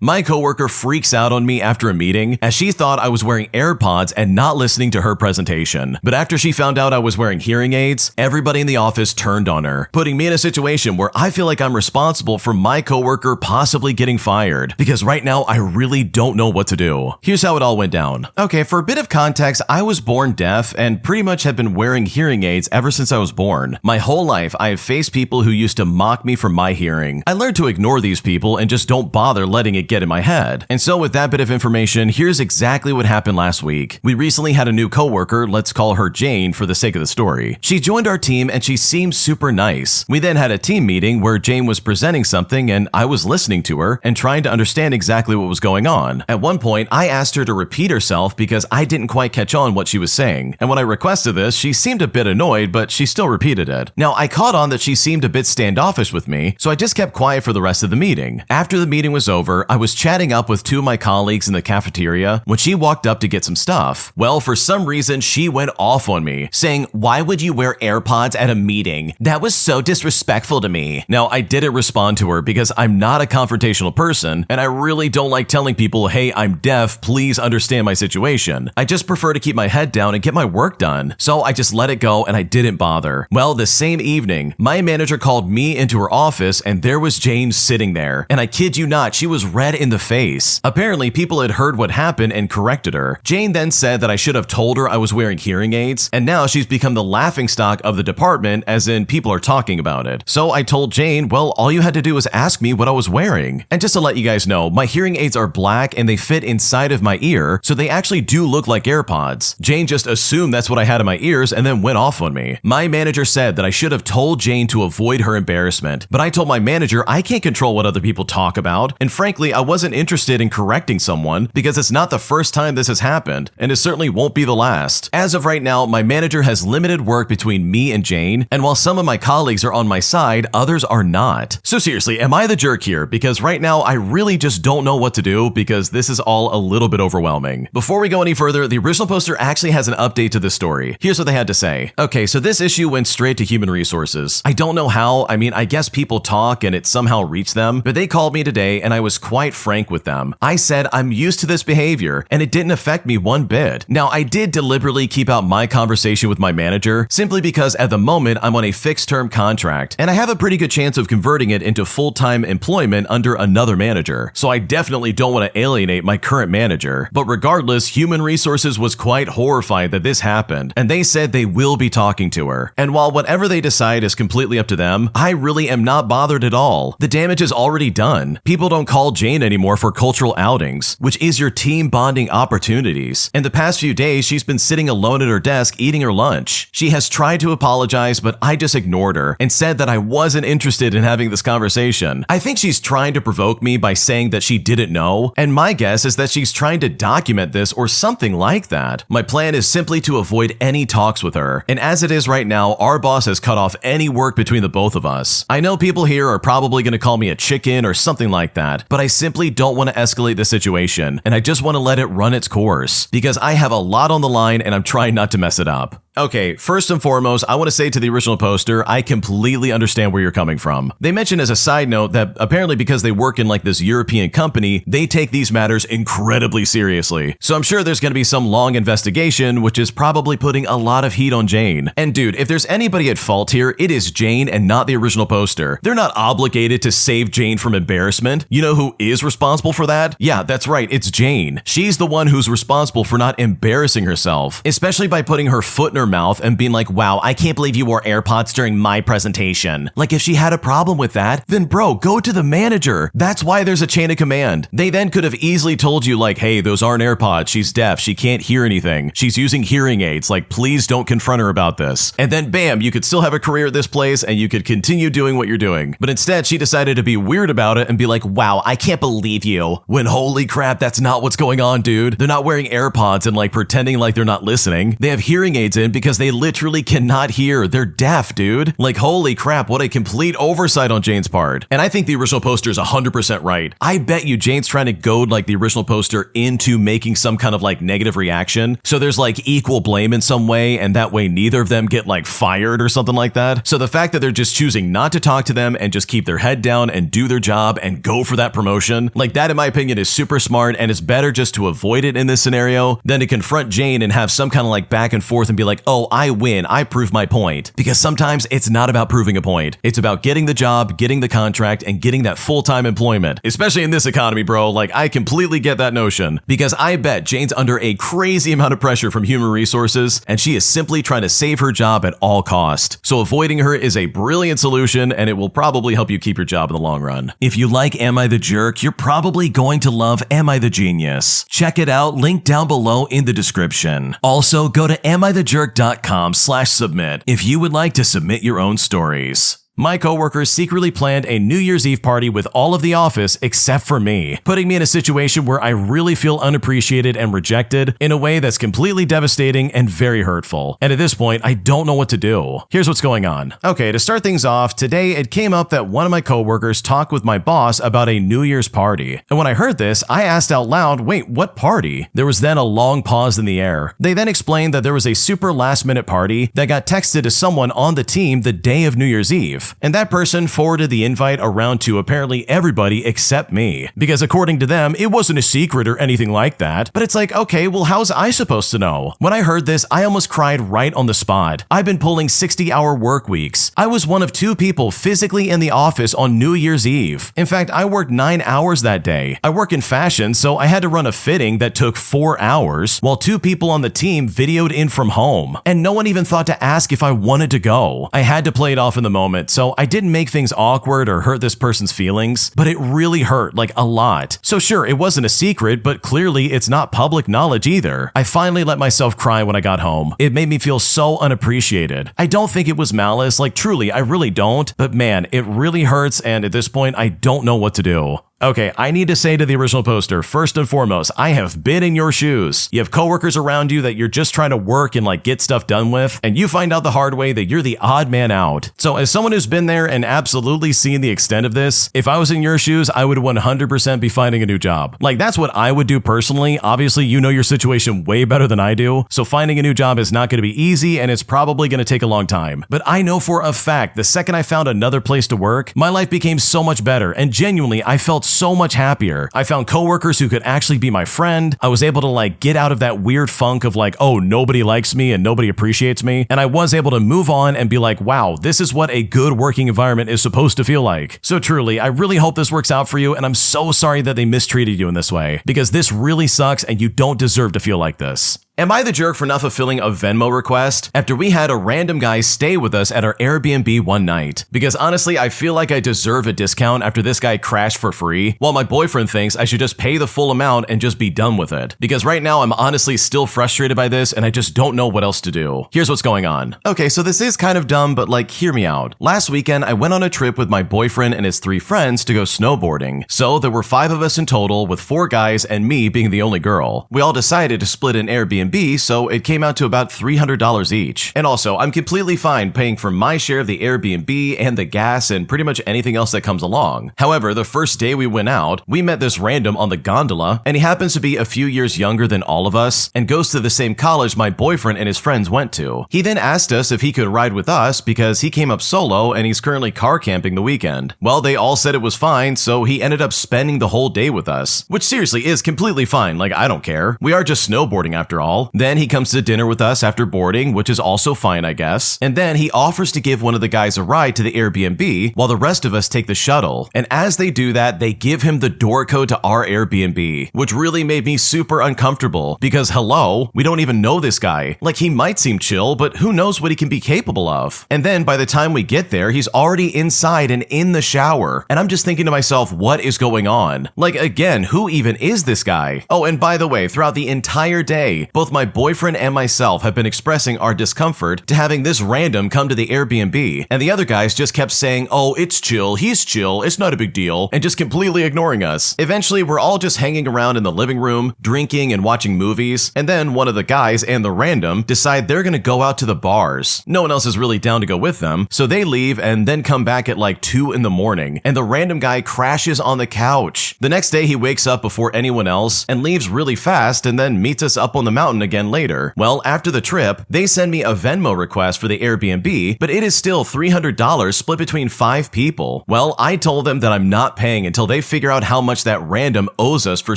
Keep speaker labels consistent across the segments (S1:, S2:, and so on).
S1: My coworker freaks out on me after a meeting as she thought I was wearing AirPods and not listening to her presentation. But after she found out I was wearing hearing aids, everybody in the office turned on her, putting me in a situation where I feel like I'm responsible for my coworker possibly getting fired, because right now I really don't know what to do. Here's how it all went down. Okay, for a bit of context, I was born deaf and pretty much have been wearing hearing aids ever since I was born. My whole life, I have faced people who used to mock me for my hearing. I learned to ignore these people and just don't bother letting it get in my head. And so with that bit of information, here's exactly what happened last week. We recently had a new coworker, let's call her Jane for the sake of the story. She joined our team and she seemed super nice. We then had a team meeting where Jane was presenting something and I was listening to her and trying to understand exactly what was going on. At one point, I asked her to repeat herself because I didn't quite catch on what she was saying. And when I requested this, she seemed a bit annoyed, but she still repeated it. Now, I caught on that she seemed a bit standoffish with me, so I just kept quiet for the rest of the meeting. After the meeting was over, I was chatting up with two of my colleagues in the cafeteria when she walked up to get some stuff. Well, for some reason, she went off on me, saying, "Why would you wear AirPods at a meeting? That was so disrespectful to me." Now, I didn't respond to her because I'm not a confrontational person, and I really don't like telling people, "Hey, I'm deaf, please understand my situation." I just prefer to keep my head down and get my work done. So I just let it go and I didn't bother. Well, the same evening, my manager called me into her office and there was Jane sitting there. And I kid you not, she was red in the face. Apparently, people had heard what happened and corrected her. Jane then said that I should have told her I was wearing hearing aids, and now she's become the laughingstock of the department, as in people are talking about it. So I told Jane, well, all you had to do was ask me what I was wearing. And just to let you guys know, my hearing aids are black and they fit inside of my ear, so they actually do look like AirPods. Jane just assumed that's what I had in my ears and then went off on me. My manager said that I should have told Jane to avoid her embarrassment, but I told my manager I can't control what other people talk about, and frankly, I wasn't interested in correcting someone because it's not the first time this has happened, and it certainly won't be the last. As of right now, my manager has limited work between me and Jane, and while some of my colleagues are on my side, others are not. So seriously, am I the jerk here? Because right now, I really just don't know what to do because this is all a little bit overwhelming. Before we go any further, the original poster actually has an update to this story. Here's what they had to say. Okay, so this issue went straight to human resources. I don't know how. I mean, I guess people talk and it somehow reached them, but they called me today and I was quite frank with them. I said I'm used to this behavior and it didn't affect me one bit. Now, I did deliberately keep out my conversation with my manager simply because at the moment I'm on a fixed term contract and I have a pretty good chance of converting it into full-time employment under another manager. So I definitely don't want to alienate my current manager. But regardless, human resources was quite horrified that this happened and they said they will be talking to her. And while whatever they decide is completely up to them, I really am not bothered at all. The damage is already done. People don't call Jane anymore for cultural outings, which is your team bonding opportunities. In the past few days, she's been sitting alone at her desk eating her lunch. She has tried to apologize, but I just ignored her and said that I wasn't interested in having this conversation. I think she's trying to provoke me by saying that she didn't know, and my guess is that she's trying to document this or something like that. My plan is simply to avoid any talks with her, and as it is right now, our boss has cut off any work between the both of us. I know people here are probably going to call me a chicken or something like that, but I simply don't want to escalate the situation, and I just want to let it run its course, because I have a lot on the line and I'm trying not to mess it up. Okay, first and foremost, I want to say to the original poster, I completely understand where you're coming from. They mentioned as a side note that apparently because they work in like this European company, they take these matters incredibly seriously. So I'm sure there's going to be some long investigation, which is probably putting a lot of heat on Jane. And dude, if there's anybody at fault here, it is Jane and not the original poster. They're not obligated to save Jane from embarrassment. You know who is responsible for that? Yeah, that's right, it's Jane. She's the one who's responsible for not embarrassing herself, especially by putting her foot in her mouth and being like, "Wow, I can't believe you wore AirPods during my presentation." Like, if she had a problem with that, then bro, go to the manager. That's why there's a chain of command. They then could have easily told you like, "Hey, those aren't AirPods. She's deaf. She can't hear anything. She's using hearing aids. Like, please don't confront her about this." And then bam, you could still have a career at this place and you could continue doing what you're doing. But instead, she decided to be weird about it and be like, "Wow, I can't believe you." When holy crap, that's not what's going on, dude. They're not wearing AirPods and like pretending like they're not listening. They have hearing aids in because they literally cannot hear. They're deaf, dude. Like, holy crap, what a complete oversight on Jane's part. And I think the original poster is 100% right. I bet you Jane's trying to goad like the original poster into making some kind of like negative reaction. So there's like equal blame in some way, and that way neither of them get like fired or something like that. So the fact that they're just choosing not to talk to them and just keep their head down and do their job and go for that promotion, like that in my opinion is super smart, and it's better just to avoid it in this scenario than to confront Jane and have some kind of like back and forth and be like, oh, I win, I prove my point. Because sometimes it's not about proving a point. It's about getting the job, getting the contract, and getting that full-time employment. Especially in this economy, bro. Like, I completely get that notion. Because I bet Jane's under a crazy amount of pressure from human resources, and she is simply trying to save her job at all cost. So avoiding her is a brilliant solution, and it will probably help you keep your job in the long run. If you like Am I the Jerk, you're probably going to love Am I the Genius. Check it out, link down below in the description. Also, go to amithejerk.com/submit if you would like to submit your own stories. My coworkers secretly planned a New Year's Eve party with all of the office except for me, putting me in a situation where I really feel unappreciated and rejected in a way that's completely devastating and very hurtful. And at this point, I don't know what to do. Here's what's going on. Okay, to start things off, today it came up that one of my coworkers talked with my boss about a New Year's party. And when I heard this, I asked out loud, wait, what party? There was then a long pause in the air. They then explained that there was a super last-minute party that got texted to someone on the team the day of New Year's Eve. And that person forwarded the invite around to apparently everybody except me. Because according to them, it wasn't a secret or anything like that. But it's like, okay, well, how's I supposed to know? When I heard this, I almost cried right on the spot. I've been pulling 60-hour work weeks. I was one of 2 people physically in the office on New Year's Eve. In fact, I worked 9 hours that day. I work in fashion, so I had to run a fitting that took 4 hours, while 2 people on the team videoed in from home. And no one even thought to ask if I wanted to go. I had to play it off in the moment, so I didn't make things awkward or hurt this person's feelings, but it really hurt, like a lot. So sure, it wasn't a secret, but clearly it's not public knowledge either. I finally let myself cry when I got home. It made me feel so unappreciated. I don't think it was malice, like truly, I really don't, but man, it really hurts, and at this point, I don't know what to do. Okay, I need to say to the original poster, first and foremost, I have been in your shoes. You have coworkers around you that you're just trying to work and like get stuff done with, and you find out the hard way that you're the odd man out. So as someone who's been there and absolutely seen the extent of this, if I was in your shoes, I would 100% be finding a new job. Like, that's what I would do personally. Obviously, you know your situation way better than I do, so finding a new job is not going to be easy, and it's probably going to take a long time. But I know for a fact, the second I found another place to work, my life became so much better, and genuinely, I felt so much happier. I found coworkers who could actually be my friend. I was able to like get out of that weird funk of like, oh, nobody likes me and nobody appreciates me. And I was able to move on and be like, wow, this is what a good working environment is supposed to feel like. So truly, I really hope this works out for you, and I'm so sorry that they mistreated you in this way, because this really sucks and you don't deserve to feel like this. Am I the jerk for not fulfilling a Venmo request after we had a random guy stay with us at our Airbnb one night? Because honestly, I feel like I deserve a discount after this guy crashed for free, while my boyfriend thinks I should just pay the full amount and just be done with it. Because right now, I'm honestly still frustrated by this, and I just don't know what else to do. Here's what's going on. Okay, so this is kind of dumb, but like, hear me out. Last weekend, I went on a trip with my boyfriend and his 3 friends to go snowboarding. So there were 5 of us in total, with 4 guys and me being the only girl. We all decided to split an Airbnb, so it came out to about $300 each. And also, I'm completely fine paying for my share of the Airbnb and the gas and pretty much anything else that comes along. However, the first day we went out, we met this random on the gondola, and he happens to be a few years younger than all of us and goes to the same college my boyfriend and his friends went to. He then asked us if he could ride with us because he came up solo and he's currently car camping the weekend. Well, they all said it was fine, so he ended up spending the whole day with us, which seriously is completely fine. Like, I don't care. We are just snowboarding after all. Then he comes to dinner with us after boarding, which is also fine, I guess. And then he offers to give one of the guys a ride to the Airbnb while the rest of us take the shuttle. And as they do that, they give him the door code to our Airbnb, which really made me super uncomfortable because hello, we don't even know this guy. Like, he might seem chill, but who knows what he can be capable of. And then by the time we get there, he's already inside and in the shower. And I'm just thinking to myself, what is going on? Like, again, who even is this guy? Oh, and by the way, throughout the entire day, both both my boyfriend and myself have been expressing our discomfort to having this random come to the Airbnb, and the other guys just kept saying, oh, it's chill, he's chill, it's not a big deal, and just completely ignoring us. Eventually, we're all just hanging around in the living room, drinking and watching movies, and then one of the guys and the random decide they're gonna go out to the bars. No one else is really down to go with them, so they leave and then come back at like 2 in the morning, and the random guy crashes on the couch. The next day, he wakes up before anyone else and leaves really fast and then meets us up on the mountain again later. Well, after the trip, they send me a Venmo request for the Airbnb, but it is still $300 split between 5 people. Well, I told them that I'm not paying until they figure out how much that random owes us for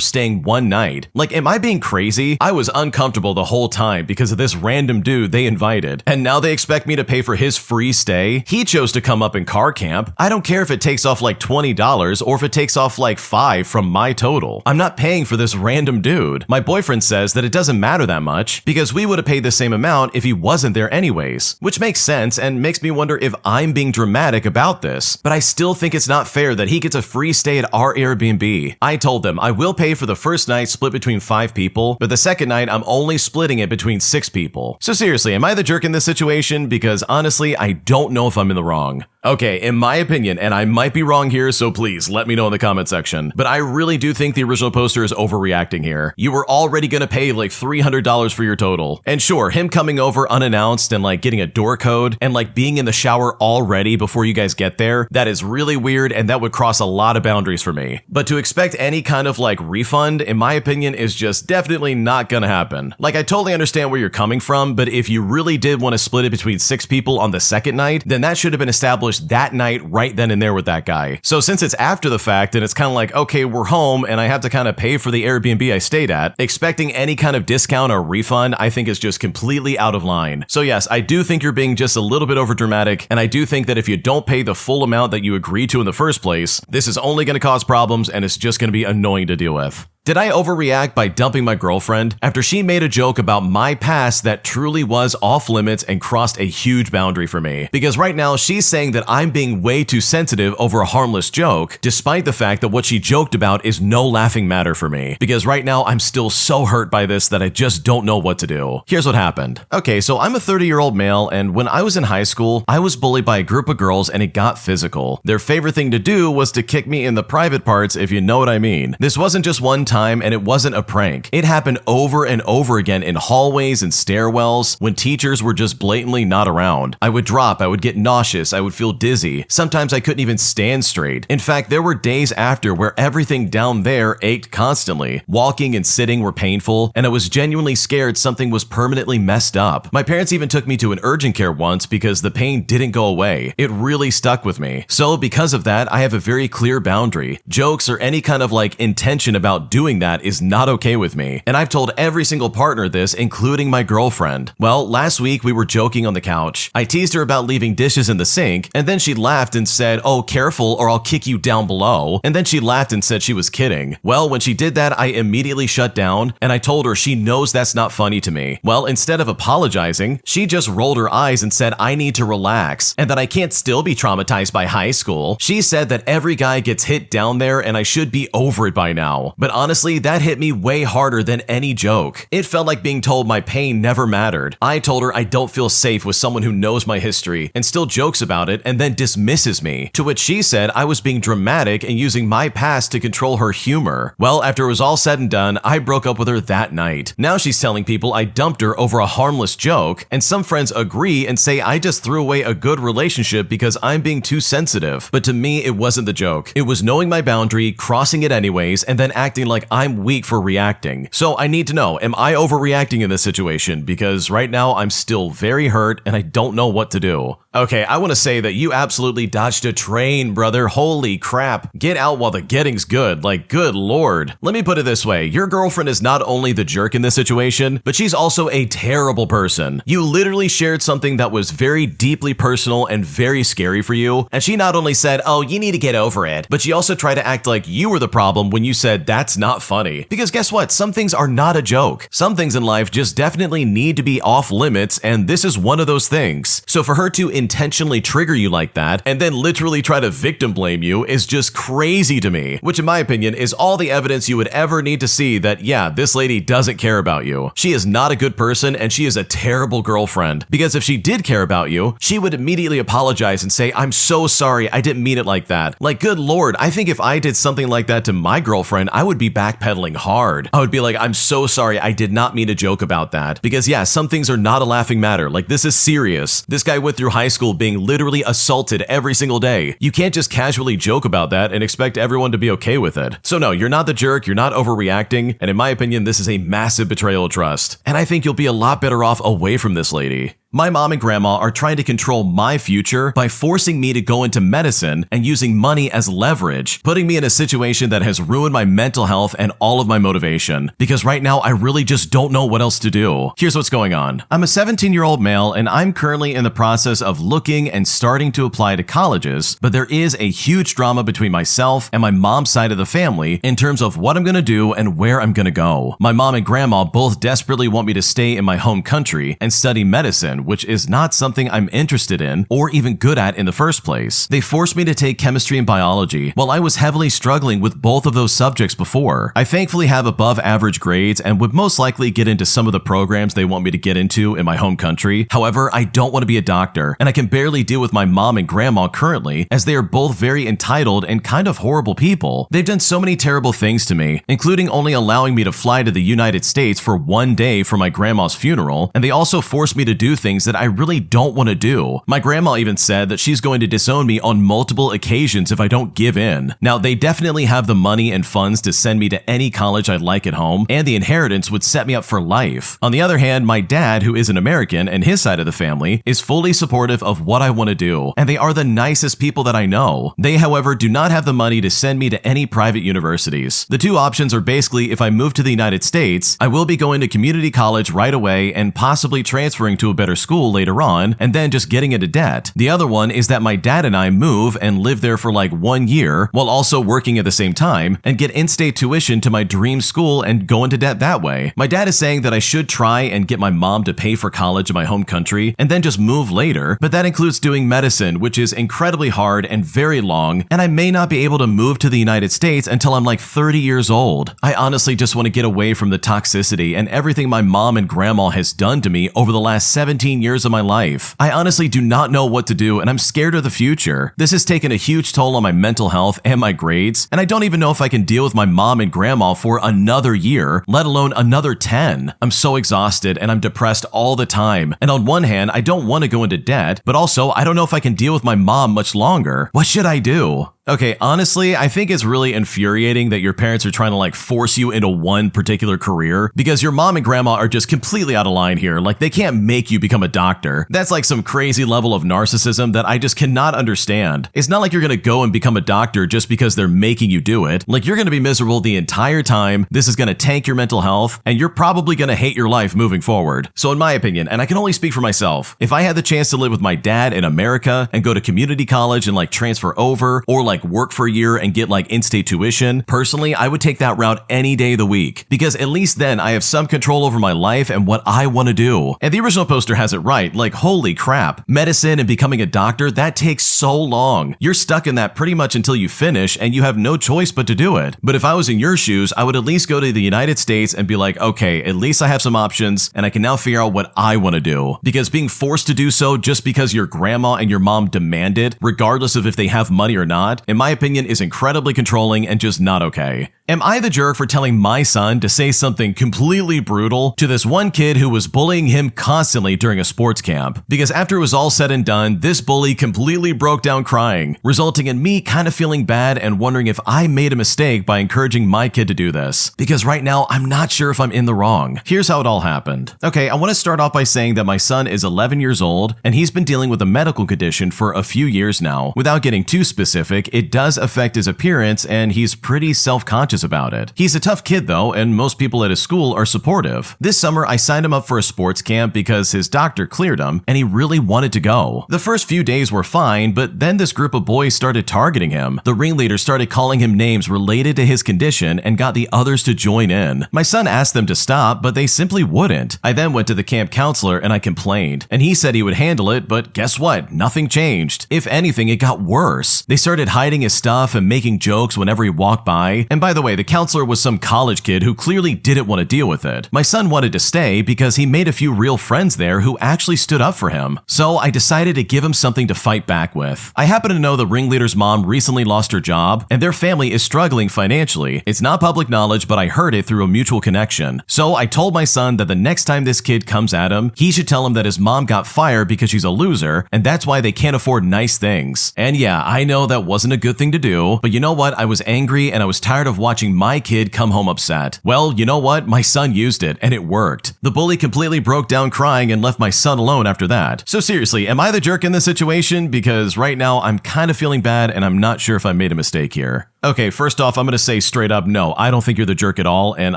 S1: staying one night. Like, am I being crazy? I was uncomfortable the whole time because of this random dude they invited, and now they expect me to pay for his free stay? He chose to come up in car camp. I don't care if it takes off like $20 or if it takes off like $5 from my total. I'm not paying for this random dude. My boyfriend says that it doesn't matter that much because we would have paid the same amount if he wasn't there anyways, which makes sense and makes me wonder if I'm being dramatic about this, but I still think it's not fair that he gets a free stay at our Airbnb. I told them I will pay for the first night split between 5 people, but the second night I'm only splitting it between 6 people. So seriously, am I the jerk in this situation? Because honestly, I don't know if I'm in the wrong. Okay, in my opinion, and I might be wrong here, so please let me know in the comment section, but I really do think the original poster is overreacting here. You were already gonna pay like $300 for your total. And sure, him coming over unannounced and like getting a door code and like being in the shower already before you guys get there, that is really weird and that would cross a lot of boundaries for me. But to expect any kind of like refund, in my opinion, is just definitely not gonna happen. Like, I totally understand where you're coming from, but if you really did want to split it between 6 people on the second night, then that should have been established that night right then and there with that guy. So since it's after the fact and it's kind of like, okay, we're home and I have to kind of pay for the Airbnb I stayed at, expecting any kind of discount or refund I think is just completely out of line. So yes, I do think you're being just a little bit overdramatic, and I do think that if you don't pay the full amount that you agreed to in the first place, this is only going to cause problems and it's just going to be annoying to deal with. Did I overreact by dumping my girlfriend after she made a joke about my past that truly was off limits and crossed a huge boundary for me? Because right now she's saying that I'm being way too sensitive over a harmless joke, despite the fact that what she joked about is no laughing matter for me. Because right now I'm still so hurt by this that I just don't know what to do. Here's what happened. Okay, so I'm a 30-year-old male, and when I was in high school, I was bullied by a group of girls and it got physical. Their favorite thing to do was to kick me in the private parts, if you know what I mean. This wasn't just one time, and it wasn't a prank. It happened over and over again in hallways and stairwells when teachers were just blatantly not around. I would drop, I would get nauseous, I would feel dizzy. Sometimes I couldn't even stand straight. In fact, there were days after where everything down there ached constantly. Walking and sitting were painful, and I was genuinely scared something was permanently messed up. My parents even took me to an urgent care once because the pain didn't go away. It really stuck with me. So because of that, I have a very clear boundary. Jokes or any kind of like intention about doing that is not okay with me. And I've told every single partner this, including my girlfriend. Well, last week we were joking on the couch. I teased her about leaving dishes in the sink, and then she laughed and said, "Oh, careful or I'll kick you down below." And then she laughed and said she was kidding. Well, when she did that, I immediately shut down, and I told her she knows that's not funny to me. Well, instead of apologizing, she just rolled her eyes and said I need to relax, and that I can't still be traumatized by high school. She said that every guy gets hit down there and I should be over it by now. But honestly, that hit me way harder than any joke. It felt like being told my pain never mattered. I told her I don't feel safe with someone who knows my history and still jokes about it and then dismisses me, to which she said I was being dramatic and using my past to control her humor. Well, after it was all said and done, I broke up with her that night. Now she's telling people I dumped her over a harmless joke, and some friends agree and say I just threw away a good relationship because I'm being too sensitive. But to me, it wasn't the joke. It was knowing my boundary, crossing it anyways, and then acting like I'm weak for reacting. So I need to know, am I overreacting in this situation? Because right now I'm still very hurt and I don't know what to do. Okay, I want to say that you absolutely dodged a train, brother. Holy crap. Get out while the getting's good. Like, good lord. Let me put it this way. Your girlfriend is not only the jerk in this situation, but she's also a terrible person. You literally shared something that was very deeply personal and very scary for you, and she not only said, "Oh, you need to get over it," but she also tried to act like you were the problem when you said that's not funny. Because guess what? Some things are not a joke. Some things in life just definitely need to be off limits, and this is one of those things. So for her to intentionally trigger you like that and then literally try to victim blame you is just crazy to me, which in my opinion is all the evidence you would ever need to see that, yeah, this lady doesn't care about you. She is not a good person and she is a terrible girlfriend, because if she did care about you, she would immediately apologize and say, I'm so sorry, I didn't mean it like that. Like, good Lord, I think if I did something like that to my girlfriend, I would be backpedaling hard. I would be like, I'm so sorry, I did not mean to joke about that. Because yeah, some things are not a laughing matter. Like, this is serious. This guy went through high school being literally assaulted every single day. You can't just casually joke about that and expect everyone to be okay with it. So no, you're not the jerk, you're not overreacting, and in my opinion, this is a massive betrayal of trust. And I think you'll be a lot better off away from this lady. My mom and grandma are trying to control my future by forcing me to go into medicine and using money as leverage, putting me in a situation that has ruined my mental health and all of my motivation. Because right now, I really just don't know what else to do. Here's what's going on. I'm a 17-year-old male and I'm currently in the process of looking and starting to apply to colleges, but there is a huge drama between myself and my mom's side of the family in terms of what I'm going to do and where I'm going to go. My mom and grandma both desperately want me to stay in my home country and study medicine, which is not something I'm interested in or even good at in the first place. They forced me to take chemistry and biology while I was heavily struggling with both of those subjects before. I thankfully have above average grades and would most likely get into some of the programs they want me to get into in my home country. However, I don't want to be a doctor, and I can barely deal with my mom and grandma currently, as they are both very entitled and kind of horrible people. They've done so many terrible things to me, including only allowing me to fly to the United States for one day for my grandma's funeral, and they also forced me to do things that I really don't want to do. My grandma even said that she's going to disown me on multiple occasions if I don't give in. Now, they definitely have the money and funds to send me to any college I'd like at home, and the inheritance would set me up for life. On the other hand, my dad, who is an American, and his side of the family, is fully supportive of what I want to do, and they are the nicest people that I know. They, however, do not have the money to send me to any private universities. The two options are basically, if I move to the United States, I will be going to community college right away and possibly transferring to a better school later on, and then just getting into debt. The other one is that my dad and I move and live there for like 1 year while also working at the same time and get in-state tuition to my dream school and go into debt that way. My dad is saying that I should try and get my mom to pay for college in my home country and then just move later, but that includes doing medicine, which is incredibly hard and very long, and I may not be able to move to the United States until I'm like 30 years old. I honestly just want to get away from the toxicity and everything my mom and grandma has done to me over the last 17 years of my life. I honestly do not know what to do, and I'm scared of the future. This has taken a huge toll on my mental health and my grades, and I don't even know if I can deal with my mom and grandma for another year, let alone another 10. I'm so exhausted and I'm depressed all the time. And on one hand, I don't want to go into debt, but also I don't know if I can deal with my mom much longer. What should I do? Okay, honestly, I think it's really infuriating that your parents are trying to like force you into one particular career, because your mom and grandma are just completely out of line here. Like, they can't make you become a doctor. That's like some crazy level of narcissism that I just cannot understand. It's not like you're gonna go and become a doctor just because they're making you do it. Like, you're gonna be miserable the entire time. This is gonna tank your mental health, and you're probably gonna hate your life moving forward. So in my opinion, and I can only speak for myself, if I had the chance to live with my dad in America and go to community college and like transfer over, or like work for a year and get like in-state tuition, personally, I would take that route any day of the week, because at least then I have some control over my life and what I want to do. And the original poster has it right. Like, holy crap, medicine and becoming a doctor, that takes so long. You're stuck in that pretty much until you finish, and you have no choice but to do it. But if I was in your shoes, I would at least go to the United States and be like, okay, at least I have some options and I can now figure out what I want to do. Because being forced to do so just because your grandma and your mom demand it, regardless of if they have money or not, in my opinion, is incredibly controlling and just not okay. Am I the jerk for telling my son to say something completely brutal to this one kid who was bullying him constantly during a sports camp? Because after it was all said and done, this bully completely broke down crying, resulting in me kind of feeling bad and wondering if I made a mistake by encouraging my kid to do this. Because right now, I'm not sure if I'm in the wrong. Here's how it all happened. Okay, I want to start off by saying that my son is 11 years old, and he's been dealing with a medical condition for a few years now. Without getting too specific, it does affect his appearance, and he's pretty self-conscious anxious about it. He's a tough kid though, and most people at his school are supportive. This summer, I signed him up for a sports camp because his doctor cleared him, and he really wanted to go. The first few days were fine, but then this group of boys started targeting him. The ringleader started calling him names related to his condition and got the others to join in. My son asked them to stop, but they simply wouldn't. I then went to the camp counselor and I complained, and he said he would handle it, but guess what? Nothing changed. If anything, it got worse. They started hiding his stuff and making jokes whenever he walked by. And by the way, the counselor was some college kid who clearly didn't want to deal with it. My son wanted to stay because he made a few real friends there who actually stood up for him. So I decided to give him something to fight back with. I happen to know the ringleader's mom recently lost her job, and their family is struggling financially. It's not public knowledge, but I heard it through a mutual connection. So I told my son that the next time this kid comes at him, he should tell him that his mom got fired because she's a loser, and that's why they can't afford nice things. And yeah, I know that wasn't a good thing to do, but you know what? I was angry and I was tired of watching my kid come home upset. Well, you know what? My son used it, and it worked. The bully completely broke down crying and left my son alone after that. So seriously, am I the jerk in this situation? Because right now I'm kind of feeling bad and I'm not sure if I made a mistake here. Okay, first off, I'm going to say straight up, no, I don't think you're the jerk at all, and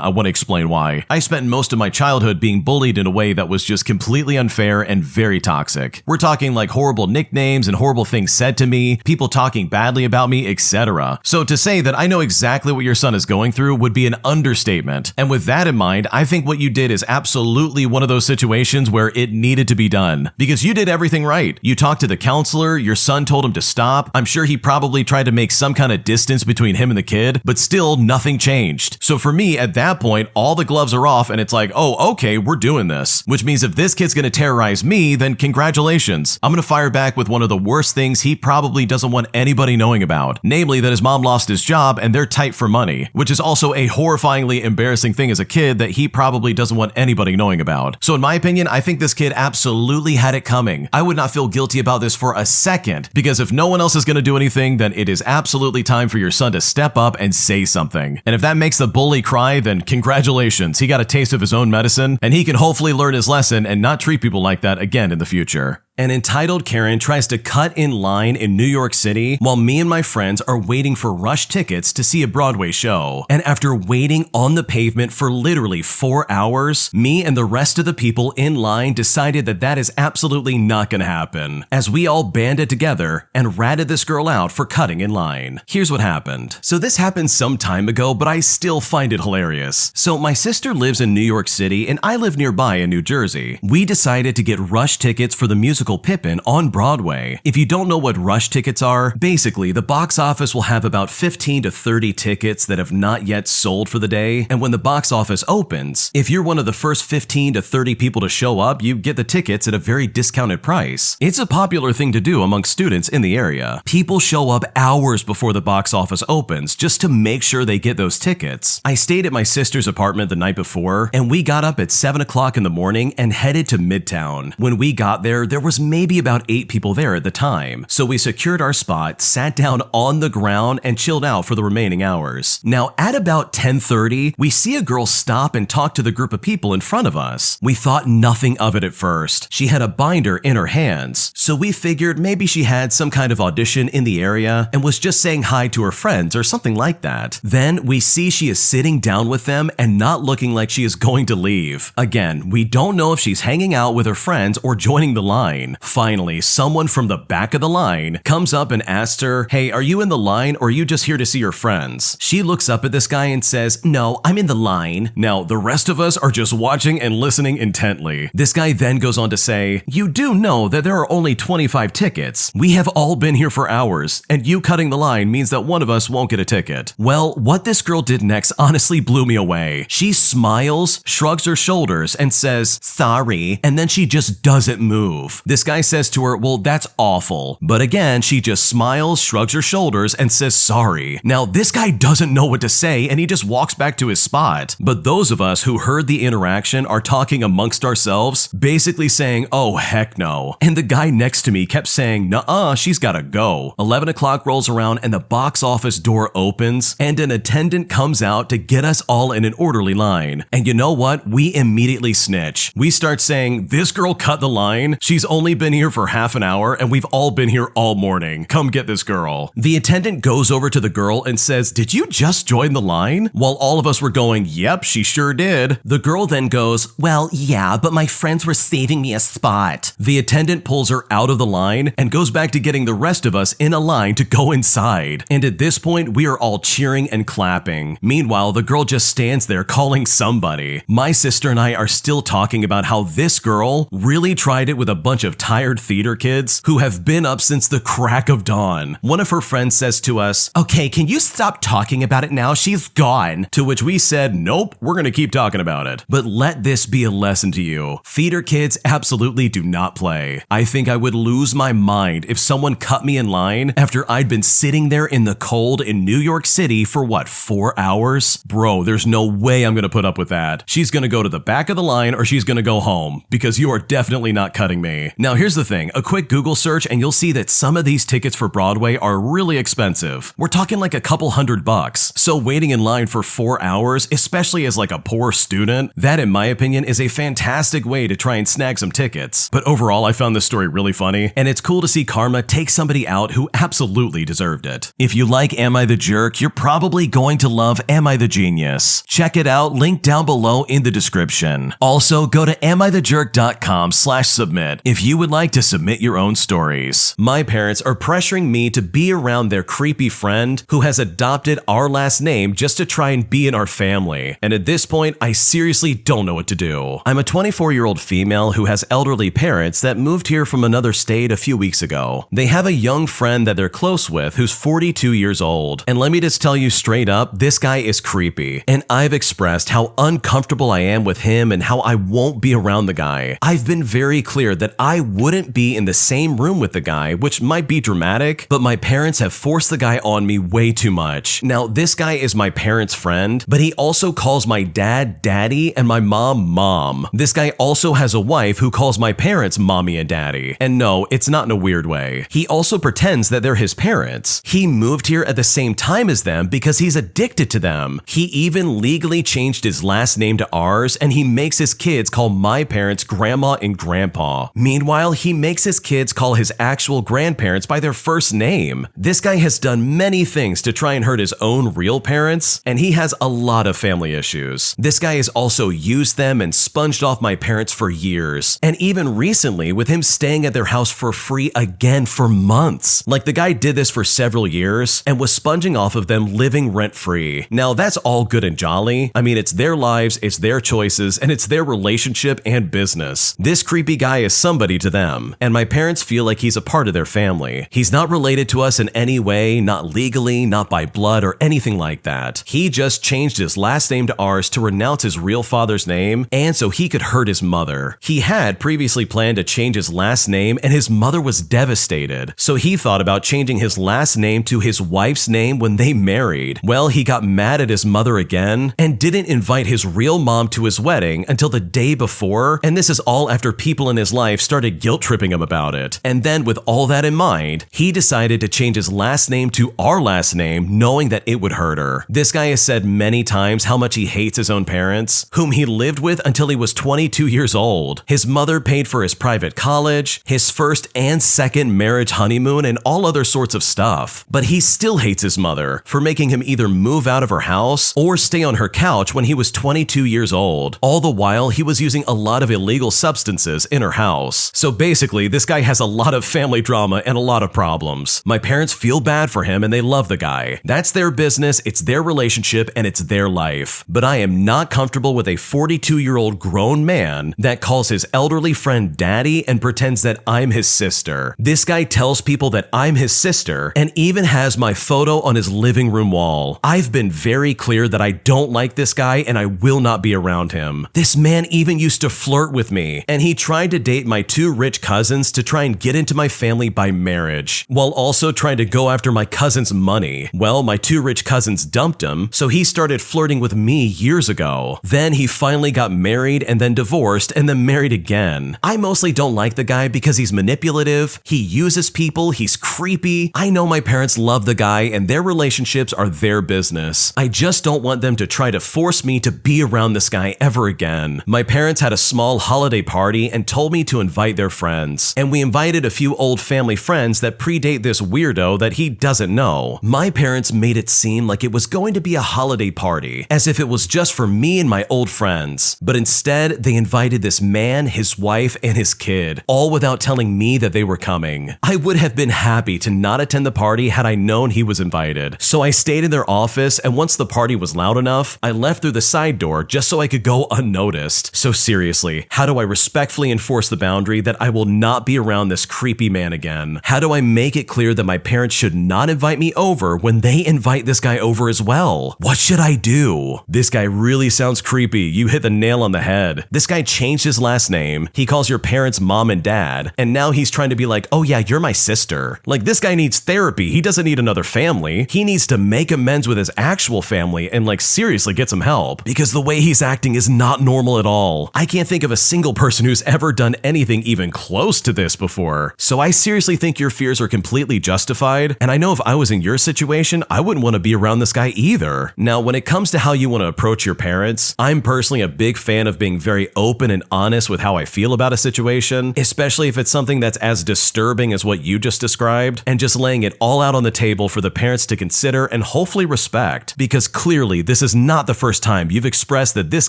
S1: I want to explain why. I spent most of my childhood being bullied in a way that was just completely unfair and very toxic. We're talking like horrible nicknames and horrible things said to me, people talking badly about me, etc. So to say that I know exactly what your son is going through would be an understatement. And with that in mind, I think what you did is absolutely one of those situations where it needed to be done. Because you did everything right. You talked to the counselor, your son told him to stop. I'm sure he probably tried to make some kind of distance between him and the kid, but still nothing changed. So for me, at that point, all the gloves are off and it's like, oh, okay, we're doing this. Which means if this kid's gonna terrorize me, then congratulations. I'm gonna fire back with one of the worst things he probably doesn't want anybody knowing about. Namely, that his mom lost his job and they're tight for money, which is also a horrifyingly embarrassing thing as a kid that he probably doesn't want anybody knowing about. So in my opinion, I think this kid absolutely had it coming. I would not feel guilty about this for a second, because if no one else is gonna do anything, then it is absolutely time for your son to step up and say something. And if that makes the bully cry, then congratulations, he got a taste of his own medicine, and he can hopefully learn his lesson and not treat people like that again in the future. An entitled Karen tries to cut in line in New York City while me and my friends are waiting for rush tickets to see a Broadway show. And after waiting on the pavement for literally 4 hours, me and the rest of the people in line decided that that is absolutely not gonna happen, as we all banded together and ratted this girl out for cutting in line. Here's what happened. So this happened some time ago, but I still find it hilarious. So my sister lives in New York City and I live nearby in New Jersey. We decided to get rush tickets for the musical Pippin on Broadway. If you don't know what rush tickets are, basically the box office will have about 15 to 30 tickets that have not yet sold for the day, and when the box office opens, if you're one of the first 15 to 30 people to show up, you get the tickets at a very discounted price. It's a popular thing to do among students in the area. People show up hours before the box office opens just to make sure they get those tickets. I stayed at my sister's apartment the night before, and we got up at 7 o'clock in the morning and headed to Midtown. When we got there was maybe about 8 people there at the time, so we secured our spot, sat down on the ground, and chilled out for the remaining hours. Now, at about 10:30, we see a girl stop and talk to the group of people in front of us. We thought nothing of it at first. She had a binder in her hands, so we figured maybe she had some kind of audition in the area and was just saying hi to her friends or something like that. Then we see she is sitting down with them and not looking like she is going to leave. Again, we don't know if she's hanging out with her friends or joining the line. Finally, someone from the back of the line comes up and asks her, "Hey, are you in the line or are you just here to see your friends?" She looks up at this guy and says, "No, I'm in the line." Now, the rest of us are just watching and listening intently. This guy then goes on to say, "You do know that there are only 25 tickets. We have all been here for hours, and you cutting the line means that one of us won't get a ticket." Well, what this girl did next honestly blew me away. She smiles, shrugs her shoulders, and says, "Sorry," and then she just doesn't move. This guy says to her, "Well, that's awful." But again, she just smiles, shrugs her shoulders, and says sorry. Now, this guy doesn't know what to say, and he just walks back to his spot. But those of us who heard the interaction are talking amongst ourselves, basically saying, "Oh, heck no." And the guy next to me kept saying, "Nuh-uh, she's gotta go." 11 o'clock rolls around and the box office door opens, and an attendant comes out to get us all in an orderly line. And you know what? We immediately snitch. We start saying, "This girl cut the line. She's only only been here for half an hour and we've all been here all morning. Come get this girl." The attendant goes over to the girl and says, "Did you just join the line?" While all of us were going, "Yep, she sure did." The girl then goes, "Well, yeah, but my friends were saving me a spot." The attendant pulls her out of the line and goes back to getting the rest of us in a line to go inside. And at this point, we are all cheering and clapping. Meanwhile, the girl just stands there calling somebody. My sister and I are still talking about how this girl really tried it with a bunch of tired theater kids who have been up since the crack of dawn. One of her friends says to us, "Okay, can you stop talking about it now? She's gone." To which we said, "Nope, we're gonna keep talking about it." But let this be a lesson to you. Theater kids absolutely do not play. I think I would lose my mind if someone cut me in line after I'd been sitting there in the cold in New York City for 4 hours? Bro, there's no way I'm gonna put up with that. She's gonna go to the back of the line or she's gonna go home, because you are definitely not cutting me. Now here's the thing, a quick Google search and you'll see that some of these tickets for Broadway are really expensive. We're talking like a couple $100. So waiting in line for 4 hours, especially as like a poor student, that in my opinion is a fantastic way to try and snag some tickets. But overall, I found this story really funny, and it's cool to see karma take somebody out who absolutely deserved it. If you like Am I the Jerk, you're probably going to love Am I the Genius. Check it out, link down below in the description. Also, go to amithejerk.com/submit if you would like to submit your own stories. My parents are pressuring me to be around their creepy friend who has adopted our last name just to try and be in our family. And at this point, I seriously don't know what to do. I'm a 24-year-old female who has elderly parents that moved here from another state a few weeks ago. They have a young friend that they're close with who's 42 years old. And let me just tell you straight up, this guy is creepy. And I've expressed how uncomfortable I am with him and how I won't be around the guy. I've been very clear that I wouldn't be in the same room with the guy, which might be dramatic, but my parents have forced the guy on me way too much. Now, this guy is my parents' friend, but he also calls my dad daddy and my mom mom. This guy also has a wife who calls my parents mommy and daddy. And no, it's not in a weird way. He also pretends that they're his parents. He moved here at the same time as them because he's addicted to them. He even legally changed his last name to ours, and he makes his kids call my parents grandma and grandpa. Meanwhile, he makes his kids call his actual grandparents by their first name. This guy has done many things to try and hurt his own real parents, and he has a lot of family issues. This guy has also used them and sponged off my parents for years, and even recently with him staying at their house for free again for months. Like, the guy did this for several years and was sponging off of them living rent-free. Now, that's all good and jolly. I mean, it's their lives, it's their choices, and it's their relationship and business. This creepy guy is somebody to them, and my parents feel like he's a part of their family. He's not related to us in any way, not legally, not by blood, or anything like that. He just changed his last name to ours to renounce his real father's name, and so he could hurt his mother. He had previously planned to change his last name, and his mother was devastated. So he thought about changing his last name to his wife's name when they married. Well, he got mad at his mother again and didn't invite his real mom to his wedding until the day before, and this is all after people in his life started guilt-tripping him about it. And then with all that in mind, he decided to change his last name to our last name, knowing that it would hurt her. This guy has said many times how much he hates his own parents, whom he lived with until he was 22 years old. His mother paid for his private college, his first and second marriage honeymoon, and all other sorts of stuff. But he still hates his mother for making him either move out of her house or stay on her couch when he was 22 years old. All the while, he was using a lot of illegal substances in her house. So basically, this guy has a lot of family drama and a lot of problems. My parents feel bad for him and they love the guy. That's their business, it's their relationship, and it's their life. But I am not comfortable with a 42-year-old grown man that calls his elderly friend daddy and pretends that I'm his sister. This guy tells people that I'm his sister and even has my photo on his living room wall. I've been very clear that I don't like this guy and I will not be around him. This man even used to flirt with me, and he tried to date my two rich cousins to try and get into my family by marriage, while also trying to go after my cousin's money. Well, my two rich cousins dumped him, so he started flirting with me years ago. Then he finally got married and then divorced and then married again. I mostly don't like the guy because he's manipulative, he uses people, he's creepy. I know my parents love the guy and their relationships are their business. I just don't want them to try to force me to be around this guy ever again. My parents had a small holiday party and told me to invite invite their friends. And we invited a few old family friends that predate this weirdo that he doesn't know. My parents made it seem like it was going to be a holiday party, as if it was just for me and my old friends. But instead, they invited this man, his wife, and his kid, all without telling me that they were coming. I would have been happy to not attend the party had I known he was invited. So I stayed in their office, and once the party was loud enough, I left through the side door just so I could go unnoticed. So seriously, how do I respectfully enforce the boundary that I will not be around this creepy man again? How do I make it clear that my parents should not invite me over when they invite this guy over as well? What should I do? This guy really sounds creepy. You hit the nail on the head. This guy changed his last name. He calls your parents mom and dad, and now he's trying to be like, oh yeah, you're my sister. Like, this guy needs therapy. He doesn't need another family. He needs to make amends with his actual family and like seriously get some help, because the way he's acting is not normal at all. I can't think of a single person who's ever done anything even close to this before. So I seriously think your fears are completely justified, and I know if I was in your situation, I wouldn't want to be around this guy either. Now, when it comes to how you want to approach your parents, I'm personally a big fan of being very open and honest with how I feel about a situation, especially if it's something that's as disturbing as what you just described, and just laying it all out on the table for the parents to consider and hopefully respect, because clearly this is not the first time you've expressed that this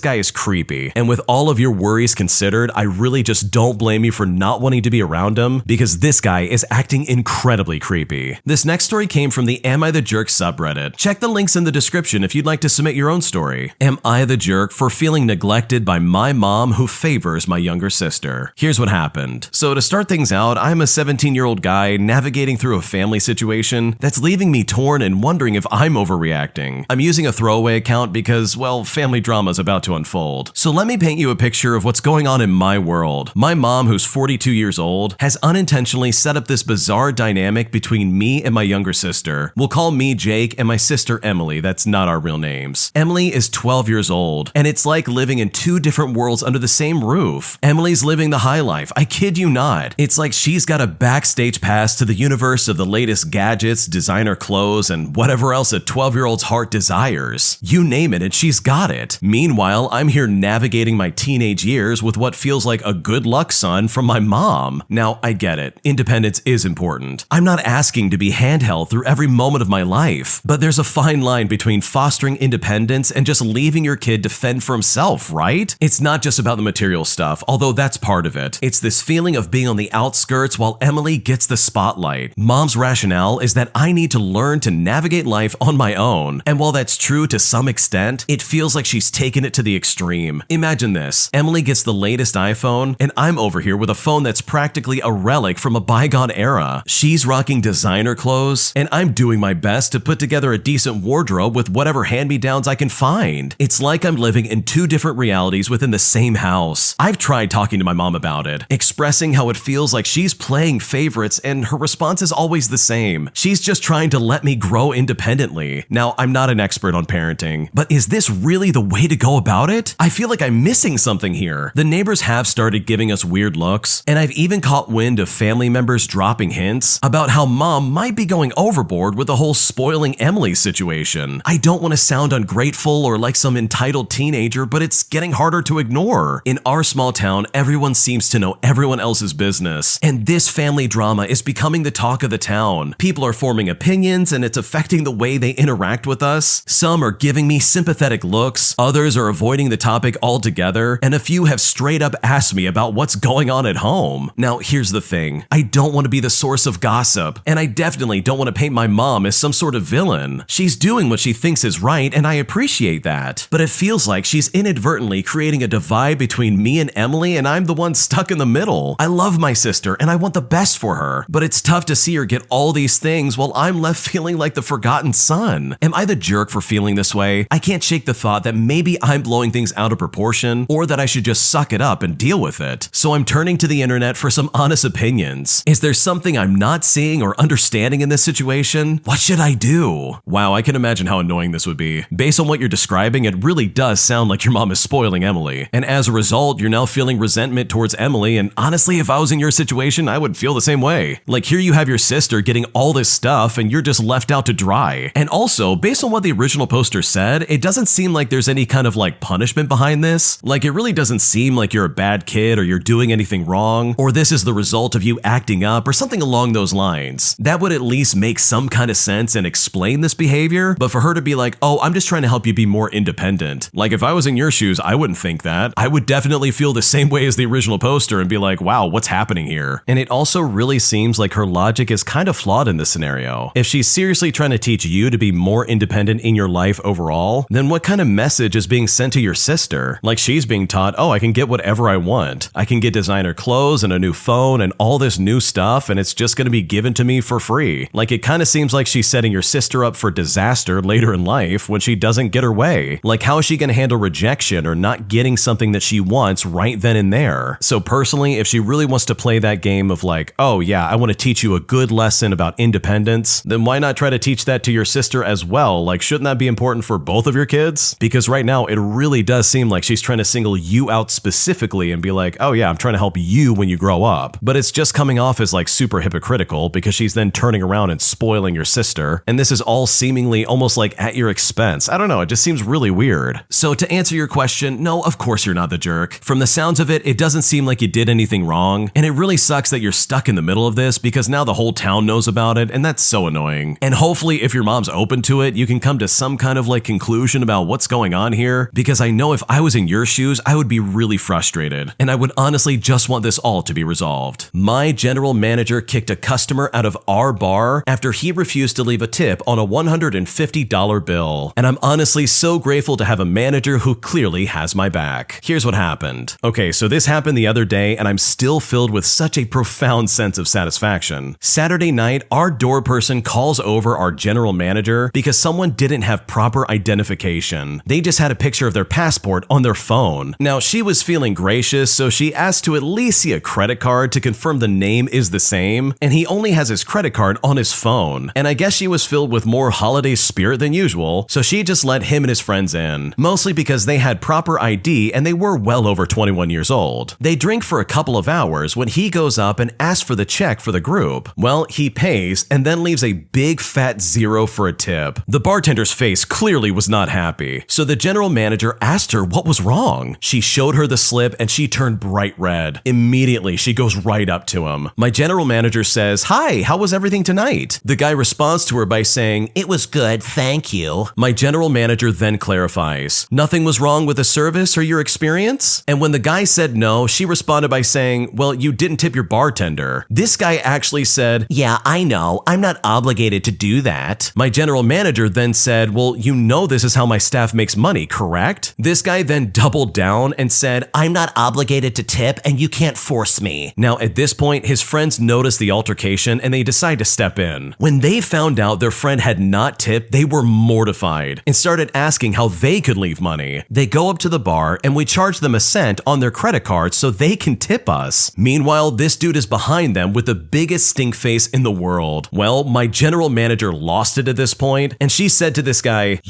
S1: guy is creepy. And with all of your worries considered, I really just don't blame you for not wanting to be around him, because this guy is acting incredibly creepy. This next story came from the Am I the Jerk subreddit. Check the links in the description if you'd like to submit your own story. Am I the jerk for feeling neglected by my mom who favors my younger sister? Here's what happened. So to start things out, I'm a 17-year-old guy navigating through a family situation that's leaving me torn and wondering if I'm overreacting. I'm using a throwaway account because, well, family drama is about to unfold. So let me paint you a picture of what's going on in my world. My mom, who's 42 years old, has unintentionally set up this bizarre dynamic between me and my younger sister. We'll call me Jake and my sister Emily. That's not our real names. Emily is 12 years old, and it's like living in two different worlds under the same roof. Emily's living the high life. I kid you not. It's like she's got a backstage pass to the universe of the latest gadgets, designer clothes, and whatever else a 12-year-old's heart desires. You name it, and she's got it. Meanwhile, I'm here navigating my teenage years with what feels like a good luck son from my mom. Now, I get it. Independence is important. I'm not asking to be handheld through every moment of my life, but there's a fine line between fostering independence and just leaving your kid to fend for himself, right? It's not just about the material stuff, although that's part of it. It's this feeling of being on the outskirts while Emily gets the spotlight. Mom's rationale is that I need to learn to navigate life on my own, and while that's true to some extent, it feels like she's taken it to the extreme. Imagine this. Emily gets the latest iPhone, and I'm over here with a phone that's practically a relic from a bygone era. She's rocking designer clothes, and I'm doing my best to put together a decent wardrobe with whatever hand-me-downs I can find. It's like I'm living in two different realities within the same house. I've tried talking to my mom about it, expressing how it feels like she's playing favorites, and her response is always the same. She's just trying to let me grow independently. Now, I'm not an expert on parenting, but is this really the way to go about it? I feel like I'm missing something here. The neighbors have started giving us weird looks, and I've even caught wind of family members dropping hints about how mom might be going overboard with the whole spoiling Emily situation. I don't want to sound ungrateful or like some entitled teenager, but it's getting harder to ignore. In our small town, everyone seems to know everyone else's business, and this family drama is becoming the talk of the town. People are forming opinions, and it's affecting the way they interact with us. Some are giving me sympathetic looks, others are avoiding the topic altogether, and a few have straight up asked me about what's going on at home. Now, here's the thing. I don't want to be the source of gossip, and I definitely don't want to paint my mom as some sort of villain. She's doing what she thinks is right, and I appreciate that. But it feels like she's inadvertently creating a divide between me and Emily, and I'm the one stuck in the middle. I love my sister, and I want the best for her, but it's tough to see her get all these things while I'm left feeling like the forgotten son. Am I the jerk for feeling this way? I can't shake the thought that maybe I'm blowing things out of proportion, or that I should just suck it up and deal with it. So I'm turning to the internet for some honest opinions. Is there something I'm not seeing or understanding in this situation? What should I do? Wow, I can imagine how annoying this would be. Based on what you're describing, it really does sound like your mom is spoiling Emily. And as a result, you're now feeling resentment towards Emily, and honestly, if I was in your situation, I would feel the same way. Like, here you have your sister getting all this stuff, and you're just left out to dry. And also, based on what the original poster said, it doesn't seem like there's any kind of like punishment behind this. Like, it really doesn't seem like you're a bad kid or you're doing anything anything wrong, or this is the result of you acting up, or something along those lines. That would at least make some kind of sense and explain this behavior, but for her to be like, oh, I'm just trying to help you be more independent. Like, if I was in your shoes, I wouldn't think that. I would definitely feel the same way as the original poster and be like, wow, what's happening here? And it also really seems like her logic is kind of flawed in this scenario. If she's seriously trying to teach you to be more independent in your life overall, then what kind of message is being sent to your sister? Like, she's being taught, oh, I can get whatever I want. I can get designer clothes and a new phone and all this new stuff, and it's just going to be given to me for free. Like, it kind of seems like she's setting your sister up for disaster later in life when she doesn't get her way. Like, how is she going to handle rejection or not getting something that she wants right then and there? So personally, if she really wants to play that game of like, oh yeah, I want to teach you a good lesson about independence, then why not try to teach that to your sister as well? Like, shouldn't that be important for both of your kids? Because right now, it really does seem like she's trying to single you out specifically and be like, oh yeah, I'm trying to help you when you grow up. But it's just coming off as like super hypocritical because she's then turning around and spoiling your sister. And this is all seemingly almost like at your expense. I don't know, it just seems really weird. So to answer your question, no, of course you're not the jerk. From the sounds of it, it doesn't seem like you did anything wrong. And it really sucks that you're stuck in the middle of this because now the whole town knows about it, and that's so annoying. And hopefully if your mom's open to it, you can come to some kind of like conclusion about what's going on here, because I know if I was in your shoes, I would be really frustrated. And I would honestly just want this all to be resolved. My general manager kicked a customer out of our bar after he refused to leave a tip on a $150 bill. And I'm honestly so grateful to have a manager who clearly has my back. Here's what happened. Okay, so this happened the other day, and I'm still filled with such a profound sense of satisfaction. Saturday night, our door person calls over our general manager because someone didn't have proper identification. They just had a picture of their passport on their phone. Now, she was feeling gracious, so she asked to at least see a credit card to confirm the name is the same, and he only has his credit card on his phone. And I guess she was filled with more holiday spirit than usual, so she just let him and his friends in, mostly because they had proper ID and they were well over 21 years old. They drink for a couple of hours when he goes up and asks for the check for the group. Well, he pays and then leaves a big fat zero for a tip. The bartender's face clearly was not happy, so the general manager asked her what was wrong. She showed her the slip and she turned bright red. Immediately, she goes right up to him. My general manager says, "Hi, how was everything tonight?" The guy responds to her by saying, "It was good, thank you." My general manager then clarifies, "Nothing was wrong with the service or your experience?" And when the guy said no, she responded by saying, "Well, you didn't tip your bartender." This guy actually said, "Yeah, I know. I'm not obligated to do that." My general manager then said, "Well, you know this is how my staff makes money, correct?" This guy then doubled down and said, "I'm not obligated to tip and you can't force me." Now, at this point, his friends noticed the altercation and they decide to step in. When they found out their friend had not tipped, they were mortified and started asking how they could leave money. They go up to the bar and we charge them a cent on their credit card so they can tip us. Meanwhile, this dude is behind them with the biggest stink face in the world. Well, my general manager lost it at this point, and she said to this guy,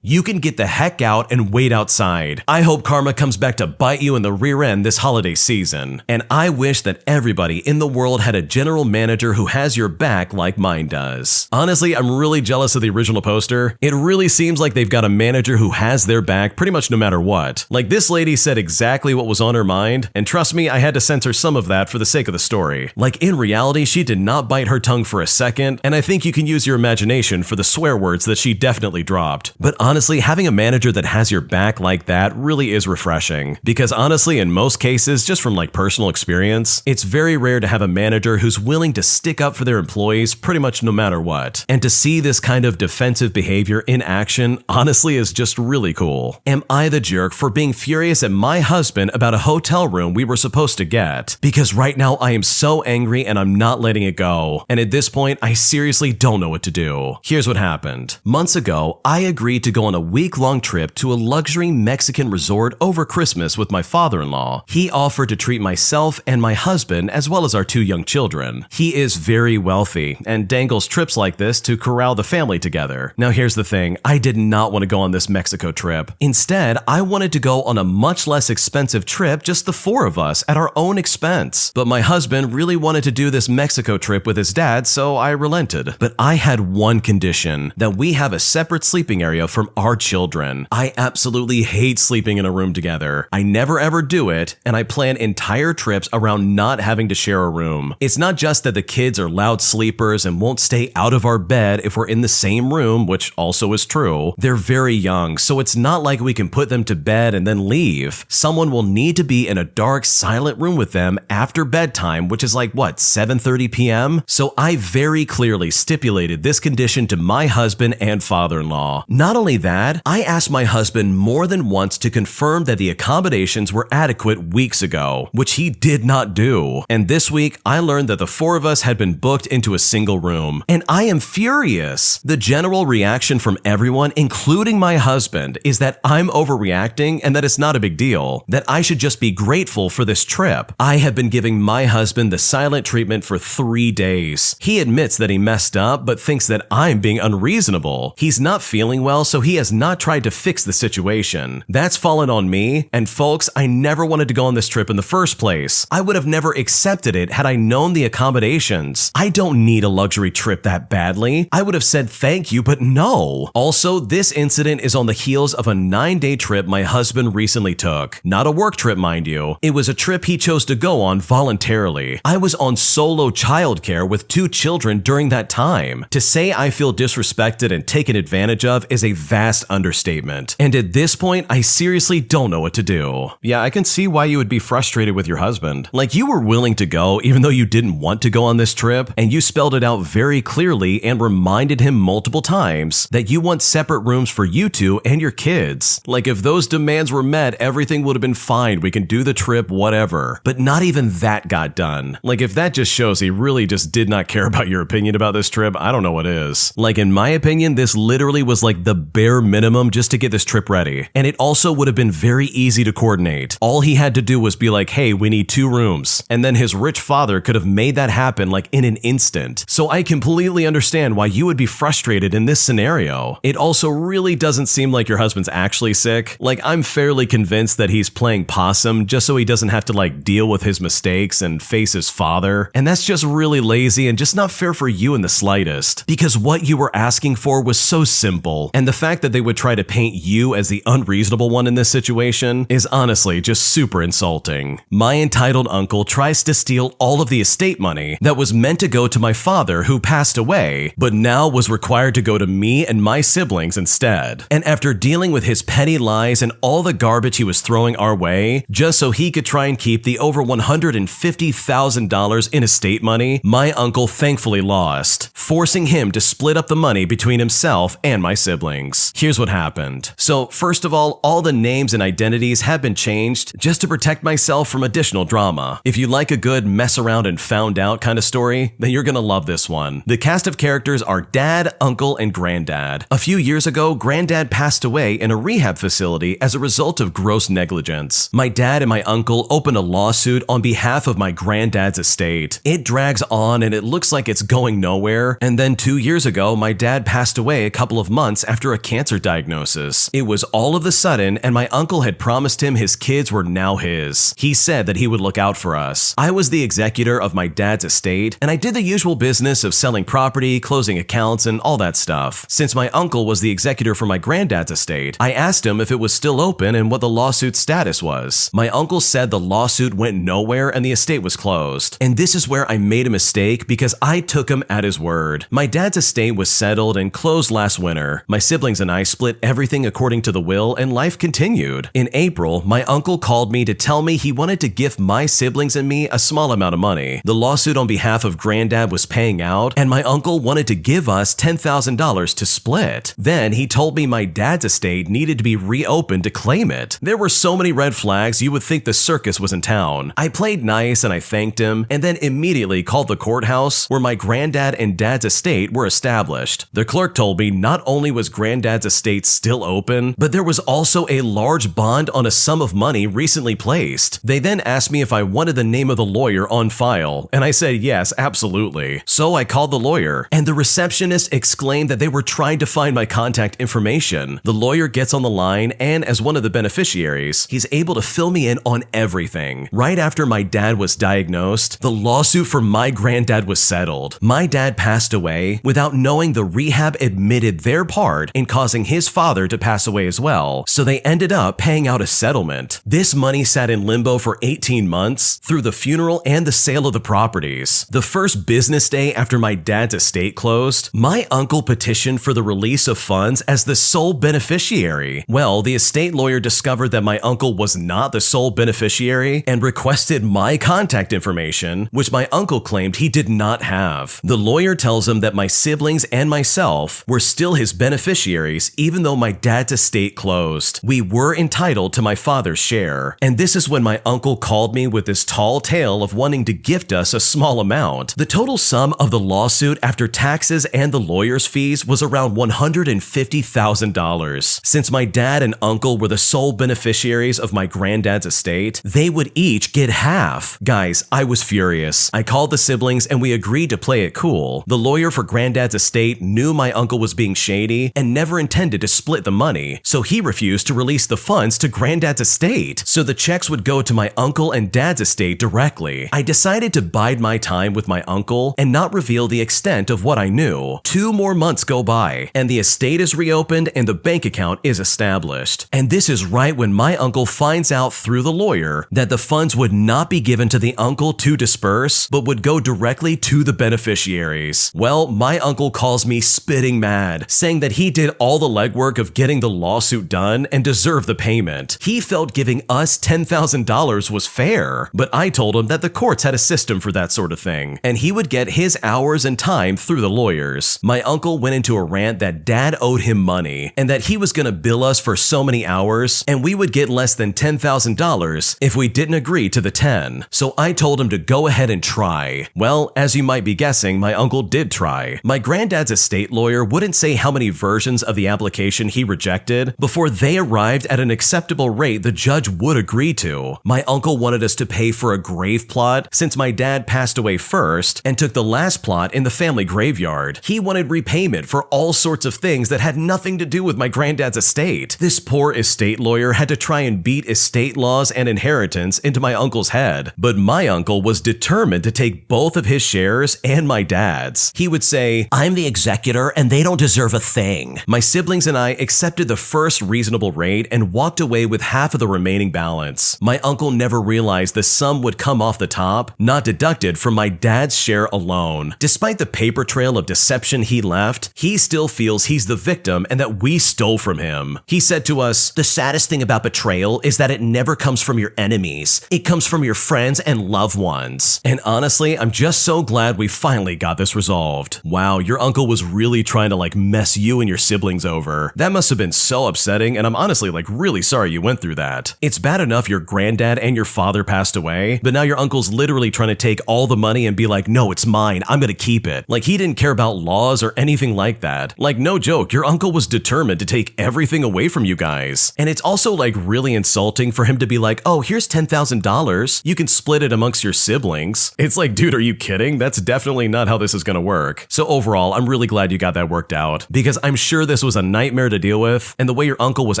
S1: You can get the heck out and wait outside. I hope karma comes back to bite you in the rear end this holiday season. And I wish that everybody in the world had a general manager who has your back like mine does." Honestly, I'm really jealous of the original poster. It really seems like they've got a manager who has their back pretty much no matter what. Like, this lady said exactly what was on her mind, and trust me, I had to censor some of that for the sake of the story. Like, in reality, she did not bite her tongue for a second, and I think you can use your imagination for the swear words that she definitely dropped. But honestly, having a manager that has your back like that really is refreshing. Because honestly, in most cases, just from like personal experience, it's very rare to have a manager who's willing to stick up for their employees pretty much no matter what. And to see this kind of defensive behavior in action honestly is just really cool. Am I the jerk for being furious at my husband about a hotel room we were supposed to get? Because right now I am so angry and I'm not letting it go. And at this point, I seriously don't know what to do. Here's what happened. Months ago, I agreed to go on a week-long trip to a luxury Mexican resort over Christmas with my father-in-law. He offered to treat myself and my husband as well as our 2 young children. He is very wealthy and dangles trips like this to corral the family together. Now here's the thing, I did not want to go on this Mexico trip. Instead, I wanted to go on a much less expensive trip, just the 4 of us at our own expense. But my husband really wanted to do this Mexico trip with his dad, so I relented. But I had one condition, that we have a separate sleeping area from our children. I absolutely hate sleeping in a room together. I never ever do it, and I plan entire trips around not having to share a room. It's not just that the kids are loud sleepers and won't stay out of our bed if we're in the same room, which also is true. They're very young, so it's not like we can put them to bed and then leave. Someone will need to be in a dark, silent room with them after bedtime, which is like, 7:30 p.m.? So I very clearly stipulated this condition to my husband and father-in-law. Not only that, I asked my husband more than once to confirm that the accommodations were adequate weeks ago, which he did not do. And this week, I learned that the four of us had been booked into a single room. And I am furious. The general reaction from everyone, including my husband, is that I'm overreacting and that it's not a big deal, that I should just be grateful for this trip. I have been giving my husband the silent treatment for 3 days. He admits that he messed up, but thinks that I'm being unreasonable. He's not feeling well, so he has not tried to fix the situation. That's fallen on me, and folks, I never wanted to go on this trip in the first place. I would have never accepted it had I known the accommodations. I don't need a luxury trip that badly. I would have said thank you, but no. Also, this incident is on the heels of a 9-day trip my husband recently took. Not a work trip, mind you. It was a trip he chose to go on voluntarily. I was on solo childcare with 2 children during that time. To say I feel disrespected and taken advantage of is a vast understatement. And at this point, I seriously don't know what to do. Yeah, I can see why you would be frustrated with your husband. Like, you were willing to go even though you didn't want to go on this trip, and you spelled it out very clearly and reminded him multiple times that you want separate rooms for you two and your kids. Like, if those demands were met, everything would have been fine. We can do the trip, whatever. But not even that got done. Like, if that just shows he really just did not care about your opinion about this trip, I don't know what is. Like, in my opinion, this literally was like the bare minimum just to get this trip ready. And it also would have been very easy to coordinate. All he had to do was be like, hey, we need 2 rooms. And then his rich father could have made that happen like in an instant. So I completely understand why you would be frustrated in this scenario. It also really doesn't seem like your husband's actually sick. Like, I'm fairly convinced that he's playing possum just so he doesn't have to like deal with his mistakes and face his father. And that's just really lazy and just not fair for you in the slightest. Because what you were asking for was so simple. And the fact that they would try to paint you as the unreasonable one in this situation is honestly just super insulting. My entitled uncle tries to steal all of the estate money that was meant to go to my father who passed away, but now was required to go to me and my siblings instead. And after dealing with his petty lies and all the garbage he was throwing our way, just so he could try and keep the over $150,000 in estate money, my uncle thankfully lost, forcing him to split up the money between himself and my siblings. Here's what happened. So first of all the names and identities have been changed just to protect myself from additional drama. If you like a good mess around and found out kind of story, then you're gonna love this one. The cast of characters are dad, uncle, and granddad. A few years ago, granddad passed away in a rehab facility as a result of gross negligence. My dad and my uncle opened a lawsuit on behalf of my granddad's estate. It drags on and it looks like it's going nowhere. And then 2 years ago, my dad passed away a couple of months after a cancer diagnosis. It was all of a sudden, and my uncle had promised him his kids were now his. He said that he would look out for us. I was the executor of my dad's estate, and I did the usual business of selling property, closing accounts, and all that stuff. Since my uncle was the executor for my granddad's estate, I asked him if it was still open and what the lawsuit status was. My uncle said the lawsuit went nowhere and the estate was closed. And this is where I made a mistake because I took him at his word. My dad's estate was settled and closed last winter. My siblings and I split everything according to the will, and life continued. In April, my uncle called me to tell me he wanted to gift my siblings and me a small amount of money. The lawsuit on behalf of granddad was paying out, and my uncle wanted to give us $10,000 to split. Then he told me my dad's estate needed to be reopened to claim it. There were so many red flags you would think the circus was in town. I played nice and I thanked him, and then immediately called the courthouse where my granddad and dad's estate were established. The clerk told me not only was granddad's estate still open, but there was also a large bond on a sum of money recently placed. They then asked me if I wanted the name of the lawyer on file, and I said yes, absolutely. So I called the lawyer, and the receptionist exclaimed that they were trying to find my contact information. The lawyer gets on the line, and as one of the beneficiaries, he's able to fill me in on everything. Right after my dad was diagnosed, the lawsuit for my granddad was settled. My dad passed away without knowing the rehab admitted their part in causing his father to pass away as well, so they ended up paying out a settlement. This money sat in limbo for 18 months through the funeral and the sale of the properties. The first business day after my dad's estate closed, my uncle petitioned for the release of funds as the sole beneficiary. Well, the estate lawyer discovered that my uncle was not the sole beneficiary and requested my contact information, which my uncle claimed he did not have. The lawyer tells him that my siblings and myself were still his beneficiaries even though my dad's estate closed. We were entitled to my father's share. And this is when my uncle called me with this tall tale of wanting to gift us a small amount. The total sum of the lawsuit after taxes and the lawyer's fees was around $150,000. Since my dad and uncle were the sole beneficiaries of my granddad's estate, they would each get half. Guys, I was furious. I called the siblings and we agreed to play it cool. The lawyer for granddad's estate knew my uncle was being shady and never intended to split the money, so he refused to release the funds to granddad's estate, so the checks would go to my uncle and dad's estate directly. I decided to bide my time with my uncle and not reveal the extent of what I knew. 2 more months go by, and the estate is reopened and the bank account is established. And this is right when my uncle finds out through the lawyer that the funds would not be given to the uncle to disperse, but would go directly to the beneficiaries. Well, my uncle calls me spitting mad, saying that he did all the legwork of getting the lawsuit done and deserved the payment. He felt giving us $10,000 was fair, but I told him that the courts had a system for that sort of thing, and he would get his hours and time through the lawyers. My uncle went into a rant that dad owed him money, and that he was gonna bill us for so many hours, and we would get less than $10,000 if we didn't agree to the 10. So I told him to go ahead and try. Well, as you might be guessing, my uncle did try. My granddad's estate lawyer wouldn't say how many versions of the application he rejected before they arrived at an acceptable rate the judge would agree to. My uncle wanted us to pay for a grave plot since my dad passed away first and took the last plot in the family graveyard. He wanted repayment for all sorts of things that had nothing to do with my granddad's estate. This poor estate lawyer had to try and beat estate laws and inheritance into my uncle's head, but my uncle was determined to take both of his shares and my dad's. He would say, "I'm the executor and they don't deserve a thing." My siblings and I accepted the first reasonable rate and walked away with half of the remaining balance. My uncle never realized the sum would come off the top, not deducted from my dad's share alone. Despite the paper trail of deception he left, he still feels he's the victim and that we stole from him. He said to us, "The saddest thing about betrayal is that it never comes from your enemies. It comes from your friends and loved ones." And honestly, I'm just so glad we finally got this resolved. Wow, your uncle was really trying to mess you and your siblings over. That must have been so upsetting, and I'm honestly really sorry you went through that. It's bad enough your granddad and your father passed away, but now your uncle's literally trying to take all the money and be like, "No, it's mine, I'm gonna keep it." He didn't care about laws or anything like that. No joke, your uncle was determined to take everything away from you guys. And it's also really insulting for him to be like, "Oh, here's $10,000, you can split it amongst your siblings." It's dude, are you kidding? That's definitely not how this is gonna work. So overall, I'm really glad you got that worked out, because I'm sure this was a nightmare to deal with, and the way your uncle was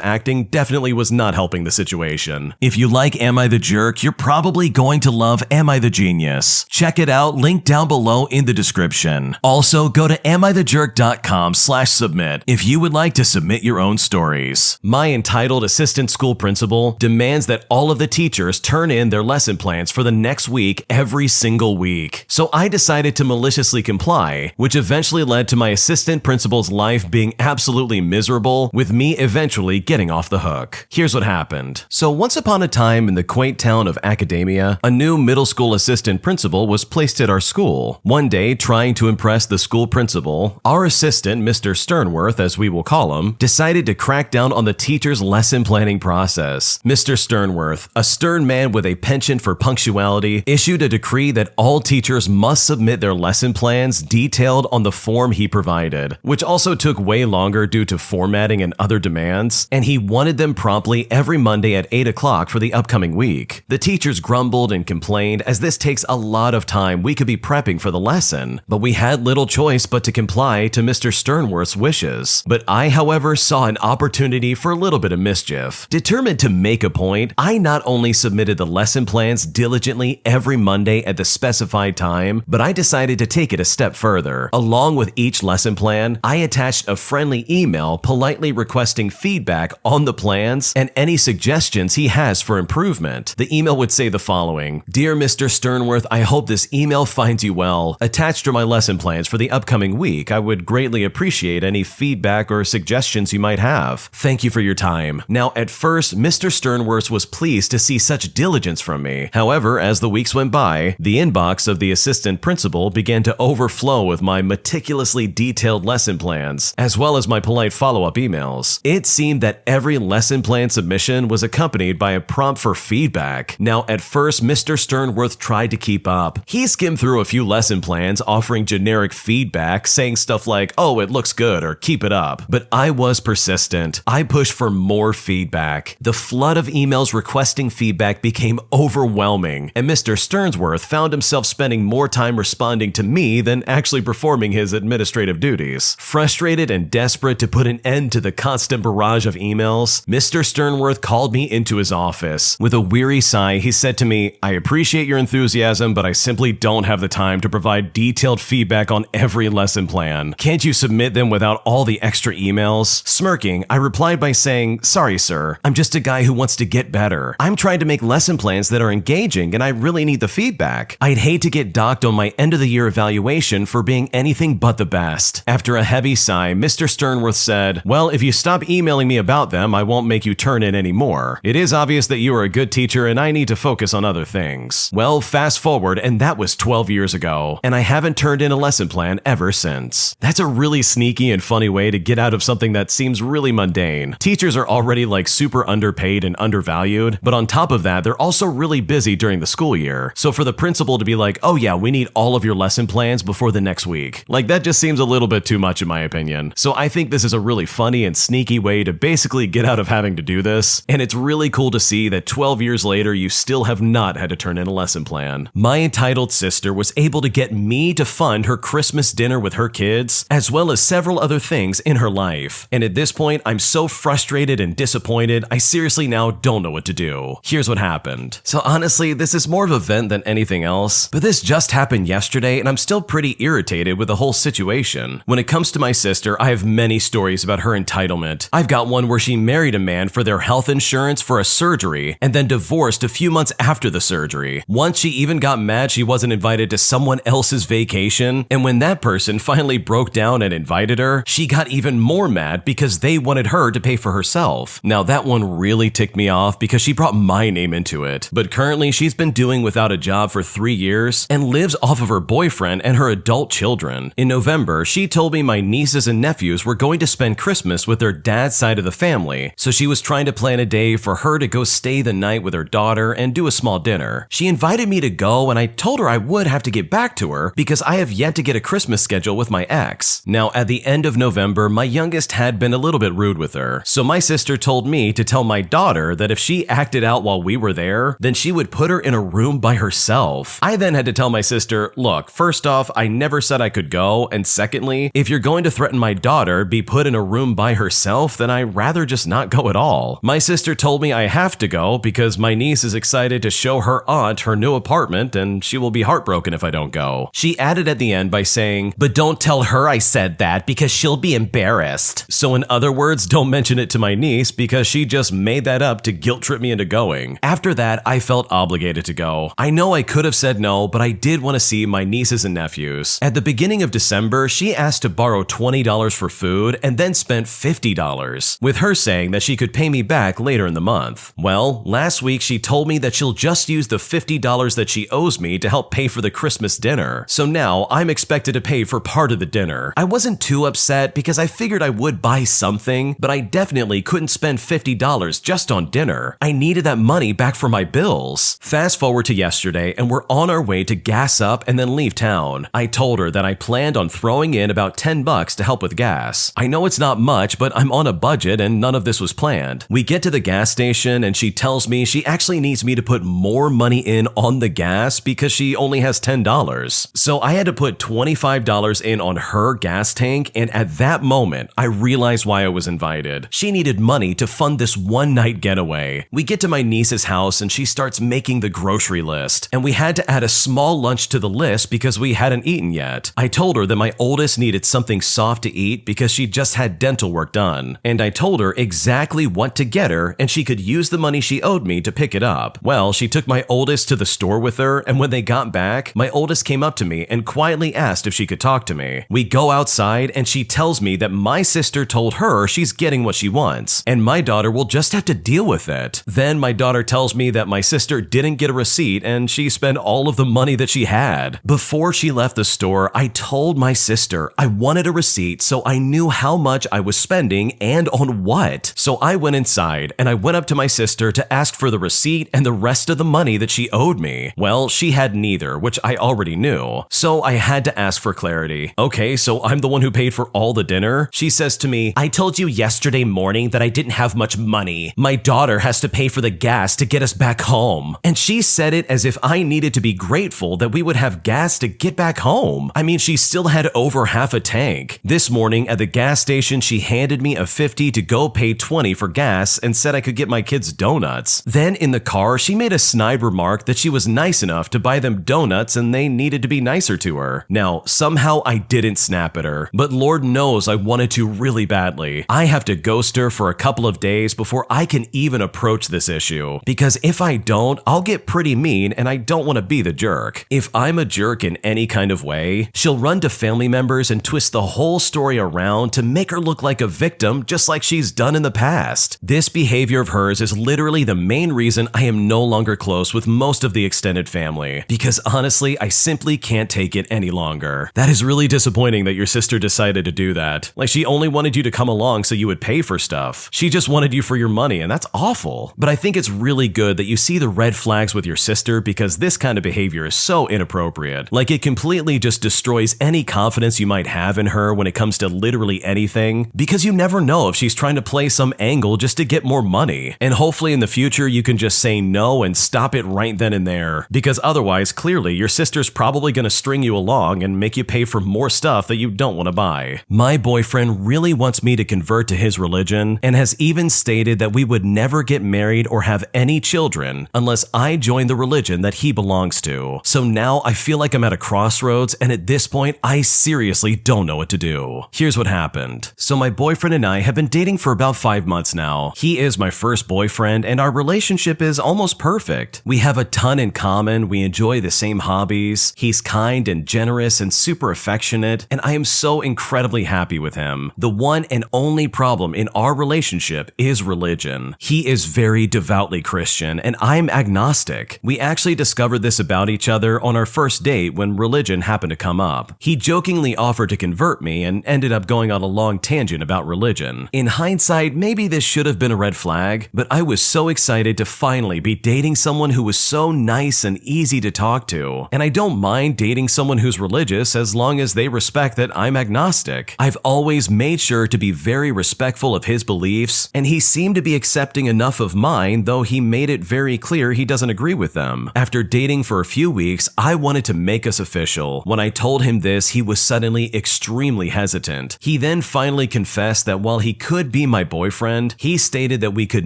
S1: acting definitely was not helping the situation. If you like Am I the Jerk, you're probably going to love Am I the Genius. Check it out, link down below in the description. Also, go to amithejerk.com/submit if you would like to submit your own stories. My entitled assistant school principal demands that all of the teachers turn in their lesson plans for the next week every single week. So I decided to maliciously comply, which eventually led to my assistant principal's life being absolutely miserable, with me eventually getting off the hook. Here's what happened. So once upon a time in the quaint town of Academia, a new middle school assistant principal was placed at our school. One day, trying to impress the school principal, our assistant, Mr. Sternworth, as we will call him, decided to crack down on the teacher's lesson planning process. Mr. Sternworth, a stern man with a penchant for punctuality, issued a decree that all teachers must submit their lesson plans detailed on the form he provided, which also took way longer due to formatting and other demands, and he wanted them promptly every Monday at 8 o'clock for the upcoming week. The teachers grumbled and complained, as this takes a lot of time we could be prepping for the lesson, but we had little choice but to comply to Mr. Sternworth's wishes. But I, however, saw an opportunity for a little bit of mischief. Determined to make a point, I not only submitted the lesson plans diligently every Monday at the specified time, but I decided to take it a step further. Along with each lesson plan, I attached a friendly email politely requesting feedback on the plans and any suggestions he has for improvement. moment. The email would say the following: "Dear Mr. Sternworth, I hope this email finds you well. Attached are my lesson plans for the upcoming week. I would greatly appreciate any feedback or suggestions you might have. Thank you for your time." Now, at first, Mr. Sternworth was pleased to see such diligence from me. However, as the weeks went by, the inbox of the assistant principal began to overflow with my meticulously detailed lesson plans, as well as my polite follow-up emails. It seemed that every lesson plan submission was accompanied by a prompt for feedback. Now, at first, Mr. Sternworth tried to keep up. He skimmed through a few lesson plans offering generic feedback, saying stuff like, "Oh, it looks good," or "keep it up." But I was persistent. I pushed for more feedback. The flood of emails requesting feedback became overwhelming, and Mr. Sternworth found himself spending more time responding to me than actually performing his administrative duties. Frustrated and desperate to put an end to the constant barrage of emails, Mr. Sternworth called me into his office. With a weary sigh, he said to me, "I appreciate your enthusiasm, but I simply don't have the time to provide detailed feedback on every lesson plan. Can't you submit them without all the extra emails?" Smirking, I replied by saying, "Sorry, sir. I'm just a guy who wants to get better. I'm trying to make lesson plans that are engaging, and I really need the feedback. I'd hate to get docked on my end-of-the-year evaluation for being anything but the best." After a heavy sigh, Mr. Sternworth said, "Well, if you stop emailing me about them, I won't make you turn in anymore. It is obvious that you are a good teacher and I need to focus on other things." Well, fast forward, and that was 12 years ago, and I haven't turned in a lesson plan ever since. That's a really sneaky and funny way to get out of something that seems really mundane. Teachers are already like super underpaid and undervalued, but on top of that, they're also really busy during the school year. So for the principal to be like, "Oh yeah, we need all of your lesson plans before the next week," like that just seems a little bit too much in my opinion. So I think this is a really funny and sneaky way to basically get out of having to do this, and it's really cool to see that 12 years later you still have not had to turn in a lesson plan. My entitled sister was able to get me to fund her Christmas dinner with her kids, as well as several other things in her life. And at this point, I'm so frustrated and disappointed, I seriously now don't know what to do. Here's what happened. So honestly, this is more of a vent than anything else, but this just happened yesterday and I'm still pretty irritated with the whole situation. When it comes to my sister, I have many stories about her entitlement. I've got one where she married a man for their health insurance for a surgery and then divorced a few months after the surgery. Once she even got mad she wasn't invited to someone else's vacation, and when that person finally broke down and invited her, she got even more mad because they wanted her to pay for herself. Now that one really ticked me off because she brought my name into it. But currently she's been doing without a job for 3 years and lives off of her boyfriend and her adult children. In November, she told me my nieces and nephews were going to spend Christmas with their dad's side of the family, so she was trying to plan a day for her to go stay the night with her daughter and do a small dinner. She invited me to go and I told her I would have to get back to her because I have yet to get a Christmas schedule with my ex. Now at the end of November, my youngest had been a little bit rude with her, so my sister told me to tell my daughter that if she acted out while we were there, then she would put her in a room by herself. I then had to tell my sister, "Look, first off, I never said I could go, and secondly, if you're going to threaten my daughter be put in a room by herself, then I'd rather just not go at all." My sister told me I have to go because my niece is excited to show her aunt her new apartment and she will be heartbroken if I don't go. She added at the end by saying, "But don't tell her I said that because she'll be embarrassed." So in other words, don't mention it to my niece because she just made that up to guilt trip me into going. After that, I felt obligated to go. I know I could have said no, but I did want to see my nieces and nephews. At the beginning of December, she asked to borrow $20 for food and then spent $50, with her saying that she could pay me back later in the month. Well, last week she told me that she'll just use the $50 that she owes me to help pay for the Christmas dinner. So now I'm expected to pay for part of the dinner. I wasn't too upset because I figured I would buy something, but I definitely couldn't spend $50 just on dinner. I needed that money back for my bills. Fast forward to yesterday and we're on our way to gas up and then leave town. I told her that I planned on throwing in about $10 to help with gas. I know it's not much, but I'm on a budget and none of this was planned. We get to the gas station and she tells me she actually needs me to put more money in on the gas because she only has $10. So I had to put $25 in on her gas tank, and at that moment, I realized why I was invited. She needed money to fund this one-night getaway. We get to my niece's house and she starts making the grocery list, and we had to add a small lunch to the list because we hadn't eaten yet. I told her that my oldest needed something soft to eat because she just had dental work done, and I told her exactly what to get her and she could use the money she owed me to pick it up. Well, she took my oldest to the store with her, and when they got back, my oldest came up to me and quietly asked if she could talk to me. We go outside, and she tells me that my sister told her she's getting what she wants, and my daughter will just have to deal with it. Then my daughter tells me that my sister didn't get a receipt and she spent all of the money that she had. Before she left the store, I told my sister I wanted a receipt so I knew how much I was spending and on what. So I went inside and I went up to my sister to ask for the receipt and the rest of the money that she owed me. Well, she had neither, which I already knew. So I had to ask for clarity. Okay, so I'm the one who paid for all the dinner? She says to me, I told you yesterday morning that I didn't have much money. My daughter has to pay for the gas to get us back home. And she said it as if I needed to be grateful that we would have gas to get back home. I mean, she still had over half a tank. This morning at the gas station, she handed me a 50 to go pay 20 for gas and said I could get my kids donuts. Then in the car, she made a snide remark that she was nice enough to buy them donuts and they needed to be nicer to her. Now, somehow I didn't snap at her, but Lord knows I wanted to really badly. I have to ghost her for a couple of days before I can even approach this issue, because if I don't, I'll get pretty mean and I don't want to be the jerk. If I'm a jerk in any kind of way, she'll run to family members and twist the whole story around to make her look like a victim, just like she's done in the past. This behavior of hers is literally the main reason I am no longer close with most of the extended family, because honestly, I simply can't take it any longer. That is really disappointing that your sister decided to do that. Like, she only wanted you to come along so you would pay for stuff. She just wanted you for your money, and that's awful. But I think it's really good that you see the red flags with your sister, because this kind of behavior is so inappropriate. Like, it completely just destroys any confidence you might have in her when it comes to literally anything, because you never know if she's trying to play some angle just to get more money. And hopefully in the future you can just say no and stop it right then and there, because otherwise clearly your sister's probably going to string you along and make you pay for more stuff that you don't want to buy. My boyfriend really wants me to convert to his religion and has even stated that we would never get married or have any children unless I join the religion that he belongs to. So now I feel like I'm at a crossroads, and at this point I seriously don't know what to do. Here's what happened. So my boyfriend and I have been dating for about 5 months now. He is my first boyfriend and our relationship is almost perfect. We have a ton in common, we enjoy the same hobbies, he's kind and generous and super affectionate, and I am so incredibly happy with him. The one and only problem in our relationship is religion. He is very devoutly Christian and I'm agnostic. We actually discovered this about each other on our first date when religion happened to come up. He jokingly offered to convert me and ended up going on a long tangent about religion. In hindsight, maybe this should have been a red flag, but I was so excited to finally be dating someone who was so nice and easy to talk to. And I don't mind dating someone who's religious as long as they respect that I'm agnostic. I've always made sure to be very respectful of his beliefs, and he seemed to be accepting enough of mine, though he made it very clear he doesn't agree with them. After dating for a few weeks, I wanted to make us official. When I told him this, he was suddenly extremely hesitant. He then finally confessed that while he could be my boyfriend, he stated that we could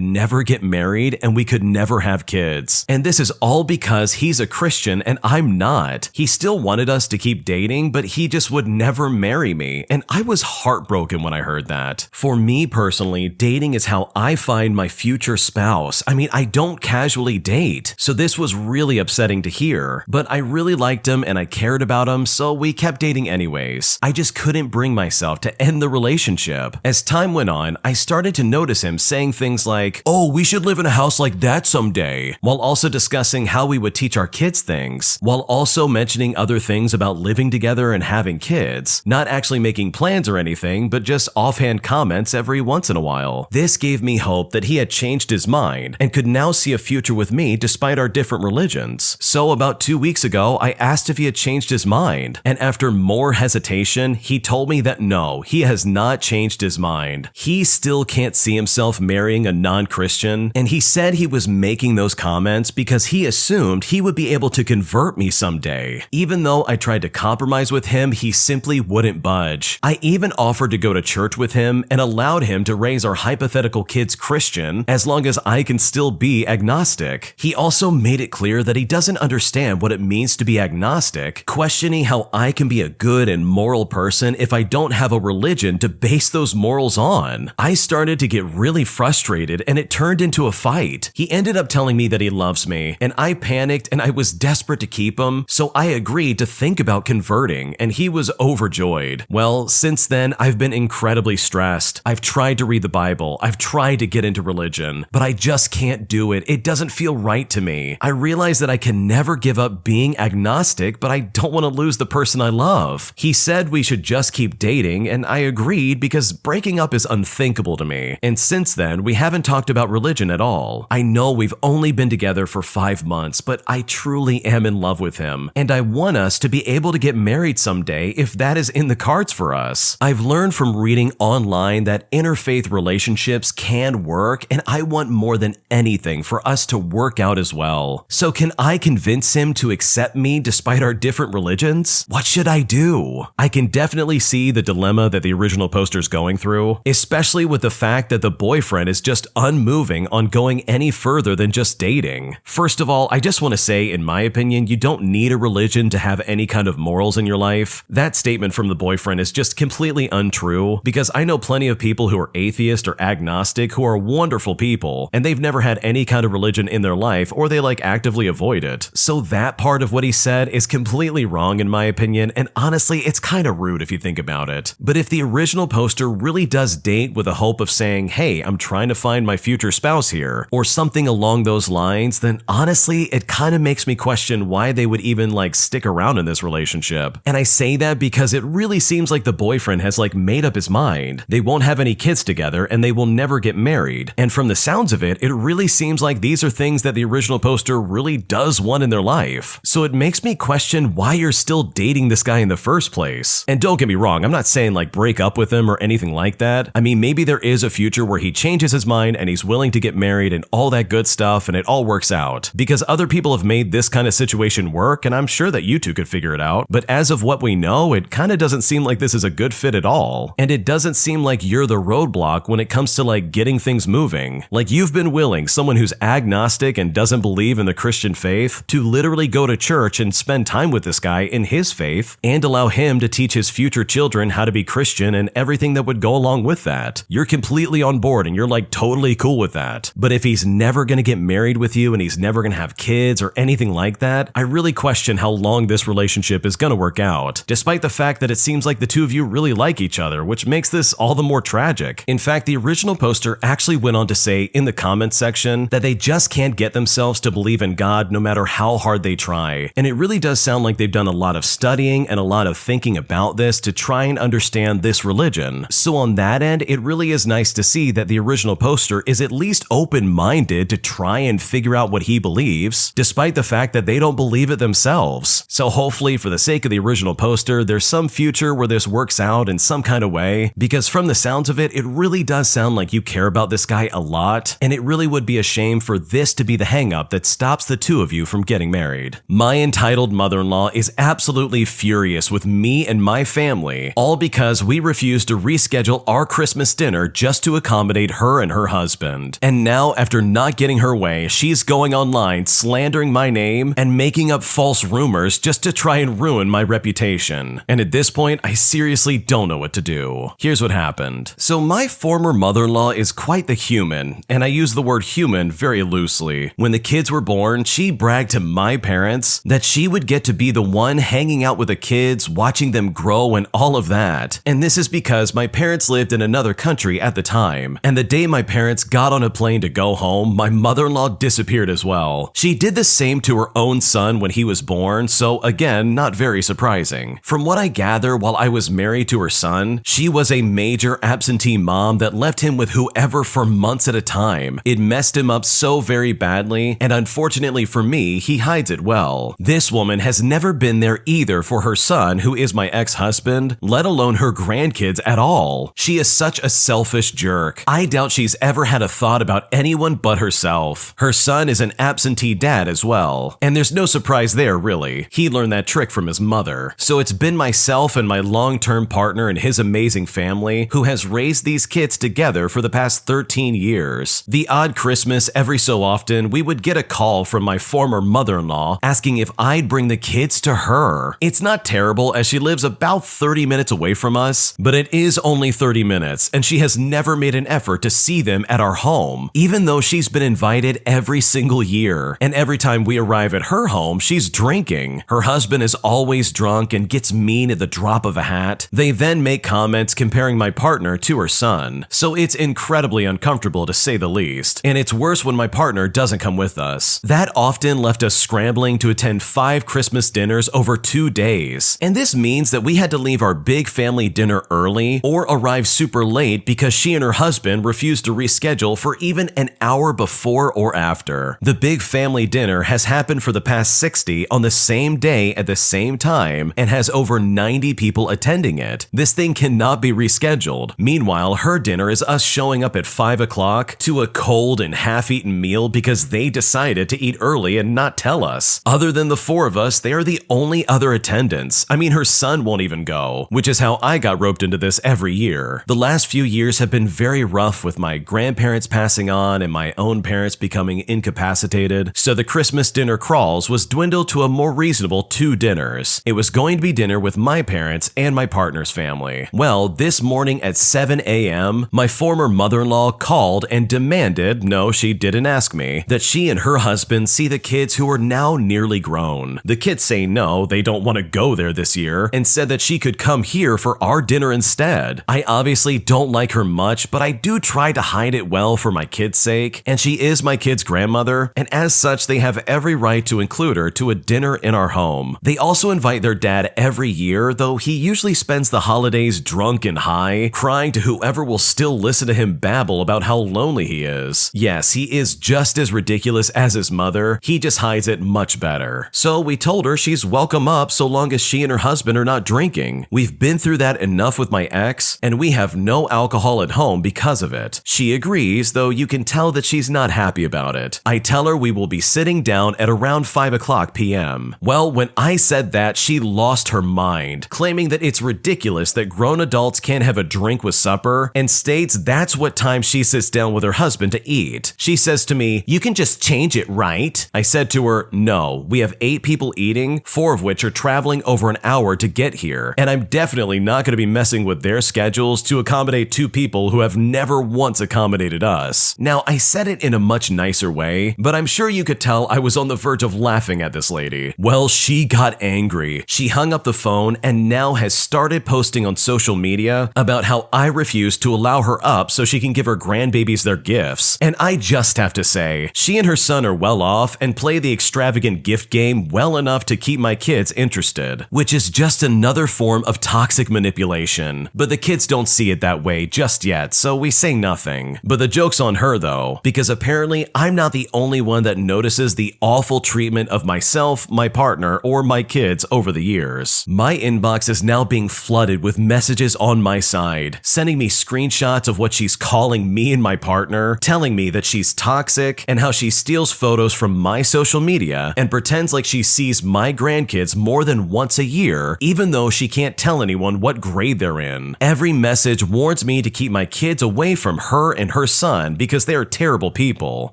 S1: never get married and we could never have kids. And this is all because he's a Christian and I'm not. He still wanted us to keep dating, but he just would never marry me. And I was heartbroken when I heard that. For me personally, dating is how I find my future spouse. I mean, I don't casually date. So this was really upsetting to hear. But I really liked him and I cared about him, so we kept dating anyways. I just couldn't bring myself to end the relationship. As time went on, I started to notice him saying things like, "Oh, we should live in a house like that someday," while also discussing how we would teach our kids things, while also mentioning other things about living together and having kids, not actually making plans or anything, but just offhand comments every once in a while. This gave me hope that he had changed his mind and could now see a future with me despite our different religions. So about 2 weeks ago, I asked if he had changed his mind, and after more hesitation, he told me that no, he has not changed his mind. He still can't see himself marrying a non-Christian, and he said he was making those comments because he assumed he would be able to convert me someday. Even though I tried to compromise with him, he simply wouldn't budge. I even offered to go to church with him and allowed him to raise our hypothetical kids Christian as long as I can still be agnostic. He also made it clear that he doesn't understand what it means to be agnostic, questioning how I can be a good and moral person if I don't have a religion to base those morals on. I started to get really frustrated and it turned into a fight. great. He ended up telling me that he loves me, and I panicked and I was desperate to keep him, so I agreed to think about converting, and he was overjoyed. Well, since then, I've been incredibly stressed. I've tried to read the Bible, I've tried to get into religion, but I just can't do it. It doesn't feel right to me. I realize that I can never give up being agnostic, but I don't want to lose the person I love. He said we should just keep dating, and I agreed because breaking up is unthinkable to me. And since then, we haven't talked about religion at all. I know we've only been together for 5 months, but I truly am in love with him, and I want us to be able to get married someday if that is in the cards for us. I've learned from reading online that interfaith relationships can work, and I want more than anything for us to work out as well. So can I convince him to accept me despite our different religions? What should I do? I can definitely see the dilemma that the original poster's going through, especially with the fact that the boyfriend is just unmoving on going any further than just dating. First of all, I just want to say, in my opinion, you don't need a religion to have any kind of morals in your life. That statement from the boyfriend is just completely untrue, because I know plenty of people who are atheist or agnostic who are wonderful people, and they've never had any kind of religion in their life, or they actively avoid it. So that part of what he said is completely wrong in my opinion, and honestly, it's kind of rude if you think about it. But if the original poster really does date with the hope of saying, hey, I'm trying to find my future spouse here, or something along those lines, then honestly, it kind of makes me question why they would even stick around in this relationship. And I say that because it really seems like the boyfriend has made up his mind. They won't have any kids together and they will never get married. And from the sounds of it, it really seems like these are things that the original poster really does want in their life. So it makes me question why you're still dating this guy in the first place. And don't get me wrong, I'm not saying break up with him or anything like that. I mean, maybe there is a future where he changes his mind and he's willing to get married and all that good stuff and it all works out. Because other people have made this kind of situation work, and I'm sure that you two could figure it out. But as of what we know, it kind of doesn't seem like this is a good fit at all. And it doesn't seem like you're the roadblock when it comes to getting things moving. You've been willing someone who's agnostic and doesn't believe in the Christian faith to literally go to church and spend time with this guy in his faith and allow him to teach his future children how to be Christian and everything that would go along with that. You're completely on board and you're totally cool with that. But if he's never gonna get married with you and he's never gonna have kids or anything like that, I really question how long this relationship is gonna work out, despite the fact that it seems like the two of you really like each other, which makes this all the more tragic. In fact, the original poster actually went on to say in the comments section that they just can't get themselves to believe in God no matter how hard they try. And it really does sound like they've done a lot of studying and a lot of thinking about this to try and understand this religion. So on that end, it really is nice to see that the original poster is at least open-minded to try and figure out what he believes, despite the fact that they don't believe it themselves. So hopefully, for the sake of the original poster, there's some future where this works out in some kind of way, because from the sounds of it, it really does sound like you care about this guy a lot, and it really would be a shame for this to be the hang-up that stops the two of you from getting married. My entitled mother-in-law is absolutely furious with me and my family, all because we refused to reschedule our Christmas dinner just to accommodate her and her husband. And now, after not getting her way, she's going online slandering my name and making up false rumors just to try and ruin my reputation. And at this point, I seriously don't know what to do. Here's what happened. So my former mother-in-law is quite the human, and I use the word human very loosely. When the kids were born, she bragged to my parents that she would get to be the one hanging out with the kids, watching them grow and all of that. And this is because my parents lived in another country at the time. And the day my parents got on a plane to go home, my mother-in-law disappeared as well. She did the same to her own son when he was born, so again, not very surprising. From what I gather, while I was married to her son, she was a major absentee mom that left him with whoever for months at a time. It messed him up so very badly, and unfortunately for me, he hides it well. This woman has never been there either for her son, who is my ex-husband, let alone her grandkids at all. She is such a selfish jerk. I doubt she's ever had a thought about anyone but herself. Her son is an absentee dad as well, and there's no surprise there really. He learned that trick from his mother. So it's been myself and my long-term partner and his amazing family who has raised these kids together for the past 13 years. The odd Christmas, every so often, we would get a call from my former mother-in-law asking if I'd bring the kids to her. It's not terrible as she lives about 30 minutes away from us, but it is only 30 minutes and she has never made an effort to see them at our home, even though she's been invited every single year, and every time we arrive at her home, she's drinking. Her husband is always drunk and gets mean at the drop of a hat. They then make comments comparing my partner to her son, so it's incredibly uncomfortable to say the least, and it's worse when my partner doesn't come with us. That often left us scrambling to attend 5 Christmas dinners over 2 days, and this means that we had to leave our big family dinner early or arrive super late because she and her husband refused to reschedule for even an hour before or after. The big family dinner has happened for the past 60 on the same day at the same time and has over 90 people attending it. This thing cannot be rescheduled. Meanwhile, her dinner is us showing up at 5 o'clock to a cold and half-eaten meal because they decided to eat early and not tell us. Other than the 4 of us, they are the only other attendants. I mean, her son won't even go, which is how I got roped into this every year. The last few years have been very rough with my grandparents passing on and my own parents becoming incapacitated, so the Christmas dinner crawls was dwindled to a more reasonable 2 dinners. It was going to be dinner with my parents and my partner's family. Well, this morning at 7 a.m., my former mother-in-law called and demanded, no, she didn't ask me, that she and her husband see the kids who are now nearly grown. The kids say no, they don't want to go there this year, and said that she could come here for our dinner instead. I obviously don't like her much, but I do try to hide it well for my kids' sake, and she is my kids' grandmother, and as such, they have every right to include her to a dinner in our home. They also invite their dad every year, though he usually spends the holidays drunk and high, crying to whoever will still listen to him babble about how lonely he is. Yes, he is just as ridiculous as his mother, he just hides it much better. So we told her she's welcome up so long as she and her husband are not drinking. We've been through that enough with my ex, and we have no alcohol at home because of it. She agrees, though you can tell that she's not happy about it. I tell her we will be sitting down at around 5 o'clock p.m. Well, when I said that, she lost her mind, claiming that it's ridiculous that grown adults can't have a drink with supper, and states that's what time she sits down with her husband to eat. She says to me, "You can just change it, right?" I said to her, "No, we have 8 people eating, 4 of which are traveling over an hour to get here, and I'm definitely not going to be messing with their schedules to accommodate 2 people who have never once accommodated us." Now, I said it in a much nicer way, but I'm sure you could tell I was on the verge of laughing at this lady. Well, she got angry. She hung up the phone and now has started posting on social media about how I refuse to allow her up so she can give her grandbabies their gifts. And I just have to say, she and her son are well off and play the extravagant gift game well enough to keep my kids interested, which is just another form of toxic manipulation. But the kids don't see it that way just yet, so we say nothing. But the joke's on her though, because apparently I'm not the only one that notices the awful treatment of myself, my partner, or my kids over the years. My inbox is now being flooded with messages on my side, sending me screenshots of what she's calling me and my partner, telling me that she's toxic and how she steals photos from my social media and pretends like she sees my grandkids more than once a year, even though she can't tell anyone what grade they're in. Every message warns me to keep my kids away from her and her son because they are terrible people.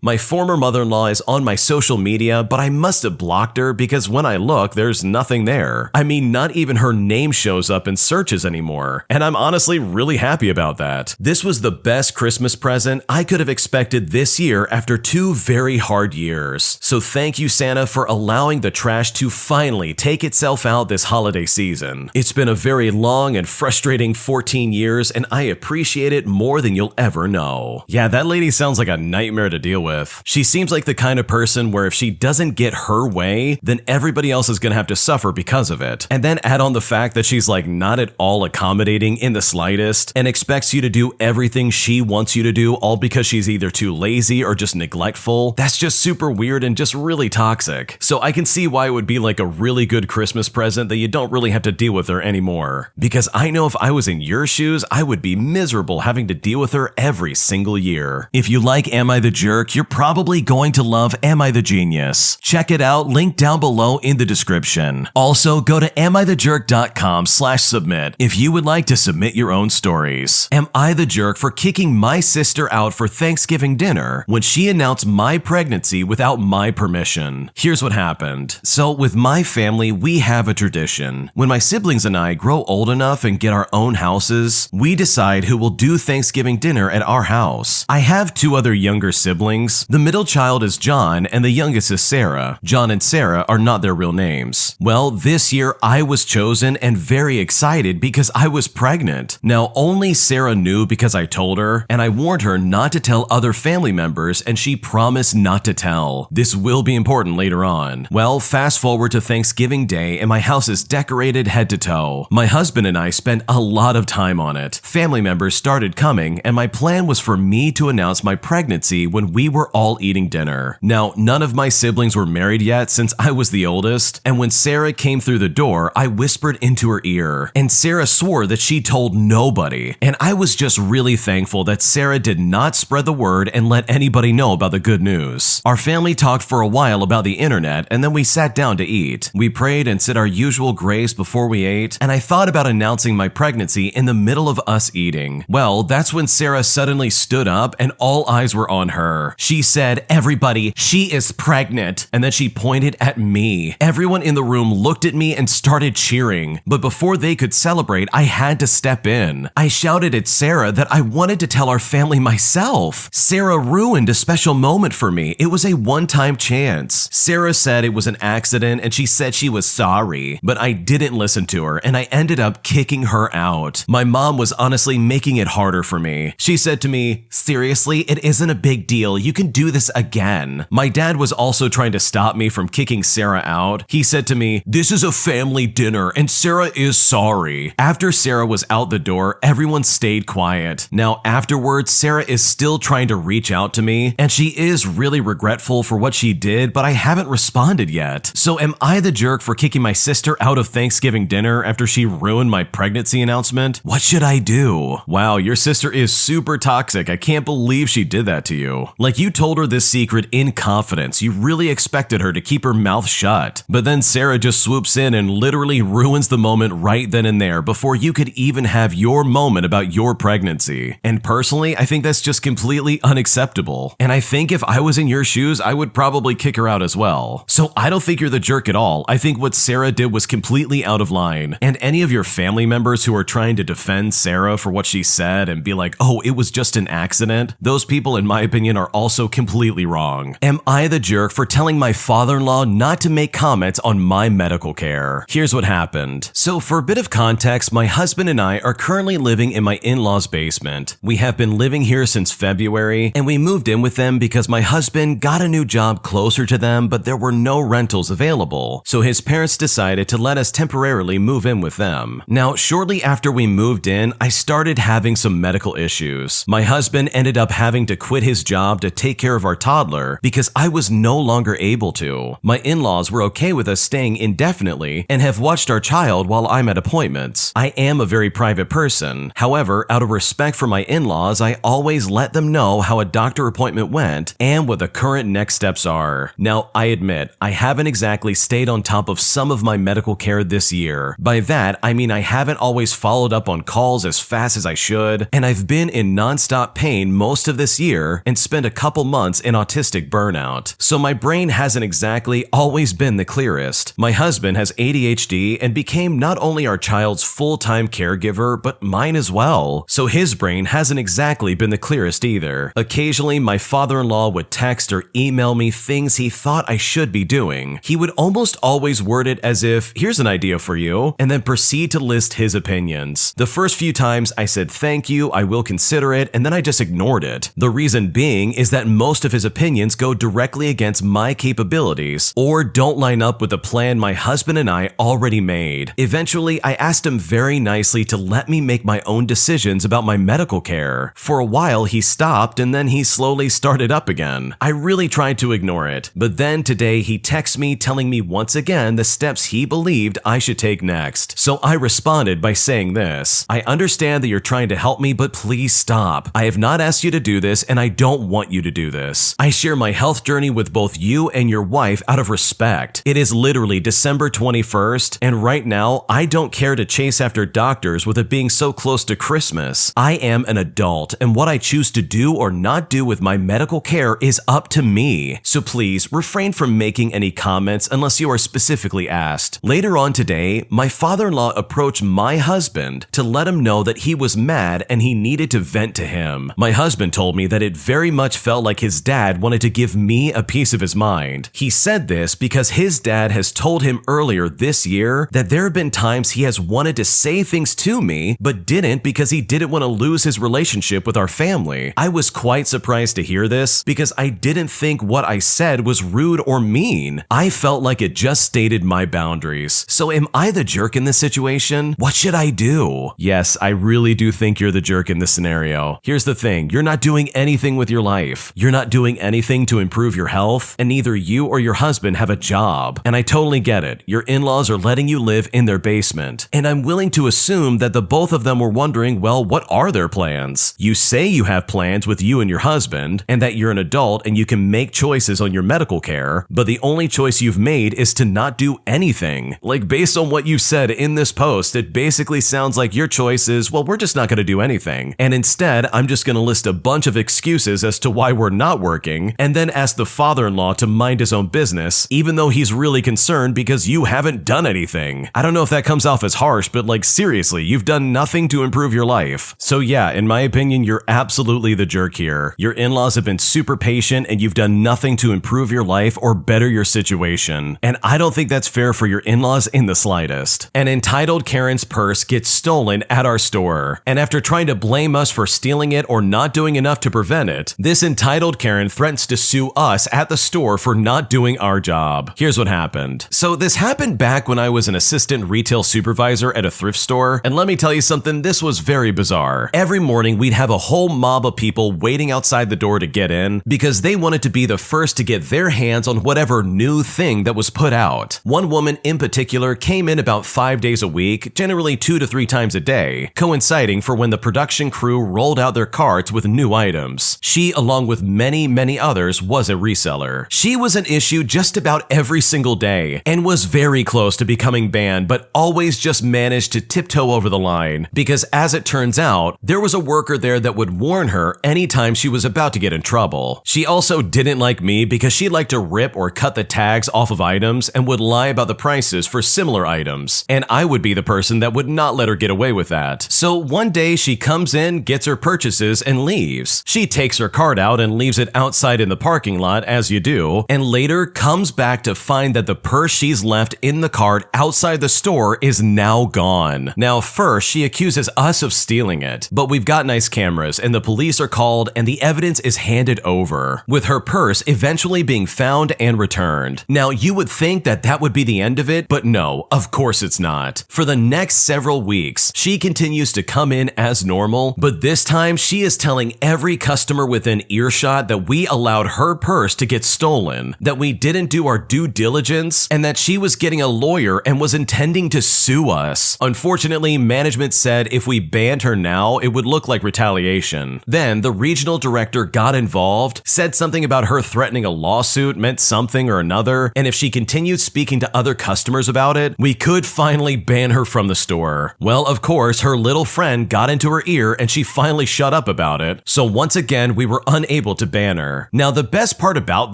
S1: My former mother-in-law is on my social media, but I must have blocked her because when I look, there's nothing there. I mean, not even her name shows up in searches anymore, and I'm honestly really happy about that. This was the best Christmas present I could have expected this year after 2 very hard years. So thank you, Santa, for allowing the trash to finally take itself out this holiday season. It's been a very long and frustrating 14 years, and I appreciate it more than you'll ever know. Yeah, that lady sounds like a nightmare to deal with. She seems like the kind of person where if she doesn't get her way, then everybody else is gonna have to suffer because of it. And then add on the fact that she's like not at all accommodating in the slightest and expects you to do everything she wants you to do all because she's either too lazy or just neglectful. That's just super weird and just really toxic. So I can see why it would be like a really good Christmas present that you don't really have to deal with her anymore. Because I know if I was in your shoes, I would be miserable having to deal with her every single year. If you like Am I the Jerk, you're probably going to love Am I the Genius. Check it out, link down below in the description. Also, go to amithejerk.com/submit if you would like to submit your own stories. Am I the jerk for kicking my sister out for Thanksgiving dinner when she announced my pregnancy without my permission? Here's what happened. So with my family, we have a tradition. When my siblings and I grow old enough and get our own houses, we decide who will do Thanksgiving dinner at our house. I have 2 other younger siblings. The middle child is John and the youngest is Sarah. John and Sarah are not their real names. Well, this year I was chosen and very excited because I was pregnant. Now, only Sarah knew because I told her, and I warned her not to tell other family members, and she promised not to tell. This will be important later on. Well, fast forward to Thanksgiving Day and my house is decorated head to toe. My husband and I spent a lot of time on it. Family members started coming, and my plan was for me to announce my pregnancy when we were all eating dinner. Now, none of my siblings were married yet since I was the oldest, and when Sarah came through the door, I whispered into her ear, and Sarah swore that she told nobody. And I was just really thankful that Sarah did not spread the word and let anybody know about the good news. Our family talked for a while about the internet, and then we sat down to eat. We prayed and said our usual grace before we ate, and I thought about announcing my pregnancy in the middle of us eating. Well, that's when Sarah suddenly stood up and all eyes were on her. She said, "Everybody, she is pregnant," and then she pointed at me. Everyone in the room looked at me and started cheering, but before they could celebrate, I had to step in. I shouted at Sarah that I wanted to tell our family myself. Sarah ruined a special moment for me. It was a one-time chance. Sarah said it was an accident and she said she was sorry, but I didn't listen to her and I ended up kicking her out. My mom was honestly making it harder for me. She said to me, "Seriously, it isn't a big deal. You can do this again." My dad was also trying to stop me from kicking Sarah out. He said to me, "This is a family dinner and Sarah is sorry." After Sarah was out the door, everyone stayed quiet. Now afterwards, Sarah is still trying to reach out to me, and she is really regretful for what she did, but I haven't responded yet. So am I the jerk for kicking my sister out of Thanksgiving dinner after she ruined my pregnancy announcement? What should I do? Wow, your sister is super toxic. I can't believe she did that to you. Like, you told her this secret in confidence. You really expected her to keep her mouth shut. But then Sarah just swoops in and literally ruins the moment right then and there before you could even have your moment about your pregnancy. And personally, I think that's just completely unacceptable. And I think if I was in your shoes, I would probably kick her out as well. So I don't think you're the jerk at all. I think what Sarah did was completely out of line. And any of your family members who are trying to defend Sarah for what she said and be like, "Oh, it was just an accident," those people, in my opinion, are also completely wrong. Am I the jerk for telling my father-in-law not to make comments on my medical care? Here's what happened. So for a bit of context, my husband and I are currently living in my in-laws' basement. We have been living here since February, and we moved in with them because my husband got a new job closer to them, but there were no rentals available. So his parents decided to let us temporarily move in with them. Now, shortly after we moved in, I started having some medical issues. My husband ended up having to quit his job to take care of our toddler because I was no longer able to. My in-laws were okay with us staying indefinitely and have watched our child while I'm at appointments. I am a very private person. However, out of respect for my in-laws, I always let them know how a doctor appointment went and what the current next steps are. Now, I admit, I haven't exactly stayed on top of some of my medical care this year. By that, I mean I haven't always followed up on calls as fast as I should, and I've been in nonstop pain most of this year and spent a couple months in autistic burnout. So my brain hasn't exactly always been the clearest. My husband has ADHD and became not only our child's full-time caregiver, but mine as well. So his brain hasn't exactly been the clearest either. Occasionally, my father-in-law would text or email me things he thought I should be doing. He would almost always word it as if, "Here's an idea for you," and then proceed to list his opinions. The first few times I said thank you, I will consider it, and then I just ignored it. The reason being is that most of his opinions go directly against my capabilities or don't line up with the plan my husband and I already made. Eventually, I asked him very nicely to let me make my own decisions about my medical care. For a while, he stopped and then he slowly started up again. I really tried to ignore it, but then today he texts me telling me once again the steps he believed I should take next. So I responded by saying this: "I understand that you're trying to help me, but please stop. I have not asked you to do this and I don't want you to do this. I share my health journey with both you and your wife out of respect. It is literally December 21st, and right now I don't care to chase after doctors with it being so close to Christmas. I am an adult, and what I choose to do or not do with my medical care is up to me. So please refrain from making any comments unless you are specifically asked." Later on today, my father-in-law approached my husband to let him know that he was mad and he needed to vent to him. My husband told me that it it very much felt like his dad wanted to give me a piece of his mind. He said this because his dad has told him earlier this year that there have been times he has wanted to say things to me, but didn't because he didn't want to lose his relationship with our family. I was quite surprised to hear this because I didn't think what I said was rude or mean. I felt like it just stated my boundaries. So am I the jerk in this situation? What should I do? Yes, I really do think you're the jerk in this scenario. Here's the thing, you're not doing anything with your life. You're not doing anything to improve your health, and neither you or your husband have a job. And I totally get it. Your in-laws are letting you live in their basement. And I'm willing to assume that the both of them were wondering, well, what are their plans? You say you have plans with you and your husband, and that you're an adult and you can make choices on your medical care, but the only choice you've made is to not do anything. Like, based on what you said in this post, it basically sounds like your choice is, well, we're just not going to do anything. And instead, I'm just going to list a bunch of excuses as to why we're not working, and then ask the father-in-law to mind his own business, even though he's really concerned because you haven't done anything. I don't know if that comes off as harsh, but like, seriously, you've done nothing to improve your life. So yeah, in my opinion, you're absolutely the jerk here. Your in-laws have been super patient and you've done nothing to improve your life or better your situation. And I don't think that's fair for your in-laws in the slightest. An entitled Karen's purse gets stolen at our store. And after trying to blame us for stealing it or not doing enough to prevent it, this entitled Karen threatens to sue us at the store for not doing our job. Here's what happened. So this happened back when I was an assistant retail supervisor at a thrift store. And let me tell you something, this was very bizarre. Every morning we'd have a whole mob of people waiting outside the door to get in because they wanted to be the first to get their hands on whatever new thing that was put out. One woman in particular came in about 5 days a week, generally 2 to 3 times a day, coinciding for when the production crew rolled out their carts with new items. She, along with many others, was a reseller. She was an issue just about every single day and was very close to becoming banned, but always just managed to tiptoe over the line because, as it turns out, there was a worker there that would warn her anytime she was about to get in trouble. She also didn't like me because she liked to rip or cut the tags off of items and would lie about the prices for similar items, and I would be the person that would not let her get away with that. So one day she comes in, gets her purchases, and leaves. She takes her cart out and leaves it outside in the parking lot, as you do, and later comes back to find that the purse she's left in the cart outside the store is now gone. Now, first, she accuses us of stealing it, but we've got nice cameras, and the police are called, and the evidence is handed over, with her purse eventually being found and returned. Now, you would think that that would be the end of it, but no, of course it's not. For the next several weeks, she continues to come in as normal, but this time she is telling every customer within earshot that we allowed her purse to get stolen, that we didn't do our due diligence, and that she was getting a lawyer and was intending to sue us. Unfortunately, management said if we banned her now, it would look like retaliation. Then the regional director got involved, said something about her threatening a lawsuit meant something or another, and if she continued speaking to other customers about it, we could finally ban her from the store. Well, of course, her little friend got into her ear and she finally shut up about it. So once again, we were unable to ban her. Now, the best part about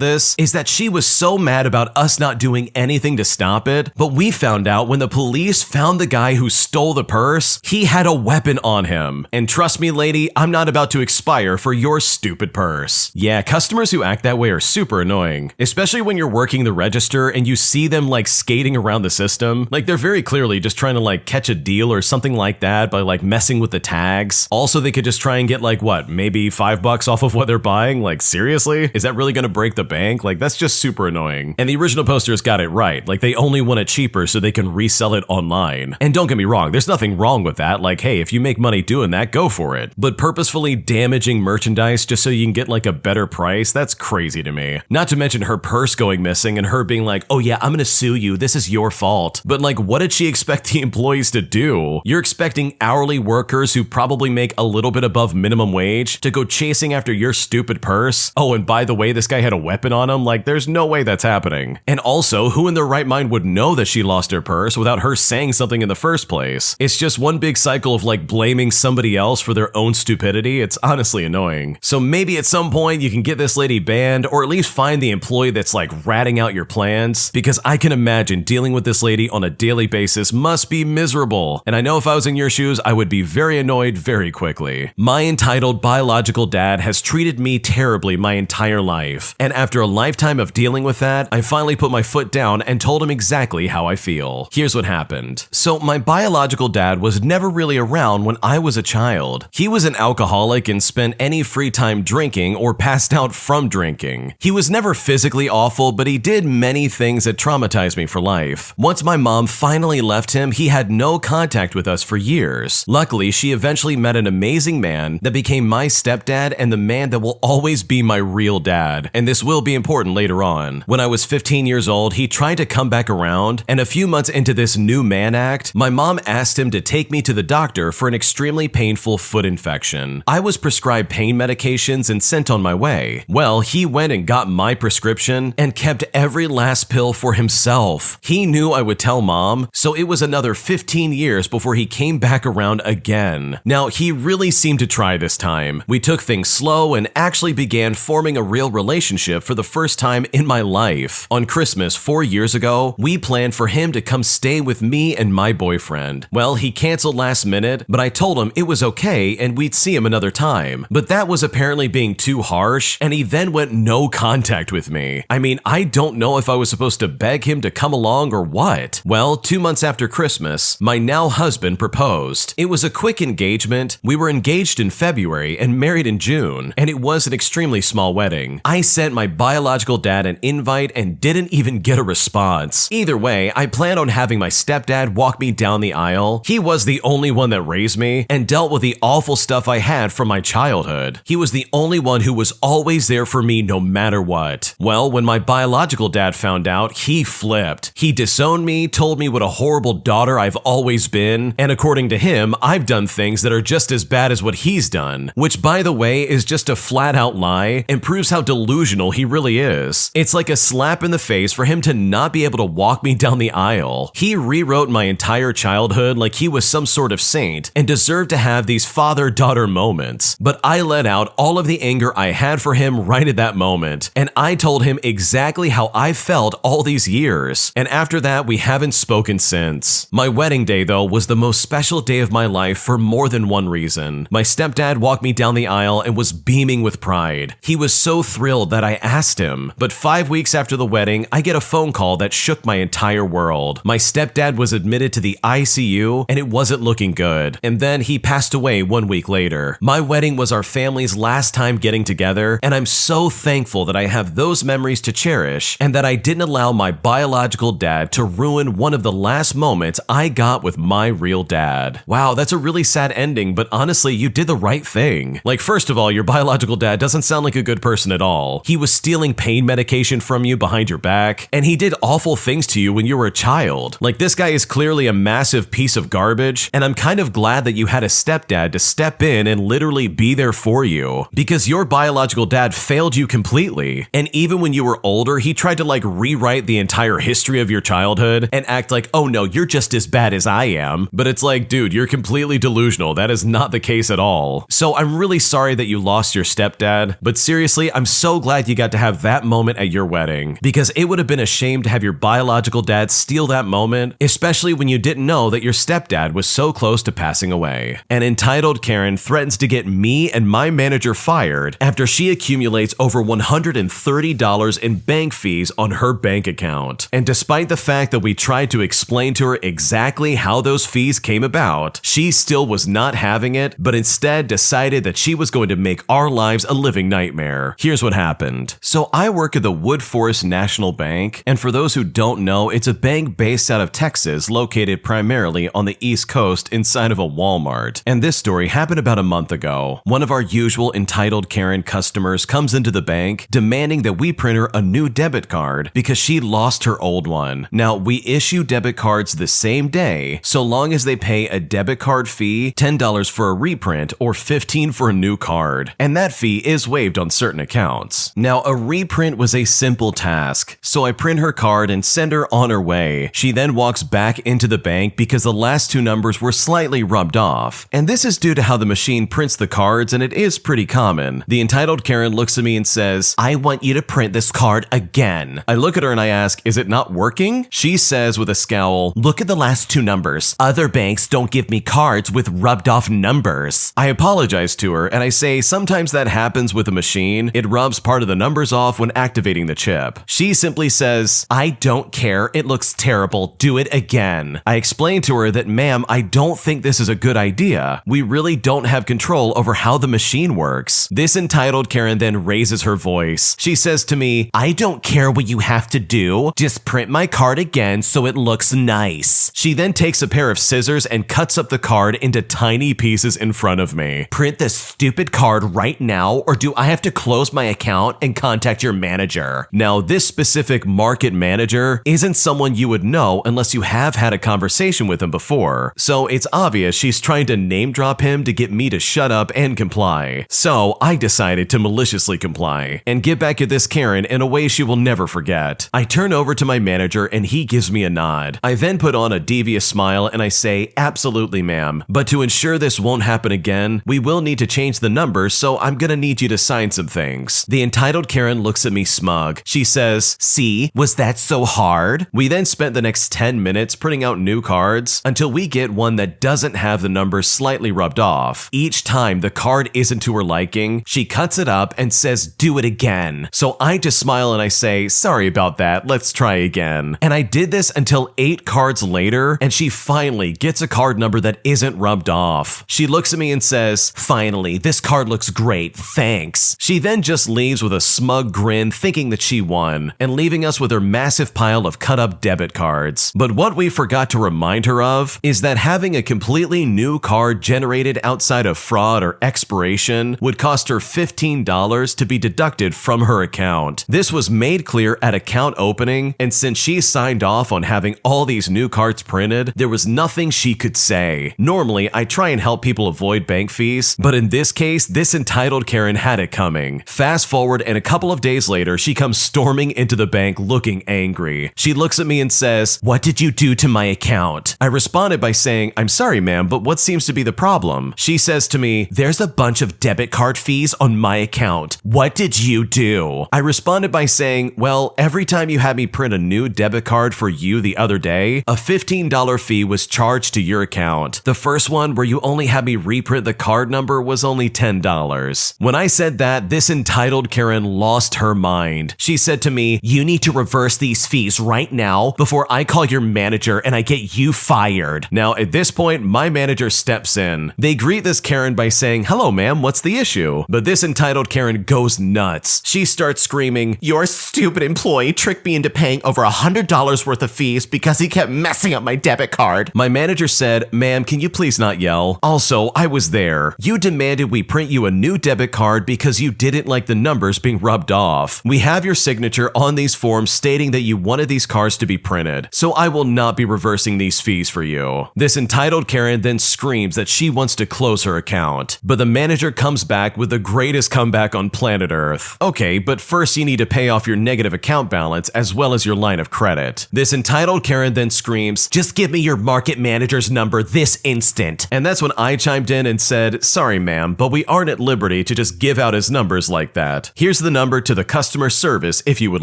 S1: this is that she was so mad about us not doing anything to stop it, but we found out when the police found the guy who stole the purse, he had a weapon on him. And trust me, lady, I'm not about to expire for your stupid purse. Yeah, customers who act that way are super annoying, especially when you're working the register and you see them like skating around the system. Like, they're very clearly just trying to like catch a deal or something like that by like messing with the tags. Also, they could just try and get like what, maybe $5 off of what they're buying. Like, seriously? Is that really going to break the bank? Like, that's just super annoying. And the original posters got it right. Like, they only want it cheaper so they can resell it online. And don't get me wrong, there's nothing wrong with that. Like, hey, if you make money doing that, go for it. But purposefully damaging merchandise just so you can get like a better price, that's crazy to me. Not to mention her purse going missing and her being like, oh yeah, I'm gonna sue you, this is your fault. But like, what did she expect the employees to do? You're expecting hourly workers who probably make a little bit above minimum wage to go chasing after your stupid purse? Oh, and by the way, this guy had a weapon on him? Like, there's no way that's happening. And also, who in their right mind would know that she lost her purse without her saying something in the first place? It's just one big cycle of like blaming somebody else for their own stupidity. It's honestly annoying. So maybe at some point you can get this lady banned, or at least find the employee that's like ratting out your plans, because I can imagine dealing with this lady on a daily basis must be miserable. And I know if I was in your shoes, I would be very annoyed very quickly. My entitled biological dad dad has treated me terribly my entire life. And after a lifetime of dealing with that, I finally put my foot down and told him exactly how I feel. Here's what happened. So my biological dad was never really around when I was a child. He was an alcoholic and spent any free time drinking or passed out from drinking. He was never physically awful, but he did many things that traumatized me for life. Once my mom finally left him, he had no contact with us for years. Luckily, she eventually met an amazing man that became my stepdad and the man that will always be my real dad. And this will be important later on. When I was 15 years old, he tried to come back around, and a few months into this new man act, my mom asked him to take me to the doctor for an extremely painful foot infection. I was prescribed pain medications and sent on my way. Well, he went and got my prescription and kept every last pill for himself. He knew I would tell mom, so it was another 15 years before he came back around again. Now, he really seemed to try this time. We took things slow and actually began forming a real relationship for the first time in my life. On Christmas 4 years ago, we planned for him to come stay with me and my boyfriend. Well, he canceled last minute, but I told him it was okay and we'd see him another time. But that was apparently being too harsh, and he then went no contact with me. I mean, I don't know if I was supposed to beg him to come along or what. Well, 2 months after Christmas, my now husband proposed. It was a quick engagement. We were engaged in February and married in June, and it was an extremely small wedding. I sent my biological dad an invite and didn't even get a response. Either way, I planned on having my stepdad walk me down the aisle. He was the only one that raised me and dealt with the awful stuff I had from my childhood. He was the only one who was always there for me no matter what. Well, when my biological dad found out, he flipped. He disowned me, told me what a horrible daughter I've always been, and according to him, I've done things that are just as bad as what he's done, which by the way is just a flat out lie and proves how delusional he really is. It's like a slap in the face for him to not be able to walk me down the aisle. He rewrote my entire childhood like he was some sort of saint and deserved to have these father-daughter moments. But I let out all of the anger I had for him right at that moment, and I told him exactly how I felt all these years. And after that, we haven't spoken since. My wedding day, though, was the most special day of my life for more than one reason. My stepdad walked me down the aisle and was beaming with pride. He was so thrilled that I asked him. But 5 weeks after the wedding, I get a phone call that shook my entire world. My stepdad was admitted to the ICU and it wasn't looking good. And then he passed away 1 week later. My wedding was our family's last time getting together, and I'm so thankful that I have those memories to cherish and that I didn't allow my biological dad to ruin one of the last moments I got with my real dad. Wow, that's a really sad ending, but honestly, you did the right thing. Like, first of all, your biological dad doesn't sound like a good person at all. He was stealing pain medication from you behind your back, and he did awful things to you when you were a child. Like, this guy is clearly a massive piece of garbage, and I'm kind of glad that you had a stepdad to step in and literally be there for you, because your biological dad failed you completely. And even when you were older, he tried to like rewrite the entire history of your childhood and act like, oh no, you're just as bad as I am. But it's like, dude, you're completely delusional. That is not the case at all. So I'm really sorry that you lost your stepdad, but seriously, I'm so glad you got to have that moment at your wedding, because it would have been a shame to have your biological dad steal that moment, especially when you didn't know that your stepdad was so close to passing away. An entitled Karen threatens to get me and my manager fired after she accumulates over $130 in bank fees on her bank account. And despite the fact that we tried to explain to her exactly how those fees came about, she still was not having it, but instead decided that she was going to make our lives a living nightmare. Here's what happened. So I work at the Wood Forest National Bank, and for those who don't know, it's a bank based out of Texas, located primarily on the East Coast inside of a Walmart. And this story happened about a month ago. One of our usual entitled Karen customers comes into the bank demanding that we print her a new debit card because she lost her old one. Now, we issue debit cards the same day, so long as they pay a debit card fee, $10 for a reprint or $15 for a new card. And that fee is waived on certain accounts. Now, a reprint was a simple task, so I print her card and send her on her way. She then walks back into the bank because the last two numbers were slightly rubbed off. And this is due to how the machine prints the cards, and it is pretty common. The entitled Karen looks at me and says, "I want you to print this card again." I look at her and I ask, "Is it not working?" She says with a scowl, "Look at the last two numbers. Other banks don't give me cards with rubbed off numbers." I apologize to her and I say say sometimes that happens with a machine. It rubs part of the numbers off when activating the chip. She simply says, "I don't care. It looks terrible. Do it again." I explained to her that, "Ma'am, I don't think this is a good idea. We really don't have control over how the machine works." This entitled Karen then raises her voice. She says to me, "I don't care what you have to do. Just print my card again so it looks nice." She then takes a pair of scissors and cuts up the card into tiny pieces in front of me. "Print this stupid card right now, or do I have to close my account and contact your manager?" Now, this specific market manager isn't someone you would know unless you have had a conversation with him before. So it's obvious she's trying to name drop him to get me to shut up and comply. So I decided to maliciously comply and get back at this Karen in a way she will never forget. I turn over to my manager and he gives me a nod. I then put on a devious smile and I say, "Absolutely, ma'am. But to ensure this won't happen again, we will need to change the numbers, so I'm gonna need you to sign some things." The entitled Karen looks at me smug. She says, "See, was that so hard?" We then spent the next 10 minutes printing out new cards until we get one that doesn't have the numbers slightly rubbed off. Each time the card isn't to her liking, she cuts it up and says, "Do it again." So I just smile and I say, "Sorry about that, let's try again." And I did this until 8 cards later, and she finally gets a card number that isn't rubbed off. She looks at me and says, "Finally, this card looks great, thanks." She then just leaves with a smug grin thinking that she won, and leaving us with her massive pile of cut up debit cards. But what we forgot to remind her of is that having a completely new card generated outside of fraud or expiration would cost her $15 to be deducted from her account. This was made clear at account opening, and since she signed off on having all these new cards printed, there was nothing she could say. Normally, I try and help people avoid bank fees, but in this case, this entitled Karen had it coming. Fast forward, and a couple of days later, she comes storming into the bank looking angry. She looks at me and says, "What did you do to my account?" I responded by saying, "I'm sorry, ma'am, but what seems to be the problem?" She says to me, "There's a bunch of debit card fees on my account. What did you do?" I responded by saying, "Well, every time you had me print a new debit card for you the other day, a $15 fee was charged to your account. The first one where you only had me reprint the card number was only $10. When I said that, this entitled Karen lost her mind. She said to me, "You need to reverse these fees right now before I call your manager and I get you fired." Now, at this point, my manager steps in. They greet this Karen by saying, "Hello, ma'am, what's the issue?" But this entitled Karen goes nuts. She starts screaming, "Your stupid employee tricked me into paying over $100 worth of fees because he kept messing up my debit card." My manager said, "Ma'am, can you please not yell? Also, I was there. You demanded we print you a new debit card because you didn't like the numbers being rubbed off. We have your signature on these forms stating that you wanted these cards to be printed, so I will not be reversing these fees for you." This entitled Karen then screams that she wants to close her account, but the manager comes back with the greatest comeback on planet Earth. "Okay, but first you need to pay off your negative account balance as well as your line of credit." This entitled Karen then screams, "Just give me your market manager's number this instant." And that's when I chimed in and said, "Sorry, ma'am, but we aren't at liberty to just give out his numbers like that. Here's the number to the customer service if you would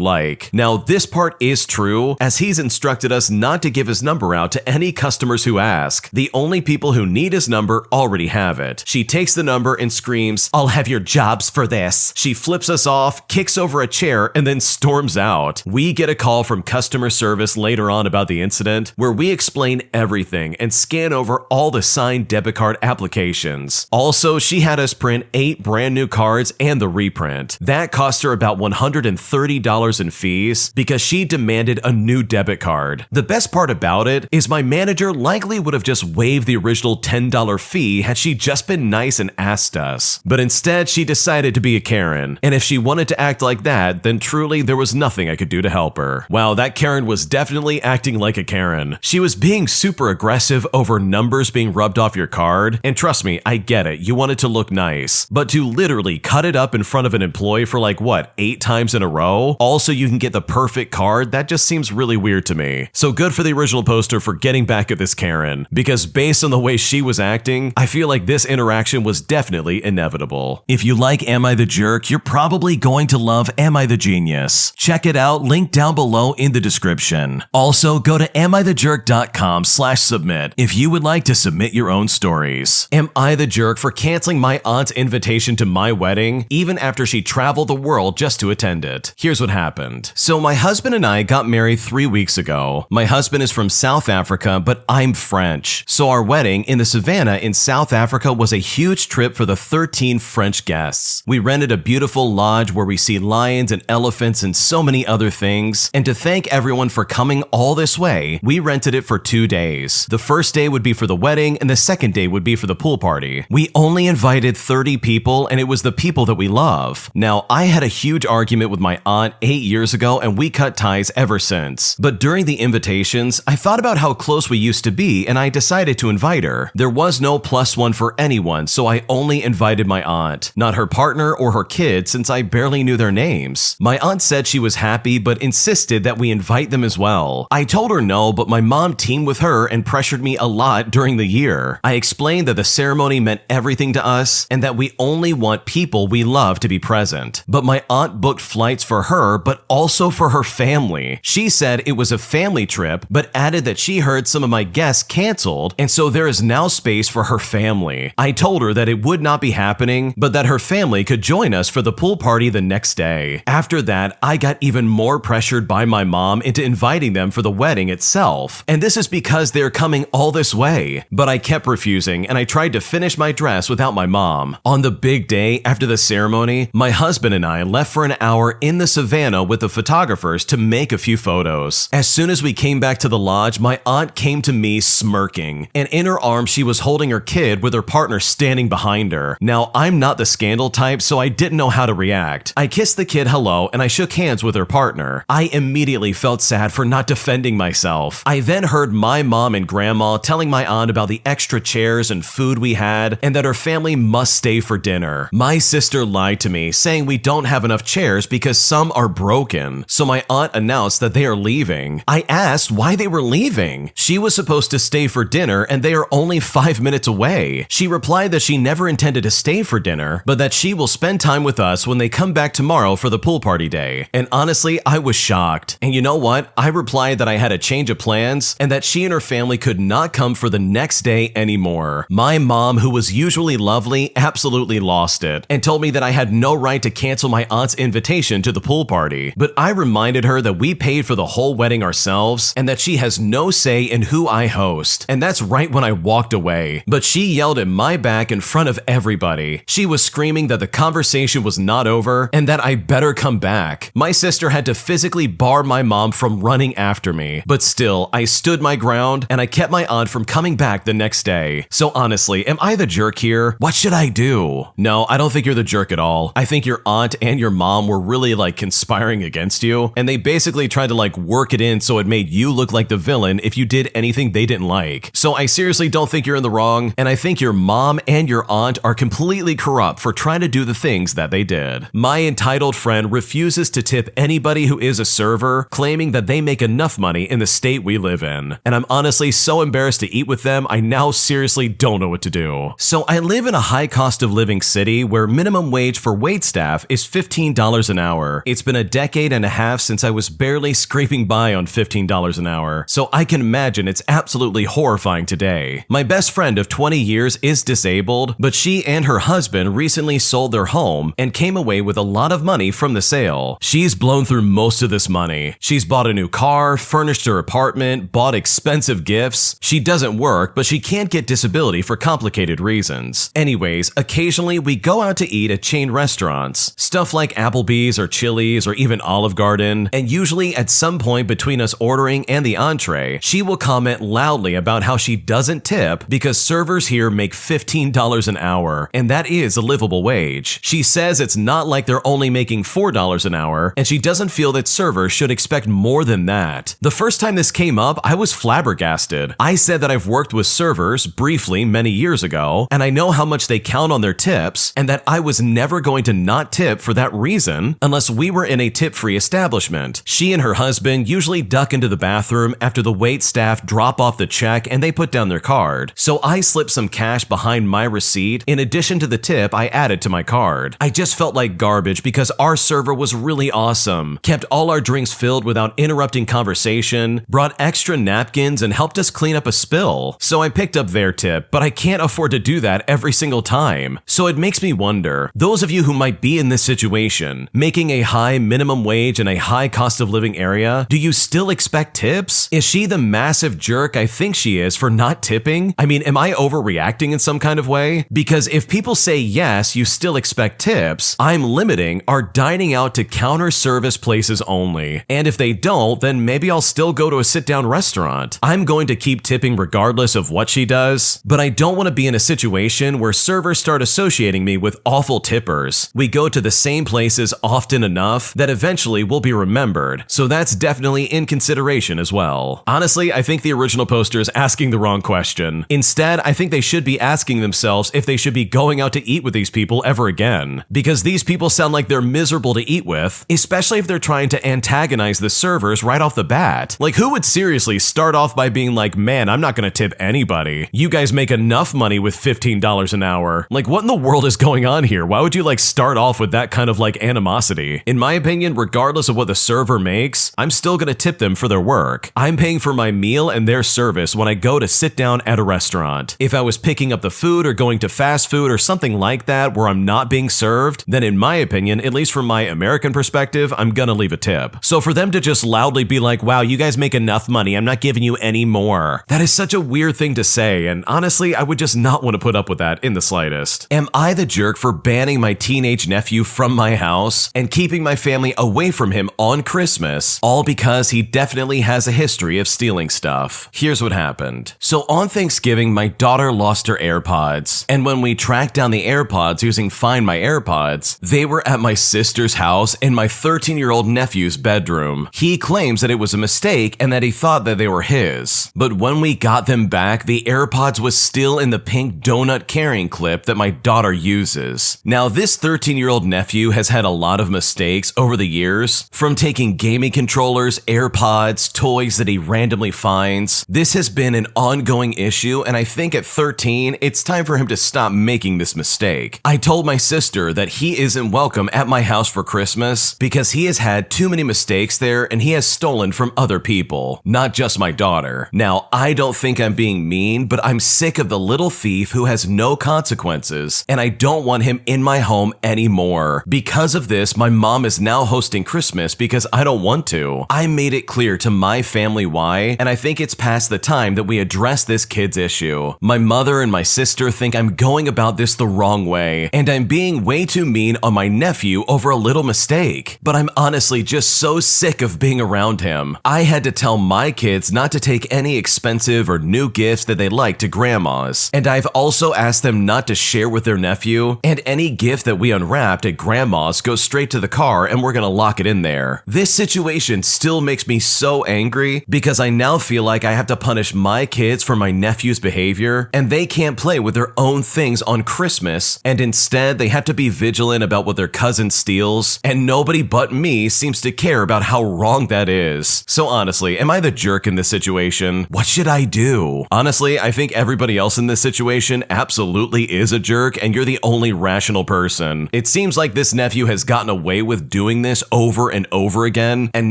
S1: like." Now, this part is true, as he's instructed us not to give his number out to any customers who ask. The only people who need his number already have it. She takes the number and screams, "I'll have your jobs for this." She flips us off, kicks over a chair, and then storms out. We get a call from customer service later on about the incident, where we explain everything and scan over all the signed debit card applications. Also, she had us print 8 brand new cards and the reprint. That cost her about $130 in fees because she demanded a new debit card. The best part about it is my manager likely would have just waived the original $10 fee had she just been nice and asked us. But instead, she decided to be a Karen, and if she wanted to act like that, then truly there was nothing I could do to help her. Wow, that Karen was definitely acting like a Karen. She was being super aggressive over numbers being rubbed off your card, and trust me, I get it, you want it to look nice, but to literally cut it up in front of an employee for like what, 8 times in a row, also you can get the perfect card, that just seems really weird to me. So good for the original poster for getting back at this Karen, because based on the way she was acting, I feel like this interaction was definitely inevitable. If you like Am I the Jerk, you're probably going to love Am I the Genius. Check it out, link down below in the description. Also, go to amithejerk.com/submit if you would like to submit your own stories. Am I the jerk for canceling my aunt's invitation to my wedding, even after she traveled the world just to attend it. Here's what happened. So my husband and I got married 3 weeks ago. My husband is from South Africa, but I'm French. So our wedding in the savannah in South Africa was a huge trip for the 13 French guests. We rented a beautiful lodge where we see lions and elephants and so many other things. And to thank everyone for coming all this way, we rented it for 2 days. The first day would be for the wedding and the second day would be for the pool party. We only invited 30 people and it was the people that we love. Now, I had a huge argument with my aunt 8 years ago and we cut ties ever since. But during the invitations, I thought about how close we used to be and I decided to invite her. There was no +1 for anyone, so I only invited my aunt, not her partner or her kids since I barely knew their names. My aunt said she was happy but insisted that we invite them as well. I told her no, but my mom teamed with her and pressured me a lot during the year. I explained that the ceremony meant everything to us and that we only want people we love to be present. But my aunt booked flights for her, but also for her family. She said it was a family trip, but added that she heard some of my guests canceled, and so there is now space for her family. I told her that it would not be happening, but that her family could join us for the pool party the next day. After that, I got even more pressured by my mom into inviting them for the wedding itself, and this is because they're coming all this way. But I kept refusing, and I tried to finish my dress without my mom. On the big day after the ceremony, my husband and I left for an hour in the savannah with the photographers to make a few photos. As soon as we came back to the lodge, my aunt came to me smirking, and in her arms she was holding her kid with her partner standing behind her. Now, I'm not the scandal type, so I didn't know how to react. I kissed the kid hello and I shook hands with her partner. I immediately felt sad for not defending myself. I then heard my mom and grandma telling my aunt about the extra chairs and food we had and that her family must stay for dinner. My sister lied to me, saying we don't have enough chairs because some are broken. So my aunt announced that they are leaving. I asked why they were leaving. She was supposed to stay for dinner and they are only 5 minutes away. She replied that she never intended to stay for dinner, but that she will spend time with us when they come back tomorrow for the pool party day. And honestly, I was shocked. And you know what? I replied that I had a change of plans and that she and her family could not come for the next day anymore. My mom, who was usually lovely, absolutely lost it and told me that I had no right to cancel my aunt's invitation to the pool party. But I reminded her that we paid for the whole wedding ourselves and that she has no say in who I host. And that's right when I walked away. But she yelled at my back in front of everybody. She was screaming that the conversation was not over and that I better come back. My sister had to physically bar my mom from running after me. But still, I stood my ground and I kept my aunt from coming back the next day. So honestly, am I the jerk here? What should I do? No, I don't think you're the jerk at all. I think your aunt and your mom were really conspiring against you, and they basically tried to work it in so it made you look like the villain if you did anything they didn't like. So I seriously don't think you're in the wrong, and I think your mom and your aunt are completely corrupt for trying to do the things that they did. My entitled friend refuses to tip anybody who is a server, claiming that they make enough money in the state we live in. And I'm honestly so embarrassed to eat with them, I now seriously don't know what to do. So I live in a high cost of living city where minimum wage for waitstaff is $15 an hour. It's been a decade and a half since I was barely scraping by on $15 an hour, so I can imagine it's absolutely horrifying today. My best friend of 20 years is disabled, but she and her husband recently sold their home and came away with a lot of money from the sale. She's blown through most of this money. She's bought a new car, furnished her apartment, bought expensive gifts. She doesn't work, but she can't get disability for complicated reasons. Anyways, occasionally we go out to eat at chain restaurants, stuff like Applebee's or Chili's or even Olive Garden, and usually at some point between us ordering and the entree, she will comment loudly about how she doesn't tip because servers here make $15 an hour, and that is a livable wage. She says it's not like they're only making $4 an hour, and she doesn't feel that servers should expect more than that. The first time this came up, I was flabbergasted. I said that I've worked with servers briefly many years ago, and I know how much they count on their tips, and that I was never going to not tip for that reason unless we were in a tip-free establishment. She and her husband usually duck into the bathroom after the wait staff drop off the check and they put down their card. So I slipped some cash behind my receipt in addition to the tip I added to my card. I just felt like garbage because our server was really awesome, kept all our drinks filled without interrupting conversation, brought extra napkins, and helped us clean up a spill. So I picked up their tip, but I can't afford to do that every single time. time. So it makes me wonder, those of you who might be in this situation, making a high minimum wage in a high cost of living area, do you still expect tips? Is she the massive jerk I think she is for not tipping? I mean, am I overreacting in some kind of way? Because if people say yes, you still expect tips, I'm limiting our dining out to counter service places only. And if they don't, then maybe I'll still go to a sit-down restaurant. I'm going to keep tipping regardless of what she does, but I don't want to be in a situation where servers start associating me with awful tippers. We go to the same places often enough that eventually we'll be remembered, so that's definitely in consideration as well. Honestly, I think the original poster is asking the wrong question. Instead, I think they should be asking themselves if they should be going out to eat with these people ever again, because these people sound like they're miserable to eat with, especially if they're trying to antagonize the servers right off the bat. Like, who would seriously start off by being like, man, I'm not gonna tip anybody. You guys make enough money with $15 an hour. Like, what in the world is going on here? Why would you start off with that kind of animosity? In my opinion, regardless of what the server makes, I'm still gonna tip them for their work. I'm paying for my meal and their service when I go to sit down at a restaurant. If I was picking up the food or going to fast food or something like that where I'm not being served, then in my opinion, at least from my American perspective, I'm gonna leave a tip. So for them to just loudly be like, wow, you guys make enough money, I'm not giving you any more. That is such a weird thing to say, and honestly, I would just not want to put up with that in the slightest. Am I the jerk for banning my teenage nephew from my house and keeping my family away from him on Christmas, all because he definitely has a history of stealing stuff? Here's what happened. So on Thanksgiving, my daughter lost her AirPods, and when we tracked down the AirPods using Find My AirPods, they were at my sister's house in my 13-year-old nephew's bedroom. He claims that it was a mistake and that he thought that they were his. But when we got them back, the AirPods was still in the pink donut carrying clip that my daughter uses. Now, this 13-year-old nephew has had a lot of mistakes over the years, from taking gaming controllers, AirPods, toys that he randomly finds. This has been an ongoing issue, and I think at 13, it's time for him to stop making this mistake. I told my sister that he isn't welcome at my house for Christmas because he has had too many mistakes there and he has stolen from other people, not just my daughter. Now, I don't think I'm being mean, but I'm sick of the little thief who has no consequences, and I don't want him in my home anymore. Because of this, my mom is now hosting Christmas because I don't want to. I made it clear to my family why, and I think it's past the time that we address this kid's issue. My mother and my sister think I'm going about this the wrong way, and I'm being way too mean on my nephew over a little mistake. But I'm honestly just so sick of being around him. I had to tell my kids not to take any expensive or new gifts that they like to grandma's, and I've also asked them not to share with their nephew, and any gift that we unwrapped at grandma's goes straight to the car and we're gonna lock it in there. This situation still makes me so angry because I now feel like I have to punish my kids for my nephew's behavior, and they can't play with their own things on Christmas, and instead they have to be vigilant about what their cousin steals, and nobody but me seems to care about how wrong that is. So honestly, am I the jerk in this situation? What should I do? Honestly, I think everybody else in this situation absolutely is a jerk, and you're the only rational person. It seems like this nephew has gotten away with doing this over and over again, and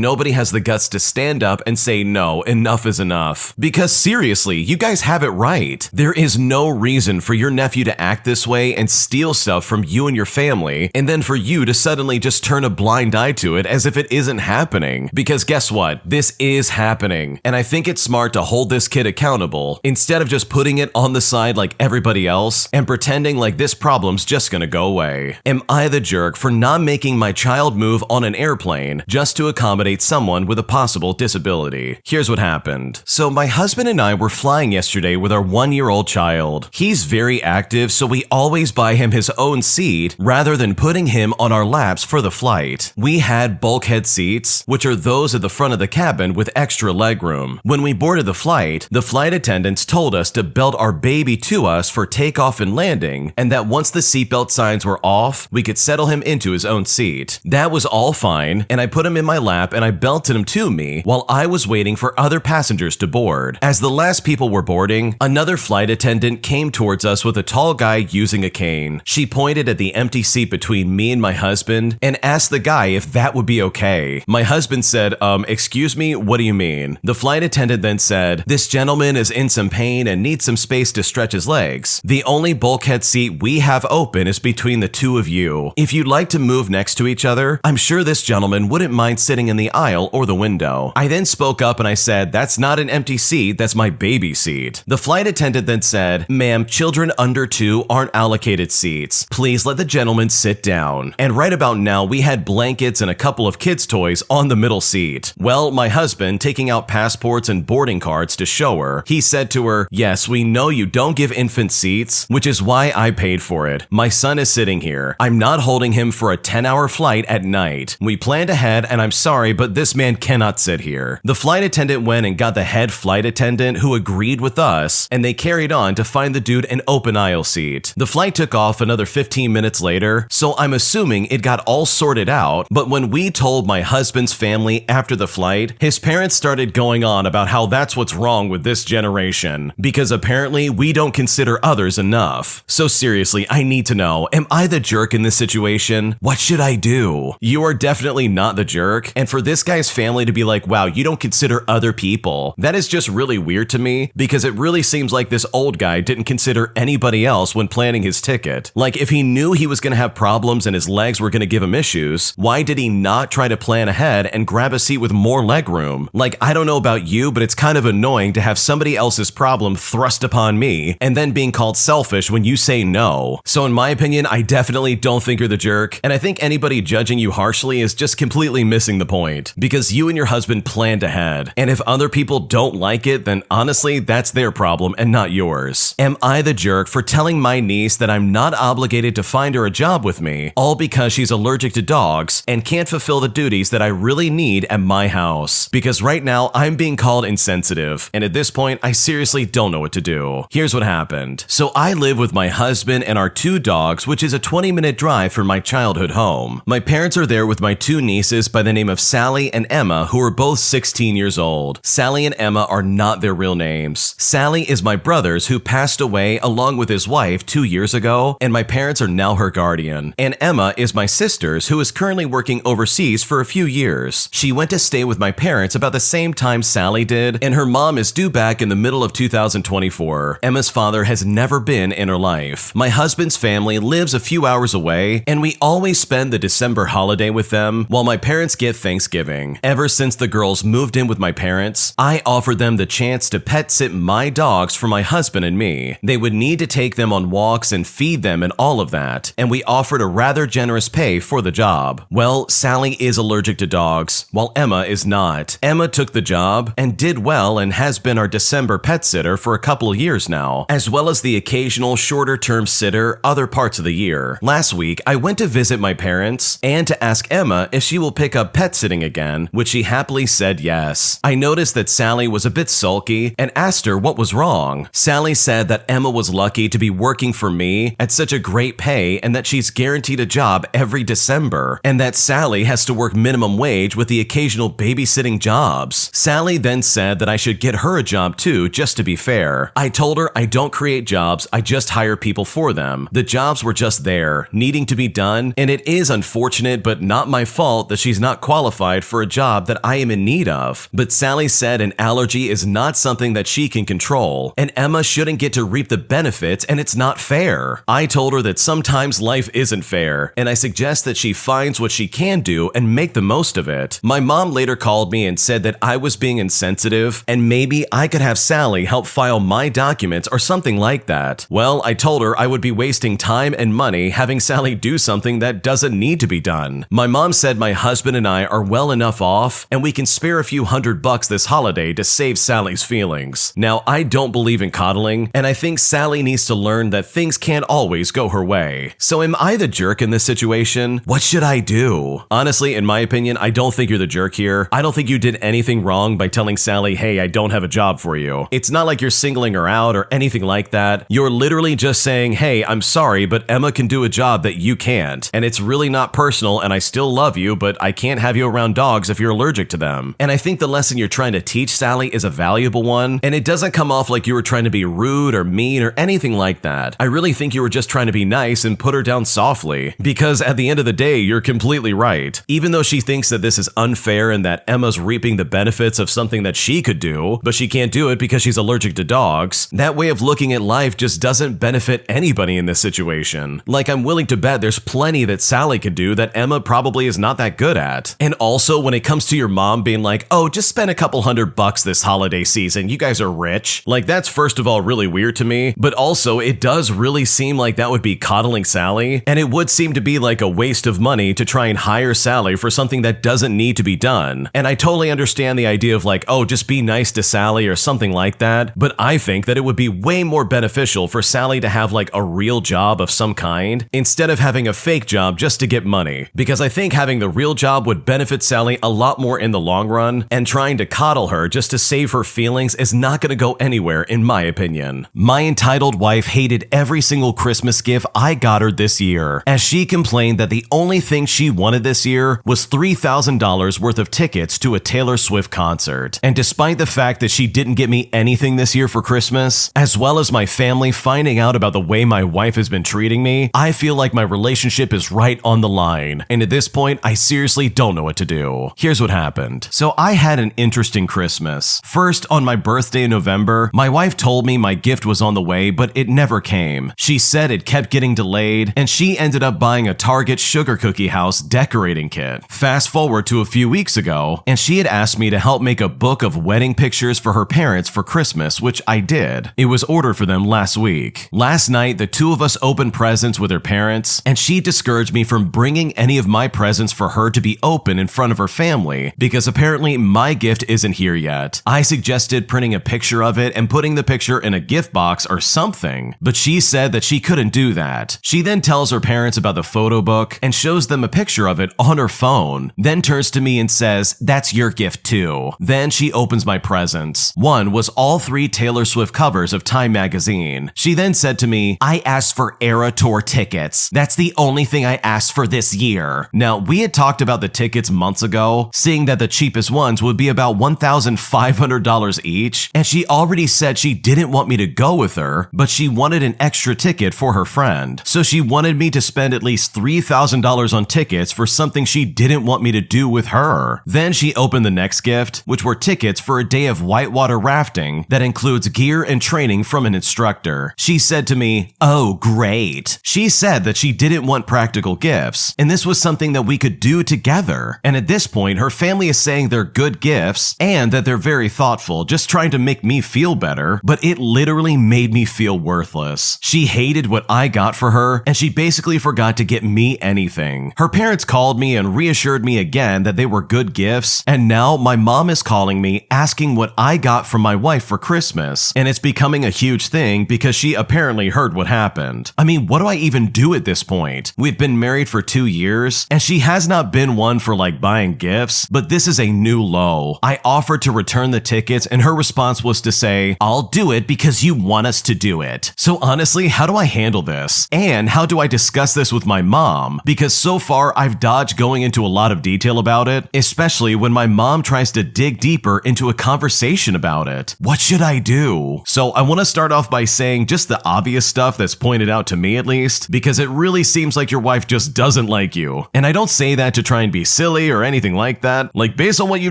S1: nobody has the guts to stand up and say no, enough is enough. Because seriously, you guys have it right. There is no reason for your nephew to act this way and steal stuff from you and your family, and then for you to suddenly just turn a blind eye to it as if it isn't happening. Because guess what? This is happening, and I think it's smart to hold this kid accountable instead of just putting it on the side like everybody else and pretending like this problem's just gonna go away. Am I the jerk for not making my child move on an airplane just to accommodate someone with a possible disability? Here's what happened. So my husband and I were flying yesterday with our 1-year-old child. He's very active, so we always buy him his own seat rather than putting him on our laps for the flight. We had bulkhead seats, which are those at the front of the cabin with extra legroom. When we boarded the flight attendants told us to belt our baby to us for takeoff and landing, and that once the seatbelt signs were off, we could settle him into his own seat. That was all fine, and I put him in my lap and I belted him to me while I was waiting for other passengers to board. As the last people were boarding, another flight attendant came towards us with a tall guy using a cane. She pointed at the empty seat between me and my husband and asked the guy if that would be okay. My husband said, excuse me, what do you mean? The flight attendant then said, this gentleman is in some pain and needs some space to stretch his legs. The only bulkhead bulkhead seat we have open is between the two of you. If you'd like to move next to each other, I'm sure this gentleman wouldn't mind sitting in the aisle or the window. I then spoke up and I said, that's not an empty seat, that's my baby seat. The flight attendant then said, ma'am, children under 2 aren't allocated seats. Please let the gentleman sit down. And right about now, we had blankets and a couple of kids' toys on the middle seat. Well, my husband, taking out passports and boarding cards to show her, he said to her, yes, we know you don't give infant seats, which is why I paid for it. My son is sitting here. I'm not holding him for a 10-hour flight at night. We planned ahead and I'm sorry, but this man cannot sit here. The flight attendant went and got the head flight attendant who agreed with us, and they carried on to find the dude an open aisle seat. The flight took off another 15 minutes later, so I'm assuming it got all sorted out, but when we told my husband's family after the flight, his parents started going on about how that's what's wrong with this generation, because apparently we don't consider others enough. So seriously, I need to know, am I the jerk in this situation? What should I do? You are definitely not the jerk, and for this guy's family to be like, wow, you don't consider other people, that is just really weird to me, because it really seems like this old guy didn't consider anybody else when planning his ticket. Like, if he knew he was going to have problems and his legs were going to give him issues, why did he not try to plan ahead and grab a seat with more leg room? Like, I don't know about you, but it's kind of annoying to have somebody else's problem thrust upon me and then being called selfish when you say no. So in my opinion, I definitely don't think you're the jerk, and I think anybody judging you harshly is just completely missing the point, because you and your husband planned ahead, and if other people don't like it, then honestly, that's their problem and not yours. Am I the jerk for telling my niece that I'm not obligated to find her a job with me, all because she's allergic to dogs and can't fulfill the duties that I really need at my house? Because right now, I'm being called insensitive, and at this point, I seriously don't know what to do. Here's what happened. So I live with my husband and our 2 dogs, which is a 20-minute drive from my childhood home. My parents are there with my 2 nieces by the name of Sally and Emma, who are both 16 years old. Sally and Emma are not their real names. Sally is my brother's who passed away along with his wife 2 years ago, and my parents are now her guardian. And Emma is my sister's who is currently working overseas for a few years. She went to stay with my parents about the same time Sally did, and her mom is due back in the middle of 2024. Emma's father has never been in her life. My husband's family lives a few hours away, and we always spend the December holiday with them while my parents get Thanksgiving. Ever since the girls moved in with my parents, I offered them the chance to pet sit my dogs for my husband and me. They would need to take them on walks and feed them and all of that, and we offered a rather generous pay for the job. Well, Sally is allergic to dogs, while Emma is not. Emma took the job and did well and has been our December pet sitter for a couple of years now, as well as the occasional shorter-term sitter other parts of the year. Last week, I went to visit my parents and to ask Emma if she will pick up pet sitting again, which she happily said yes. I noticed that Sally was a bit sulky and asked her what was wrong. Sally said that Emma was lucky to be working for me at such a great pay and that she's guaranteed a job every December, and that Sally has to work minimum wage with the occasional babysitting jobs. Sally then said that I should get her a job too, just to be fair. I told her I don't create jobs, I just hire people for them. The jobs were just there, needing to be done, and it is unfortunate but not my fault that she's not qualified for a job that I am in need of. But Sally said an allergy is not something that she can control, and Emma shouldn't get to reap the benefits, and it's not fair. I told her that sometimes life isn't fair, and I suggest that she finds what she can do and make the most of it. My mom later called me and said that I was being insensitive, and maybe I could have Sally help file my documents or something like that. Well, I told her I would be wasting time and money having Sally do something that doesn't need to be done. My mom said my husband and I are well enough off, and we can spare a few $100 this holiday to save Sally's feelings. Now, I don't believe in coddling, and I think Sally needs to learn that things can't always go her way. So am I the jerk in this situation? What should I do? Honestly, in my opinion, I don't think you're the jerk here. I don't think you did anything wrong by telling Sally, hey, I don't have a job for you. It's not like you're singling her out or anything like that. You're literally just saying, hey, I'm sorry, but Emma can do a job that you can't. And it's really not personal, and I still love you, but I can't have you around dogs if you're allergic to them. And I think the lesson you're trying to teach Sally is a valuable one, and it doesn't come off like you were trying to be rude or mean or anything like that. I really think you were just trying to be nice and put her down softly, because at the end of the day, you're completely right. Even though she thinks that this is unfair and that Emma's reaping the benefits of something that she could do, but she can't do it because she's allergic to dogs, that way of looking at life just doesn't benefit benefit anybody in this situation. Like, I'm willing to bet there's plenty that Sally could do that Emma probably is not that good at. And also, when it comes to your mom being like, oh, just spend a couple $100 this holiday season, you guys are rich. Like, that's first of all really weird to me, but also it does really seem like that would be coddling Sally, and it would seem to be like a waste of money to try and hire Sally for something that doesn't need to be done. And I totally understand the idea of like, oh, just be nice to Sally or something like that, but I think that it would be way more beneficial for Sally to have like a real job of some kind instead of having a fake job just to get money, because I think having the real job would benefit Sally a lot more in the long run, and trying to coddle her just to save her feelings is not going to go anywhere in my opinion. My entitled wife hated every single Christmas gift I got her this year, as she complained that the only thing she wanted this year was $3,000 worth of tickets to a Taylor Swift concert. And despite the fact that she didn't get me anything this year for Christmas, as well as my family finding out about the way my wife has been treating me, I feel like my relationship is right on the line. And at this point, I seriously don't know what to do. Here's what happened. So I had an interesting Christmas. First, on my birthday in November, my wife told me my gift was on the way, but it never came. She said it kept getting delayed, and she ended up buying a Target sugar cookie house decorating kit. Fast forward to a few weeks ago, and she had asked me to help make a book of wedding pictures for her parents for Christmas, which I did. It was ordered for them last week. Last night, the two of us opened presents with her parents, and she discouraged me from bringing any of my presents for her to be open in front of her family because apparently my gift isn't here yet. I suggested printing a picture of it and putting the picture in a gift box or something, but she said that she couldn't do that. She then tells her parents about the photo book and shows them a picture of it on her phone, then turns to me and says, "That's your gift too." Then she opens my presents. One was all 3 Taylor Swift covers of Time magazine. She then said to me, "I asked for Era Tour tickets. That's the only thing I asked for this year." Now, we had talked about the tickets months ago, seeing that the cheapest ones would be about $1,500 each, and she already said she didn't want me to go with her, but she wanted an extra ticket for her friend. So she wanted me to spend at least $3,000 on tickets for something she didn't want me to do with her. Then she opened the next gift, which were tickets for a day of whitewater rafting that includes gear and training from an instructor. She said to me, "Oh, great." She said that she didn't want practical gifts, and this was something that we could do together. And at this point, her family is saying they're good gifts and that they're very thoughtful, just trying to make me feel better, but it literally made me feel worthless. She hated what I got for her, and she basically forgot to get me anything. Her parents called me and reassured me again that they were good gifts, and now my mom is calling me asking what I got from my wife for Christmas, and it's becoming a huge thing because she apparently heard what happened. I mean, what do I even do at this point? We've been married for 2 years, and she has not been one for like buying gifts, but this is a new low. I offered to return the tickets, and her response was to say, "I'll do it because you want us to do it." So honestly, how do I handle this? And how do I discuss this with my mom? Because so far, I've dodged going into a lot of detail about it, especially when my mom tries to dig deeper into a conversation about it. What should I do? So I want to start off by saying just the obvious stuff that's pointed out to me at least, because it really seems like your wife just doesn't like you. And I don't say that to try and be silly or anything like that. Like, based on what you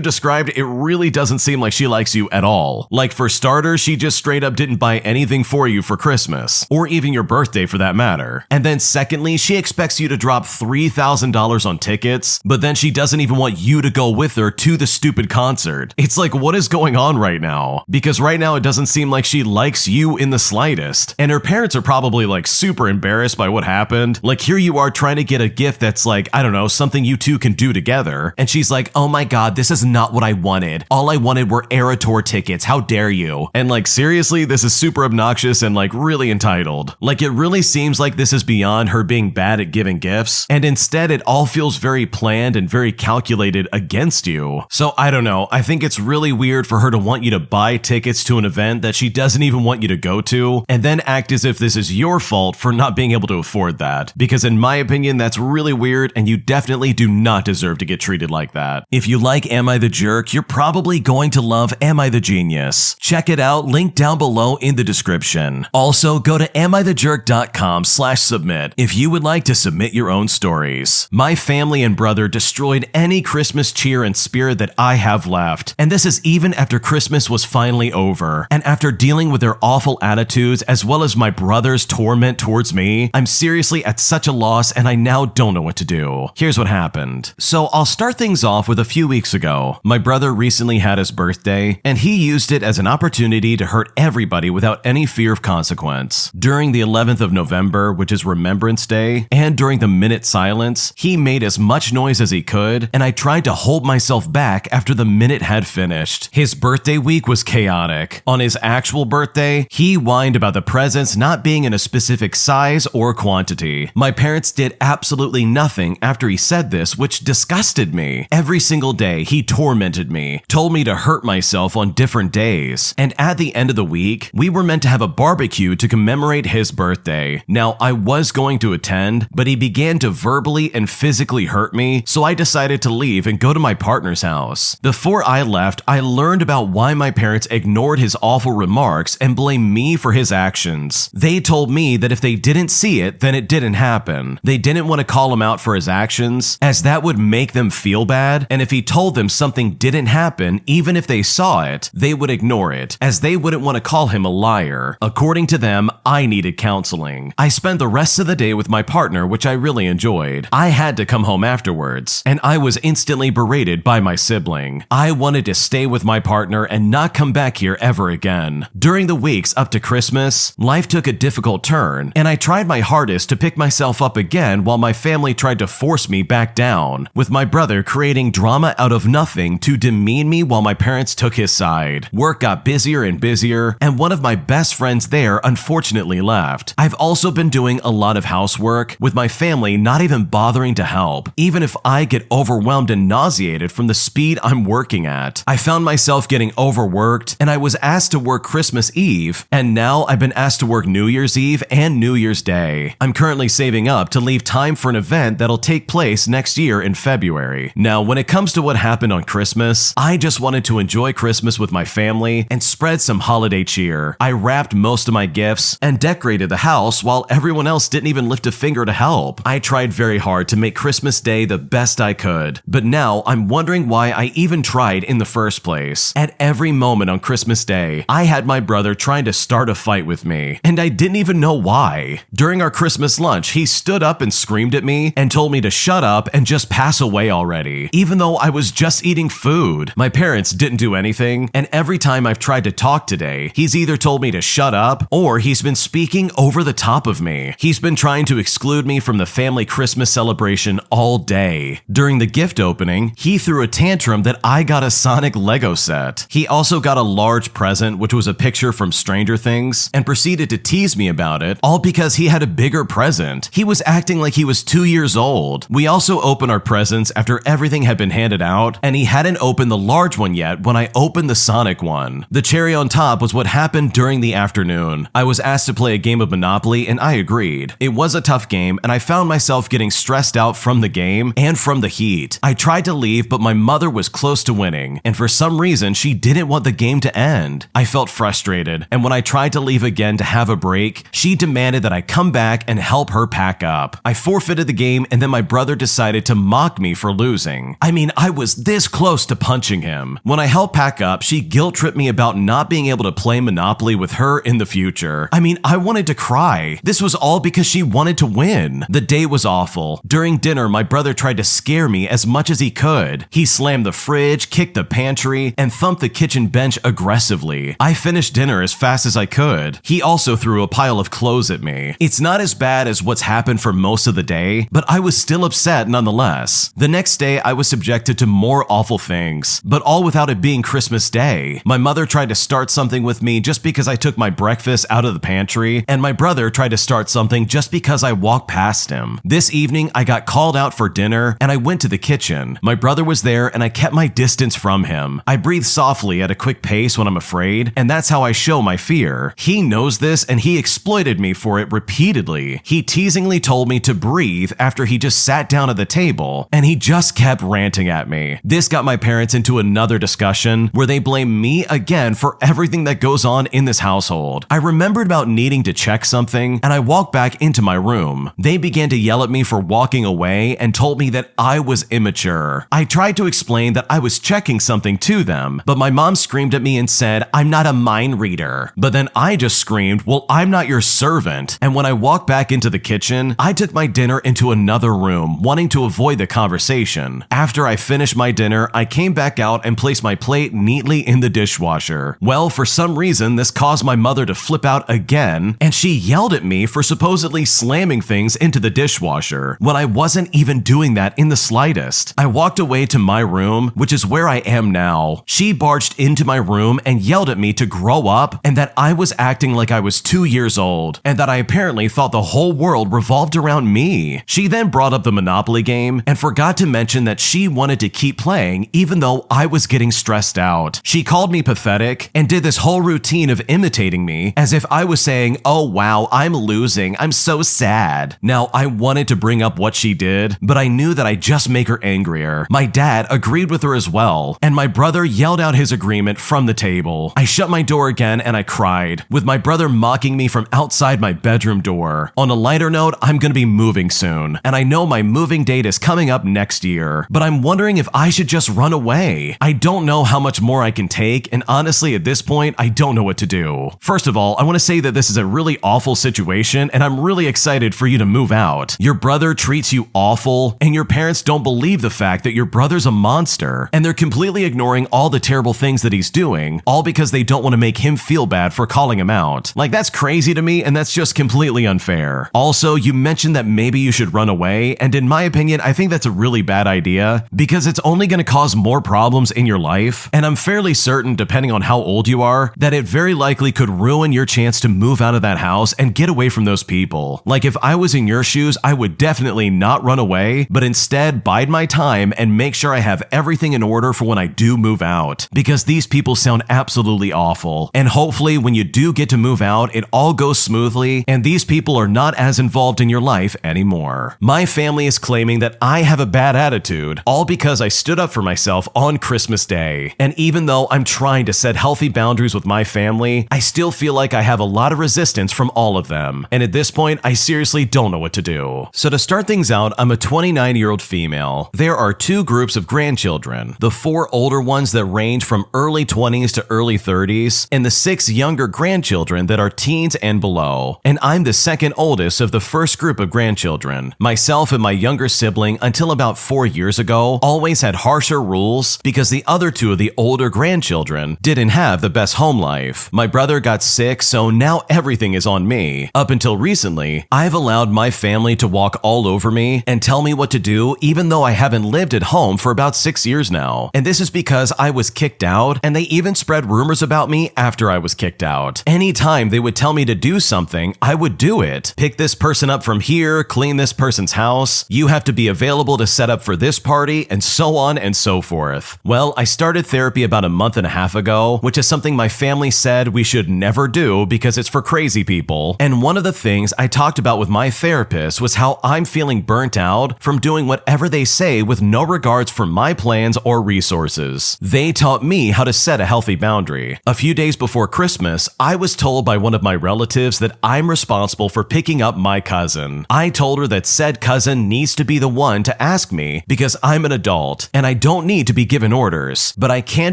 S1: described, it really doesn't seem like she likes you at all. Like, for starters, she just straight up didn't buy anything for you for Christmas, or even your birthday for that matter. And then secondly, she expects you to drop $3,000 on tickets, but then she doesn't even want you to go with her to the stupid concert. It's like, what is going on right now? Because right now it doesn't seem like she likes you in the slightest. And her parents are probably like super embarrassed by what happened. Like, here you are trying to get a gift that's like, I don't know, something you two can do together. And she's like, "Oh my God, this is not what I wanted. All I wanted were Era Tour tickets. How dare you?" And like, seriously, this is super obnoxious and like really entitled. Like, it really seems like this is beyond her being bad at giving gifts, and instead it all feels very planned and very calculated against you. So I don't know, I think it's really weird for her to want you to buy tickets to an event that she doesn't even want you to go to, and then act as if this is your fault for not being able to afford that. Because in my opinion, that's really weird, and you definitely do not deserve to get treated like that. If you like Am I the Jerk, you're probably going to love Am I the Genius. Check it out, link down below in the description. Also, go to amithejerk.com/submit if you would like to submit your own stories. My family and brother destroyed any Christmas cheer and spirit that I have left, and this is even after Christmas was finally over, and after dealing with their awful attitudes as well as my brother's torment towards me, I'm seriously at such a loss and I now don't know what to do. Here's what happened. So I'll start things off with a few weeks ago. My brother recently had his birthday, and he used it as an opportunity to hurt everybody without any fear of consequence. During the 11th of November, which is Remembrance Day, and during the minute silence, he made as much noise as he could, and I tried to hold myself back after the minute had finished. His birthday week was chaotic. On his actual birthday, he whined about the presents not being in a specific size or quantity. My parents did absolutely nothing after he said this, which disgusted me. Every single day, he tormented me, told me to hurt myself on different days, and at the end of the week, we were meant to have a barbecue to commemorate his birthday. Now, I was going to attend, but he began to verbally and physically hurt me, so I decided to leave and go to my partner's house. Before I left, I learned about why my parents ignored his awful remarks and blamed me for his actions. They told me that if they didn't see it, then it didn't happen. They didn't want to call him out for his actions, as that would make them feel bad, and if he told them something didn't happen, even if they saw it, they would ignore it, as they wouldn't want to call him a liar. According to them, I needed counseling. I spent the rest of the day with my partner, which I really enjoyed. I had to come home afterwards, and I was instantly berated by my sibling. I wanted to stay with my partner and not come back here ever again. During the weeks up to Christmas, life took a difficult turn, and I tried my hardest to pick myself up again while my family tried to force me back down, with my brother creating drama out of nothing to demean me while my parents took his side. Work got busier and busier, and one of my best friends there unfortunately left. I've also been doing a lot of housework, with my family not even bothering to help, even if I get overwhelmed and nauseated from the speed I'm working at. I found myself getting overworked, and I was asked to work Christmas Eve, and now I've been asked to work New Year's Eve and New Year's Day. I'm currently saving up to leave time for an event that'll take place next year in February. Now, when it comes to what happened on Christmas, I just wanted to enjoy Christmas with my family and spread some holiday cheer. I wrapped most of my gifts and decorated the house while everyone else didn't even lift a finger to help. I tried very hard to make Christmas Day the best I could, but now I'm wondering why I even tried in the first place. At every moment on Christmas Day, I had my brother trying to start a fight with me, and I didn't even know why. During our Christmas lunch, he stood up and screamed at me and told me to shut up and just pass away already, even though I was just eating food. My parents didn't do anything, and every time I've tried to talk today, he's either told me to shut up or he's been speaking over the top of me. He's been trying to exclude me from the family Christmas celebration all day. During the gift opening, he threw a tantrum that I got a Sonic Lego set. He also got a large present, which was a picture from Stranger Things, and proceeded to tease me about it, all because he had a bigger present. He was acting like he was 2 years old. We also opened our presents after everything had been handed out, and he hadn't opened the large one yet when I opened the Sonic one. The cherry on top was what happened during the afternoon. I was asked to play a game of Monopoly, and I agreed. It was a tough game, and I found myself getting stressed out from the game and from the heat. I tried to leave, but my mother was close to winning, and for some reason, she didn't want the game to end. I felt frustrated, and when I tried to leave again to have a break, she demanded that I come back and help her pack up. I forfeited the game, and then my brother decided to mock me for losing. I mean, I was this close to punching him. When I helped pack up, she guilt-tripped me about not being able to play Monopoly with her in the future. I mean, I wanted to cry. This was all because she wanted to win. The day was awful. During dinner, my brother tried to scare me as much as he could. He slammed the fridge, kicked the pantry, and thumped the kitchen bench aggressively. I finished dinner as fast as I could. He also threw a pile of clothes at me. It's not as bad as what's happened for most of the day, but I was still upset nonetheless. The next day, I was subjected to more awful things, but all without it being Christmas Day. My mother tried to start something with me just because I took my breakfast out of the pantry, and my brother tried to start something just because I walked past him. This evening, I got called out for dinner, and I went to the kitchen. My brother was there, and I kept my distance from him. I breathe softly at a quick pace when I'm afraid, and that's how I show my fear. He knows this, and he exploited me for it repeatedly. He teasingly told me to breathe after he just sat down at the table, and he just kept ranting at me. This got my parents into another discussion where they blame me again for everything that goes on in this household. I remembered about needing to check something, and I walked back into my room. They began to yell at me for walking away and told me that I was immature. I tried to explain that I was checking something to them, but my mom screamed at me and said, "I'm not a mind reader." But then I just screamed screamed, "Well, I'm not your servant." And when I walked back into the kitchen, I took my dinner into another room, wanting to avoid the conversation. After I finished my dinner, I came back out and placed my plate neatly in the dishwasher. Well, for some reason, this caused my mother to flip out again, and she yelled at me for supposedly slamming things into the dishwasher when I wasn't even doing that in the slightest. I walked away to my room, which is where I am now. She barged into my room and yelled at me to grow up and that I was acting like I was 2 years old and that I apparently thought the whole world revolved around me. She then brought up the Monopoly game and forgot to mention that she wanted to keep playing even though I was getting stressed out. She called me pathetic and did this whole routine of imitating me as if I was saying, "Oh wow, I'm losing, I'm so sad." Now, I wanted to bring up what she did, but I knew that I'd just make her angrier. My dad agreed with her as well, and my brother yelled out his agreement from the table. I shut my door again and I cried, with my brother mocking me from outside my bedroom door. On a lighter note, I'm gonna be moving soon, and I know my moving date is coming up next year, but I'm wondering if I should just run away. I don't know how much more I can take, and honestly, at this point, I don't know what to do. First of all, I want to say that this is a really awful situation, and I'm really excited for you to move out. Your brother treats you awful, and your parents don't believe the fact that your brother's a monster, and they're completely ignoring all the terrible things that he's doing, all because they don't want to make him feel bad for calling him out. Like, that's crazy to me, and that's just completely unfair. Also, you mentioned that maybe you should run away, and in my opinion, I think that's a really bad idea, because it's only going to cause more problems in your life, and I'm fairly certain, depending on how old you are, that it very likely could ruin your chance to move out of that house and get away from those people. Like, if I was in your shoes, I would definitely not run away, but instead bide my time and make sure I have everything in order for when I do move out, because these people sound absolutely awful. And hopefully when you do get to move out, it all goes smoothly and these people are not as involved in your life anymore. My family is claiming that I have a bad attitude, all because I stood up for myself on Christmas Day. And even though I'm trying to set healthy boundaries with my family, I still feel like I have a lot of resistance from all of them. And at this point, I seriously don't know what to do. So to start things out, I'm a 29-year-old female. There are 2 groups of grandchildren, the 4 older ones that range from early 20s to early 30s, and the 6 younger grandchildren that are teens and below. And I'm the second oldest of the first group of grandchildren. Myself and my younger sibling, until about 4 years ago, always had harsher rules because the other 2 of the older grandchildren didn't have the best home life. My brother got sick, so now everything is on me. Up until recently, I've allowed my family to walk all over me and tell me what to do, even though I haven't lived at home for about 6 years now. And this is because I was kicked out, and they even spread rumors about me after I was kicked out. Anytime they would tell me to do something, I would do it. Pick this person up from here, clean this person's house, you have to be available to set up for this party, and so on and so forth. Well, I started therapy about a month and a half ago, which is something my family said we should never do because it's for crazy people. And one of the things I talked about with my therapist was how I'm feeling burnt out from doing whatever they say with no regards for my plans or resources. They taught me how to set a healthy boundary. A few days before Christmas, I was told by one of my relatives that I'm responsible for picking up my cousin. I told her that said cousin needs to be the one to ask me because I'm an adult and I don't need to be given orders, but I can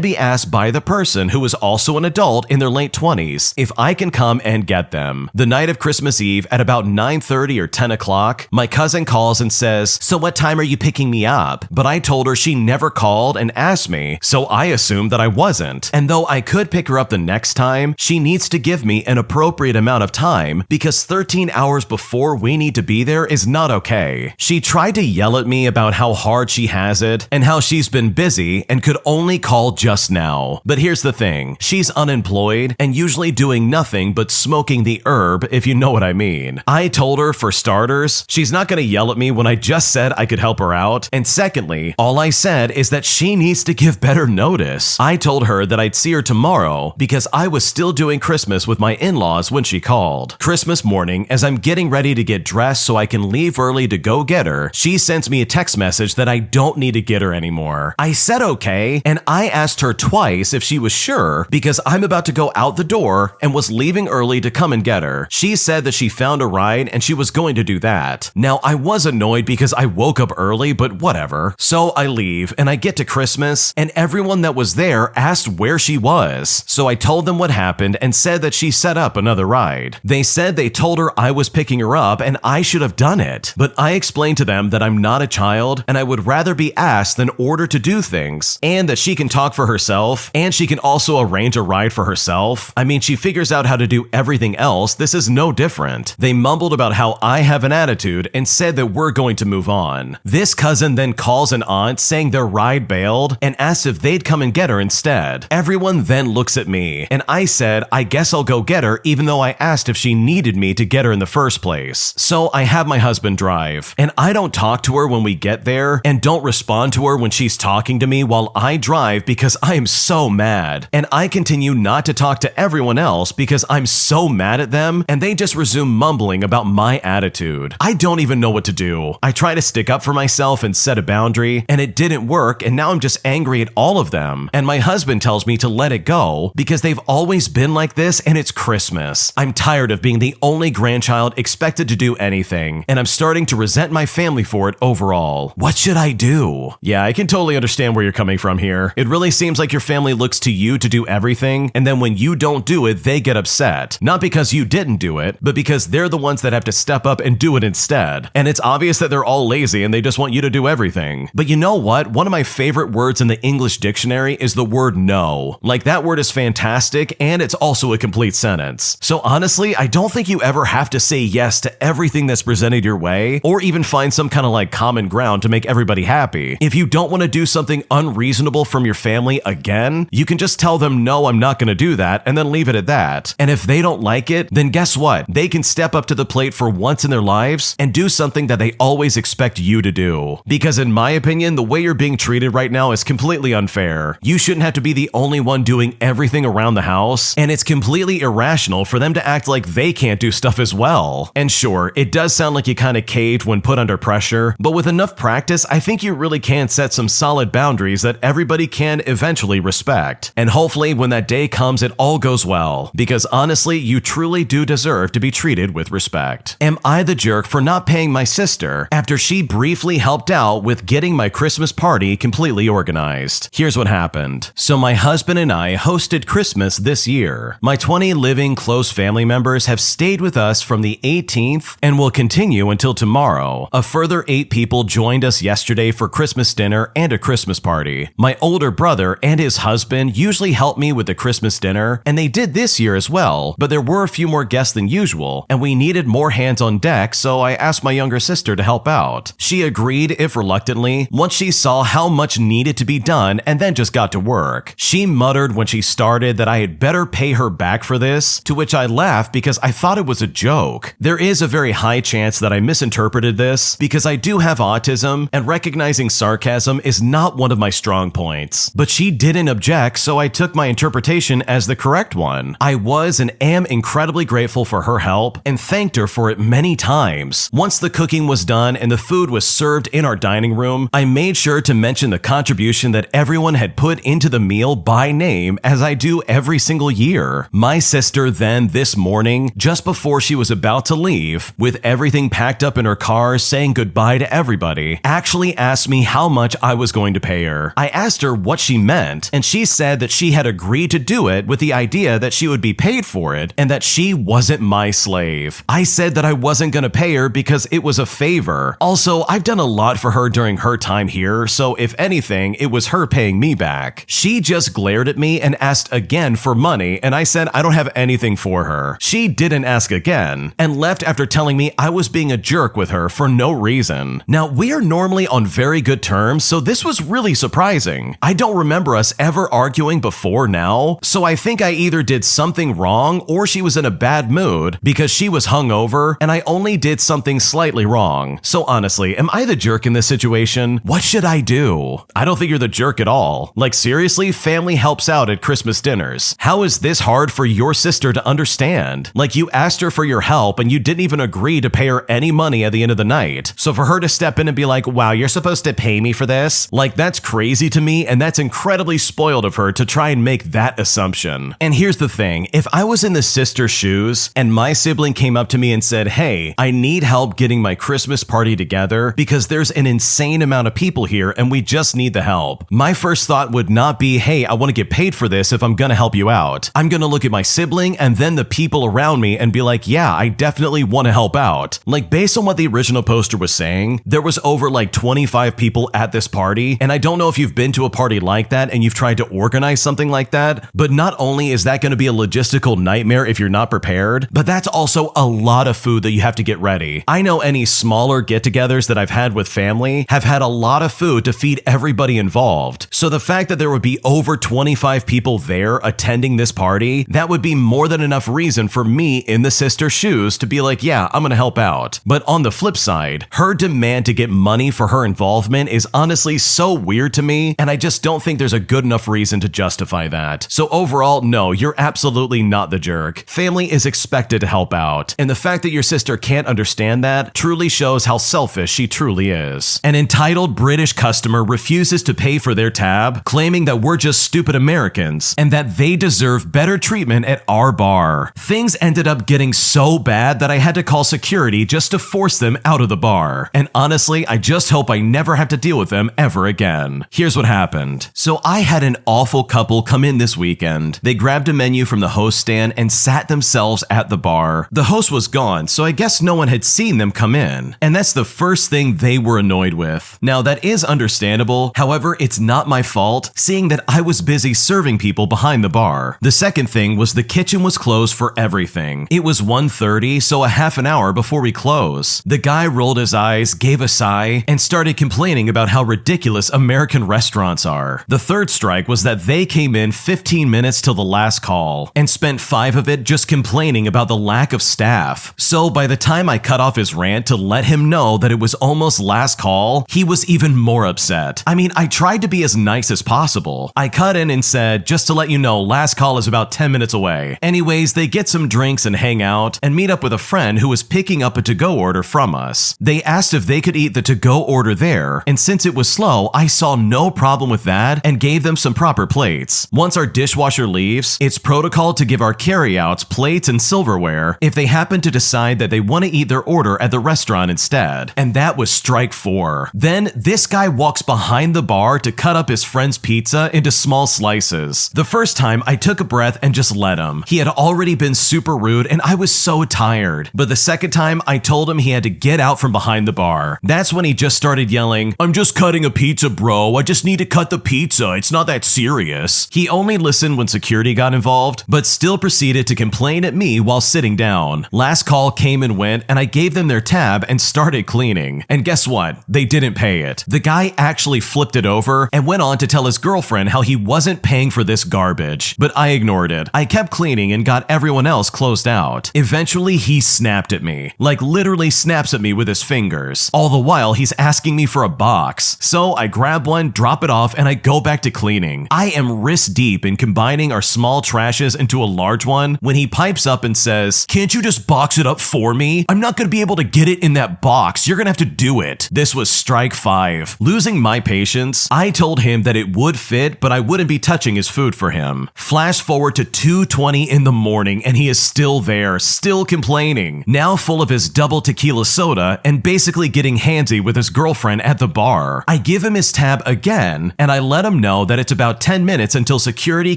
S1: be asked by the person who is also an adult in their late 20s if I can come and get them. The night of Christmas Eve at about 9:30 or 10 o'clock, my cousin calls and says, "So what time are you picking me up?" But I told her she never called and asked me, so I assumed that I wasn't. And though I could pick her up the next time, she needs to give me an appropriate amount of time because 13 hours before we need to be there is not okay. She tried to yell at me about how hard she has it and how she's been busy and could only call just now. But here's the thing, she's unemployed and usually doing nothing but smoking the herb, if you know what I mean. I told her, for starters, she's not gonna yell at me when I just said I could help her out. And secondly, all I said is that she needs to give better notice. I told her that I'd see her tomorrow because I was still doing Christmas with my in-laws when she called. Christmas morning, as I'm getting ready to get dressed so I can leave early to go get her, she sends me a text message that I don't need to get her anymore. I said okay, and I asked her twice if she was sure because I'm about to go out the door and was leaving early to come and get her. She said that she found a ride and she was going to do that. Now, I was annoyed because I woke up early, but whatever. So I leave and I get to Christmas and everyone that was there asked where she was. So I told them what happened and said that she set up another ride. They said they told her I was picking her up and I should have done it. But I explained to them that I'm not a child and I would rather be asked than ordered to do things, and that she can talk for herself and she can also arrange a ride for herself. I mean, she figures out how to do everything else. This is no different. They mumbled about how I have an attitude and said that we're going to move on. This cousin then calls an aunt saying their ride bailed and asks if they'd come and get her instead. Everyone then looks at me and I said I guess I'll go get her, even though I asked if she needed me to get her in the first place. So I have my husband drive, and I don't talk to her when we get there and don't respond to her when she's talking to me while I drive because I am so mad. And I continue not to talk to everyone else because I'm so mad at them, and they just resume mumbling about my attitude. I don't even know what to do. I try to stick up for myself and set a boundary, and it didn't work, and now I'm just angry at all of them. And my husband tells me to let it go because they've always been like this and it's Christmas. I'm tired of being the only grandchild expected to do anything, and I'm starting to resent my family for it overall. What should I do? Yeah, I can totally understand where you're coming from here. It really seems like your family looks to you to do everything, and then when you don't do it, they get upset. Not because you didn't do it, but because they're the ones that have to step up and do it instead. And it's obvious that they're all lazy and they just want you to do everything. But you know what? One of my favorite words in the English dictionary is the word no. Like, that word is fantastic, and it's also a complete sentence. So honestly, I don't think you ever have to say yes to everything that's presented your way, or even find some kind of like common ground to make everybody happy. If you don't want to do something unreasonable from your family again, you can just tell them, no, I'm not going to do that, and then leave it at that. And if they don't like it, then guess what? They can step up to the plate for once in their lives and do something that they always expect you to do. Because in my opinion, the way you're being treated right now is completely unfair. You shouldn't have to be the only one doing everything around the house, and it's completely irrational for them to act like they can't do stuff as well. And sure, it does sound like you kind of caved when put under pressure, but with enough practice, I think you really can set some solid boundaries that everybody can eventually respect. And hopefully when that day comes, it all goes well, because honestly, you truly do deserve to be treated with respect. Am I the jerk for not paying my sister after she briefly helped out with getting my Christmas party completely organized? Here's what happened. So my husband and I hosted Christmas this year. My 20 living close family members have stayed with us from the 18th and will continue until tomorrow. A further 8 people joined us yesterday for Christmas dinner and a Christmas party. My older brother and his husband usually help me with the Christmas dinner, and they did this year as well, but there were a few more guests than usual, and we needed more hands on deck, so I asked my younger sister to help out. She agreed, if reluctantly, once she saw how much needed to be done, and then just got to work. She muttered when she started that I had better pay her back for this, to which I laughed because I thought it was a joke. There is a very high chance that I misinterpreted this, because I do have autism, and recognizing sarcasm is not one of my strong points. But she didn't object, so I took my interpretation as the correct one. I was and am incredibly grateful for her help, and thanked her for it many times. Once the cooking was done and the food was served in our dining room, I made sure to mention the contribution that everyone had put into the meal by name, as I do every single year. My sister then, this morning, just before she was about to leave, with everything packed up in her car saying goodbye to everybody, actually asked me how much I was going to pay her. I asked her what she meant, and she said that she had agreed to do it with the idea that she would be paid for it, and that she wasn't my slave. I said that I wasn't going to pay her because it was a favor. Also, I've done a lot for her during her time here, so if anything, it was her paying me back. She just glared at me and asked again for money, and I said I don't have anything for her. She didn't ask again, and left after telling me I was being a jerk with her for no reason. Now, we are normally on very good terms, so this was really surprising. I don't remember us ever arguing before now, so I think I either did something wrong or she was in a bad mood because she was hungover and I only did something slightly wrong. So honestly, am I the jerk in this situation? What should I do? I don't think you're the jerk at all. Like seriously, family helps out at Christmas dinners. How is this hard for your sister to understand? Like, you asked her for your help and you didn't even agree to pay her any money at the end of the night. So for her to step in and be like, wow, you're supposed to pay me for this? Like, that's crazy to me, and that's incredibly spoiled of her to try and make that assumption. And here's the thing, if I was in the sister's shoes and my sibling came up to me and said, hey, I need help getting my Christmas party together because there's an insane amount of people here and we just need the help, my first thought would not be, hey, I want to get paid for this if I'm gonna help you out. I'm gonna look at my sibling something and then the people around me and be like, yeah, I definitely want to help out. Like, based on what the original poster was saying, there was over like 25 people at this party, and I don't know if you've been to a party like that and you've tried to organize something like that, but not only is that going to be a logistical nightmare if you're not prepared, but that's also a lot of food that you have to get ready. I know any smaller get-togethers that I've had with family have had a lot of food to feed everybody involved. So the fact that there would be over 25 people there attending this party, that would be more than enough reason for me in the sister's shoes to be like, yeah, I'm gonna help out. But on the flip side, her demand to get money for her involvement is honestly so weird to me, and I just don't think there's a good enough reason to justify that. So overall, no, you're absolutely not the jerk. Family is expected to help out, and the fact that your sister can't understand that truly shows how selfish she truly is. An entitled British customer refuses to pay for their tab, claiming that we're just stupid Americans and that they deserve better treatment at our bar. Things ended up getting so bad that I had to call security just to force them out of the bar. And honestly, I just hope I never have to deal with them ever again. Here's what happened. So I had an awful couple come in this weekend. They grabbed a menu from the host stand and sat themselves at the bar. The host was gone, so I guess no one had seen them come in. And that's the first thing they were annoyed with. Now that is understandable, however, it's not my fault, seeing that I was busy serving people behind the bar. The second thing was the kitchen was closed for everything. It was 1:30, so a half an hour before we close. The guy rolled his eyes, gave a sigh, and started complaining about how ridiculous American restaurants are. The third strike was that they came in 15 minutes till the last call, and spent 5 of it just complaining about the lack of staff. So by the time I cut off his rant to let him know that it was almost last call, he was even more upset. I mean, I tried to be as nice as possible. I cut in and said, just to let you know, last call is about 10 minutes away. Anyways, they get some drinks and hang out, and meet up with a friend who was picking up a to-go order from us. They asked if they could eat the to-go order there, and since it was slow, I saw no problem with that and gave them some proper plates. Once our dishwasher leaves, it's protocol to give our carryouts plates and silverware if they happen to decide that they want to eat their order at the restaurant instead. And that was strike 4. Then this guy walks behind the bar to cut up his friend's pizza into small slices. The first time I took a breath and just let him. He had already been super rude and I was so tired. But the second time I told him he had to get out from behind the bar. That's when he just started yelling, "I'm just cutting a pizza, bro. I just need to cut the pizza. It's not that serious." He only listened when security got involved, but still proceeded to complain at me while sitting down. Last call came and went, and I gave them their tab and started cleaning. And guess what? They didn't pay it. The guy actually flipped it over and went on to tell his girlfriend how he wasn't paying for this garbage. But I ignored it. I kept cleaning and got everyone else closed out. Eventually, he snapped at me. Like literally snaps at me with his fingers. All the while, he's asking me for a box. So I grab one, drop it off, and I go back to cleaning. I am wrist deep in combining our small trashes into a large one when he pipes up and says, "Can't you just box it up for me? I'm not gonna be able to get it in that box. You're gonna have to do it." This was strike 5. Losing my patience, I told him that it would fit, but I wouldn't be touching his food for him. Flash forward to 2:20 in the morning and he is still there, still complaining, now full of his double tequila soda and basically getting handsy with his girlfriend at the bar. I give him his tab again and I let him know that it's about 10 minutes until security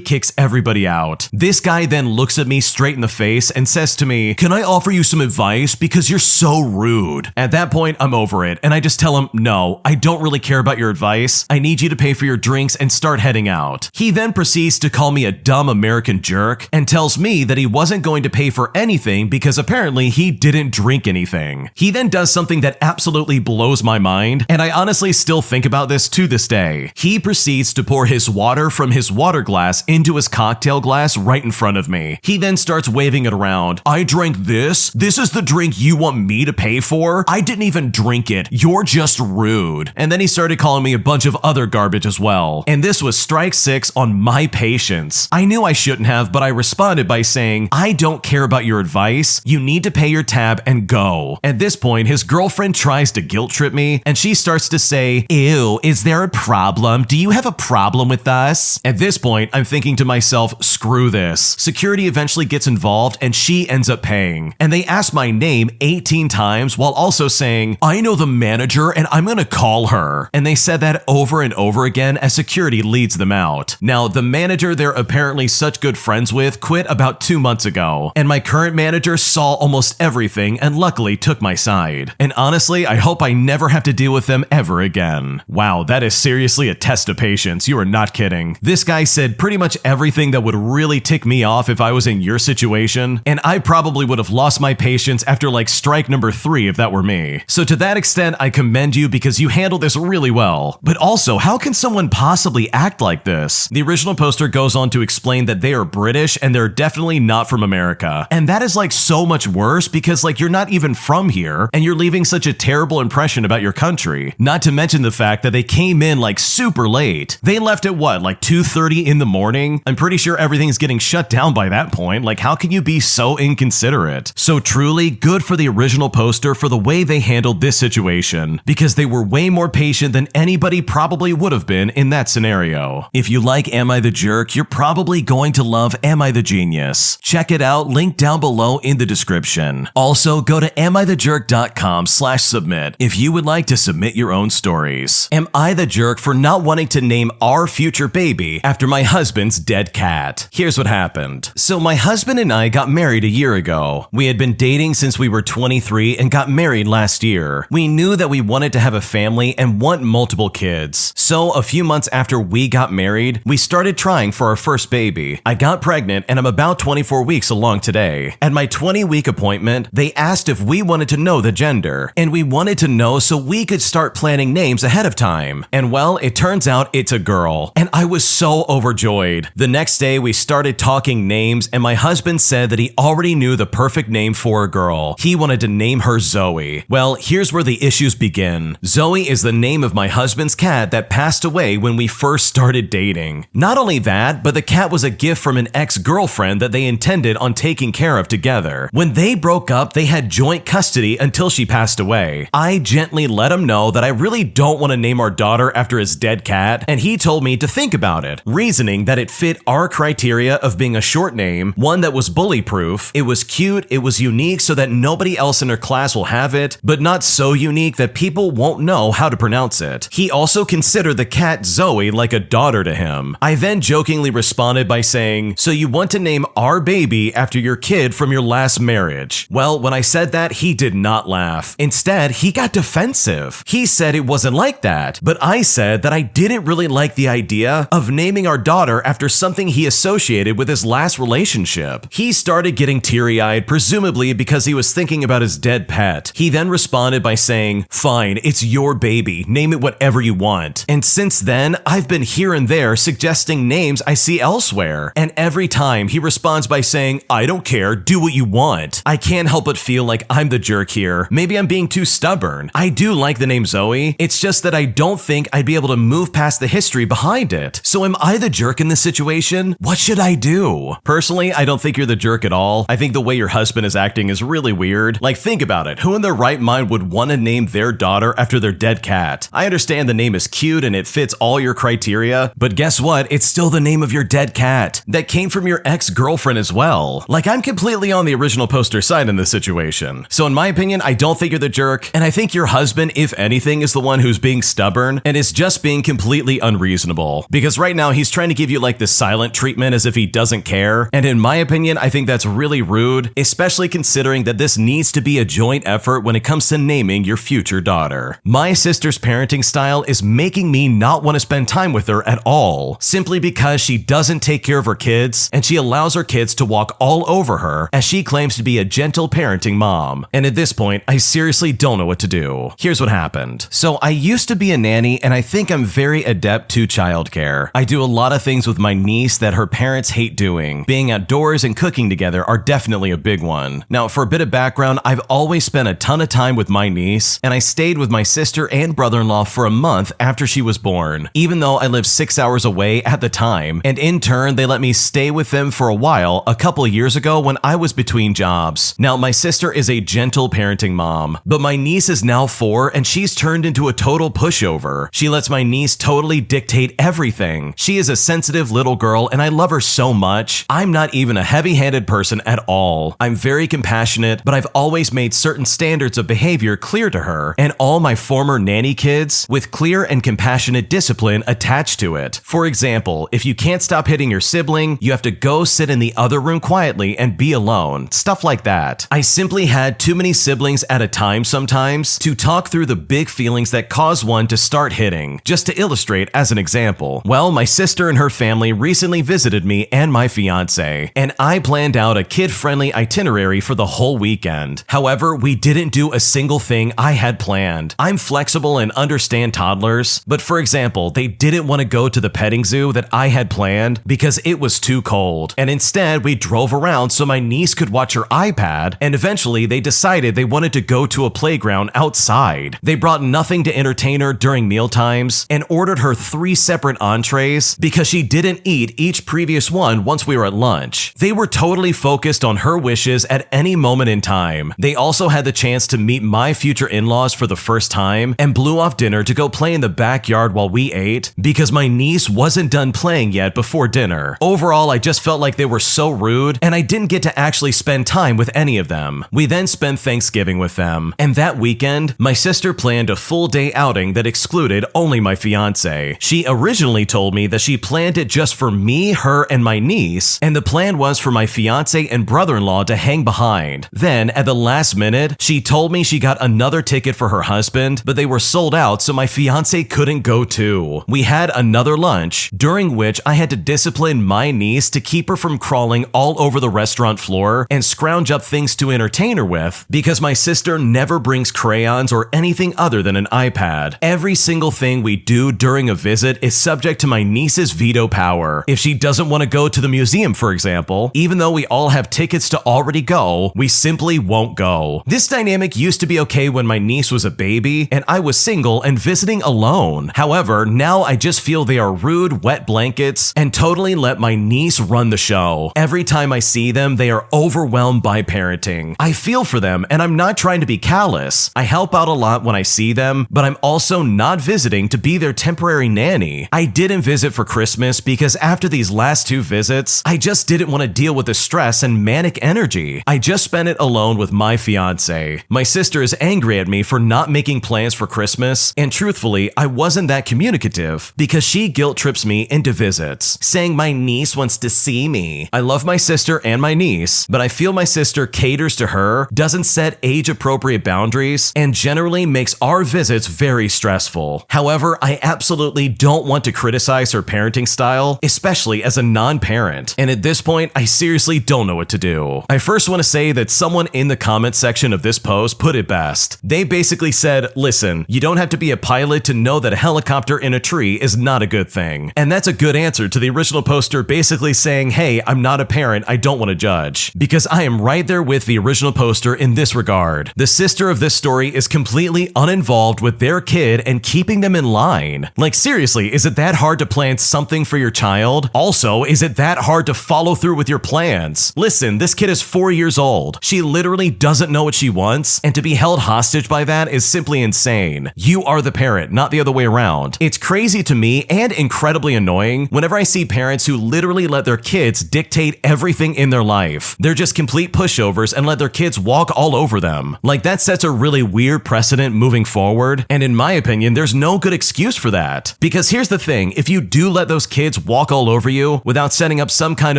S1: kicks everybody out. This guy then looks at me straight in the face and says to me, "Can I offer you some advice because you're so rude?" At that point, I'm over it and I just tell him, "No, I don't really care about your advice. I need you to pay for your drinks and start heading out." He then proceeds to call me a dumb American jerk and tells me that he wasn't going to pay for anything because apparently he didn't drink anything. He then does something that absolutely blows my mind, and I honestly still think about this to this day. He proceeds to pour his water from his water glass into his cocktail glass right in front of me. He then starts waving it around. "I drank this? This is the drink you want me to pay for? I didn't even drink it. You're just rude." And then he started calling me a bunch of other garbage as well. And this was strike 6 on my patience. I knew I shouldn't have, but I responded by saying, "I don't care about your advice. You need to pay your tab and go." At this point, his girlfriend tries to guilt trip me, and she starts to say, "Ew, is there a problem? Do you have a problem with us?" At this point, I'm thinking to myself, screw this. Security eventually gets involved, and she ends up paying. And they ask my name 18 times while also saying, "I know the manager and I'm gonna call her." And they said that over and over again as security leads them out. Now, the manager they're apparently such good friends with quit quit about 2 months ago, and my current manager saw almost everything and luckily took my side. And honestly, I hope I never have to deal with them ever again. Wow, that is seriously a test of patience. You are not kidding. This guy said pretty much everything that would really tick me off if I was in your situation, and I probably would have lost my patience after like strike number 3 if that were me. So to that extent, I commend you because you handled this really well. But also, how can someone possibly act like this? The original poster goes on to explain that they are British and they're definitely not from America. And that is like so much worse because like you're not even from here and you're leaving such a terrible impression about your country. Not to mention the fact that they came in like super late. They left at what, like 2:30 in the morning? I'm pretty sure everything's getting shut down by that point. Like how can you be so inconsiderate? So truly good for the original poster for the way they handled this situation because they were way more patient than anybody probably would have been in that scenario. If you like Am I the Jerk, you're probably going to love Am I the Genius. Check it out, link down below in the description. Also, go to amithejerk.com/submit if you would like to submit your own stories. Am I the jerk for not wanting to name our future baby after my husband's dead cat? Here's what happened. So my husband and I got married a year ago. We had been dating since we were 23 and got married last year. We knew that we wanted to have a family and want multiple kids. So a few months after we got married, we started trying for our first baby. I got pregnant and I'm about 24 weeks along today. At my 20-week appointment, they asked if we wanted to know the gender, and we wanted to know so we could start planning names ahead of time. And well, it turns out it's a girl, and I was so overjoyed. The next day, we started talking names, and my husband said that he already knew the perfect name for a girl. He wanted to name her Zoe. Well, here's where the issues begin. Zoe is the name of my husband's cat that passed away when we first started dating. Not only that, but the cat was a gift from an ex-girlfriend that they intended on taking care of together. When they broke up, they had joint custody until she passed away. I gently let him know that I really don't want to name our daughter after his dead cat, and he told me to think about it, reasoning that it fit our criteria of being a short name, one that was bully-proof, it was cute, it was unique so that nobody else in her class will have it, but not so unique that people won't know how to pronounce it. He also considered the cat Zoe like a daughter to him. I then jokingly responded by saying, "So you want to name our baby after your kid from your last marriage?" Well, when I said that, he did not laugh. Instead, he got defensive. He said it wasn't like that, but I said that I didn't really like the idea of naming our daughter after something he associated with his last relationship. He started getting teary-eyed, presumably because he was thinking about his dead pet. He then responded by saying, "Fine, it's your baby, name it whatever you want." And since then, I've been here and there suggesting names I see elsewhere, and every time he responds by saying, "I don't care, do what you want." I can't help but feel like I'm the jerk here. Maybe I'm being too stubborn. I do like the name Zoe, it's just that I don't think I'd be able to move past the history behind it. So am I the jerk in this situation? What should I do? Personally, I don't think you're the jerk at all. I think the way your husband is acting is really weird. Like, think about it. Who in their right mind would want to name their daughter after their dead cat? I understand the name is cute and it fits all your criteria, but guess what? It's still the name of your dead cat that came from your ex-girlfriend as well. Like, I'm completely on the original poster side in this situation. So in my opinion, I don't think you're the jerk, and I think your husband, if anything, is the one who's being stubborn and is just being completely unreasonable. Because right now, he's trying to give you like this silent treatment as if he doesn't care, and in my opinion, I think that's really rude, especially considering that this needs to be a joint effort when it comes to naming your future daughter. My sister's parenting style is making me not want to spend time with her at all, simply because she doesn't take care of her kids, and she allows her kids to walk all over her as she claims to be a gentle parenting mom. And at this point, I seriously don't know what to do. Here's what happened. So I used to be a nanny, and I think I'm very adept to childcare. I do a lot of things with my niece that her parents hate doing. Being outdoors and cooking together are definitely a big one. Now, for a bit of background, I've always spent a ton of time with my niece, and I stayed with my sister and brother-in-law for a month after she was born, even though I lived 6 hours away at the time, and in turn, they let me stay with them for a while a couple of years ago when I was between jobs. Now, my sister is a gentle parenting mom, but my niece is now 4 and she's turned into a total pushover. She lets my niece totally dictate everything. She is a sensitive little girl and I love her so much. I'm not even a heavy-handed person at all. I'm very compassionate, but I've always made certain standards of behavior clear to her and all my former nanny kids with clear and compassionate discipline attached to it. For example, if you can't stop hitting your sibling, you have to go sit in the other room quietly and be alone, stuff like that. I simply had too many siblings at a time sometimes to talk through the big feelings that cause one to start hitting. Just to illustrate as an example, well, my sister and her family recently visited me and my fiance, and I planned out a kid-friendly itinerary for the whole weekend. However, we didn't do a single thing I had planned. I'm flexible and understand toddlers, but for example, they didn't want to go to the petting zoo that I had planned because it was too cold, and instead we drove around so my niece could watch her iPad, and eventually they decided they wanted to go to a playground outside. They brought nothing to entertain her during meal times and ordered her 3 separate entrees because she didn't eat each previous one once we were at lunch. They were totally focused on her wishes at any moment in time. They also had the chance to meet my future in-laws for the first time and blew off dinner to go play in the backyard while we ate because my niece wasn't done playing yet before dinner. Overall, I just felt like they were so rude and I didn't get to actually spend time with any of them. We then spent Thanksgiving with them, and that weekend, my sister planned a full day outing that excluded only my fiance. She originally told me that she planned it just for me, her, and my niece, and the plan was for my fiance and brother-in-law to hang behind. Then, at the last minute, she told me she got another ticket for her husband, but they were sold out, so my fiance couldn't go too. We had another lunch, during which I had to discipline my niece to keep her from crawling all over the restaurant floor and scrounge up things to entertain her with, because my sister never brings crayons or anything other than an iPad. Every single thing we do during a visit is subject to my niece's veto power. If she doesn't want to go to the museum, for example, even though we all have tickets to already go, we simply won't go. This dynamic used to be okay when my niece was a baby and I was single and visiting alone. However, now I just feel they are rude, wet blankets and totally let my niece run the show. Every time I see them, they are overwhelmed by parenting. I feel for them, and I'm not trying to be callous. I help out a lot when I see them, but I'm also not visiting to be their temporary nanny. I didn't visit for Christmas because after these last 2 visits, I just didn't want to deal with the stress and manic energy. I just spent it alone with my fiance. My sister is angry at me for not making plans for Christmas, and truthfully, I wasn't that communicative because she guilt trips me into visits, saying my niece wants to see me. I love my sister and my niece, but I feel my sister caters to her, doesn't set age-appropriate boundaries, and generally makes our visits very stressful. However, I absolutely don't want to criticize her parenting style, especially as a non-parent, and at this point, I seriously don't know what to do. I first want to say that someone in the comment section of this post put it best. They basically said, listen, you don't have to be a pilot to know that a helicopter in a tree is not a good thing. And that's a good answer to the original poster basically saying, hey, I'm not a parent, I don't want to judge. Because I am right there with the original poster in this regard. The sister of this story is completely uninvolved with their kid and keeping them in line. Like seriously, is it that hard to plan something for your child? Also, is it that hard to follow through with your plans? Listen, this kid is 4 years old. She literally doesn't know what she wants, and to be held hostage by that is simply insane. You are the parent, not the other way around. It's crazy to me and incredibly annoying whenever I see parents who literally let their kids dictate everything in their life. They're just complete pushovers and let their kids walk all over them. Like that sets a really weird precedent moving forward, and in my opinion, there's no good excuse for that. Because here's the thing, if you do let those kids walk all over you without setting up some kind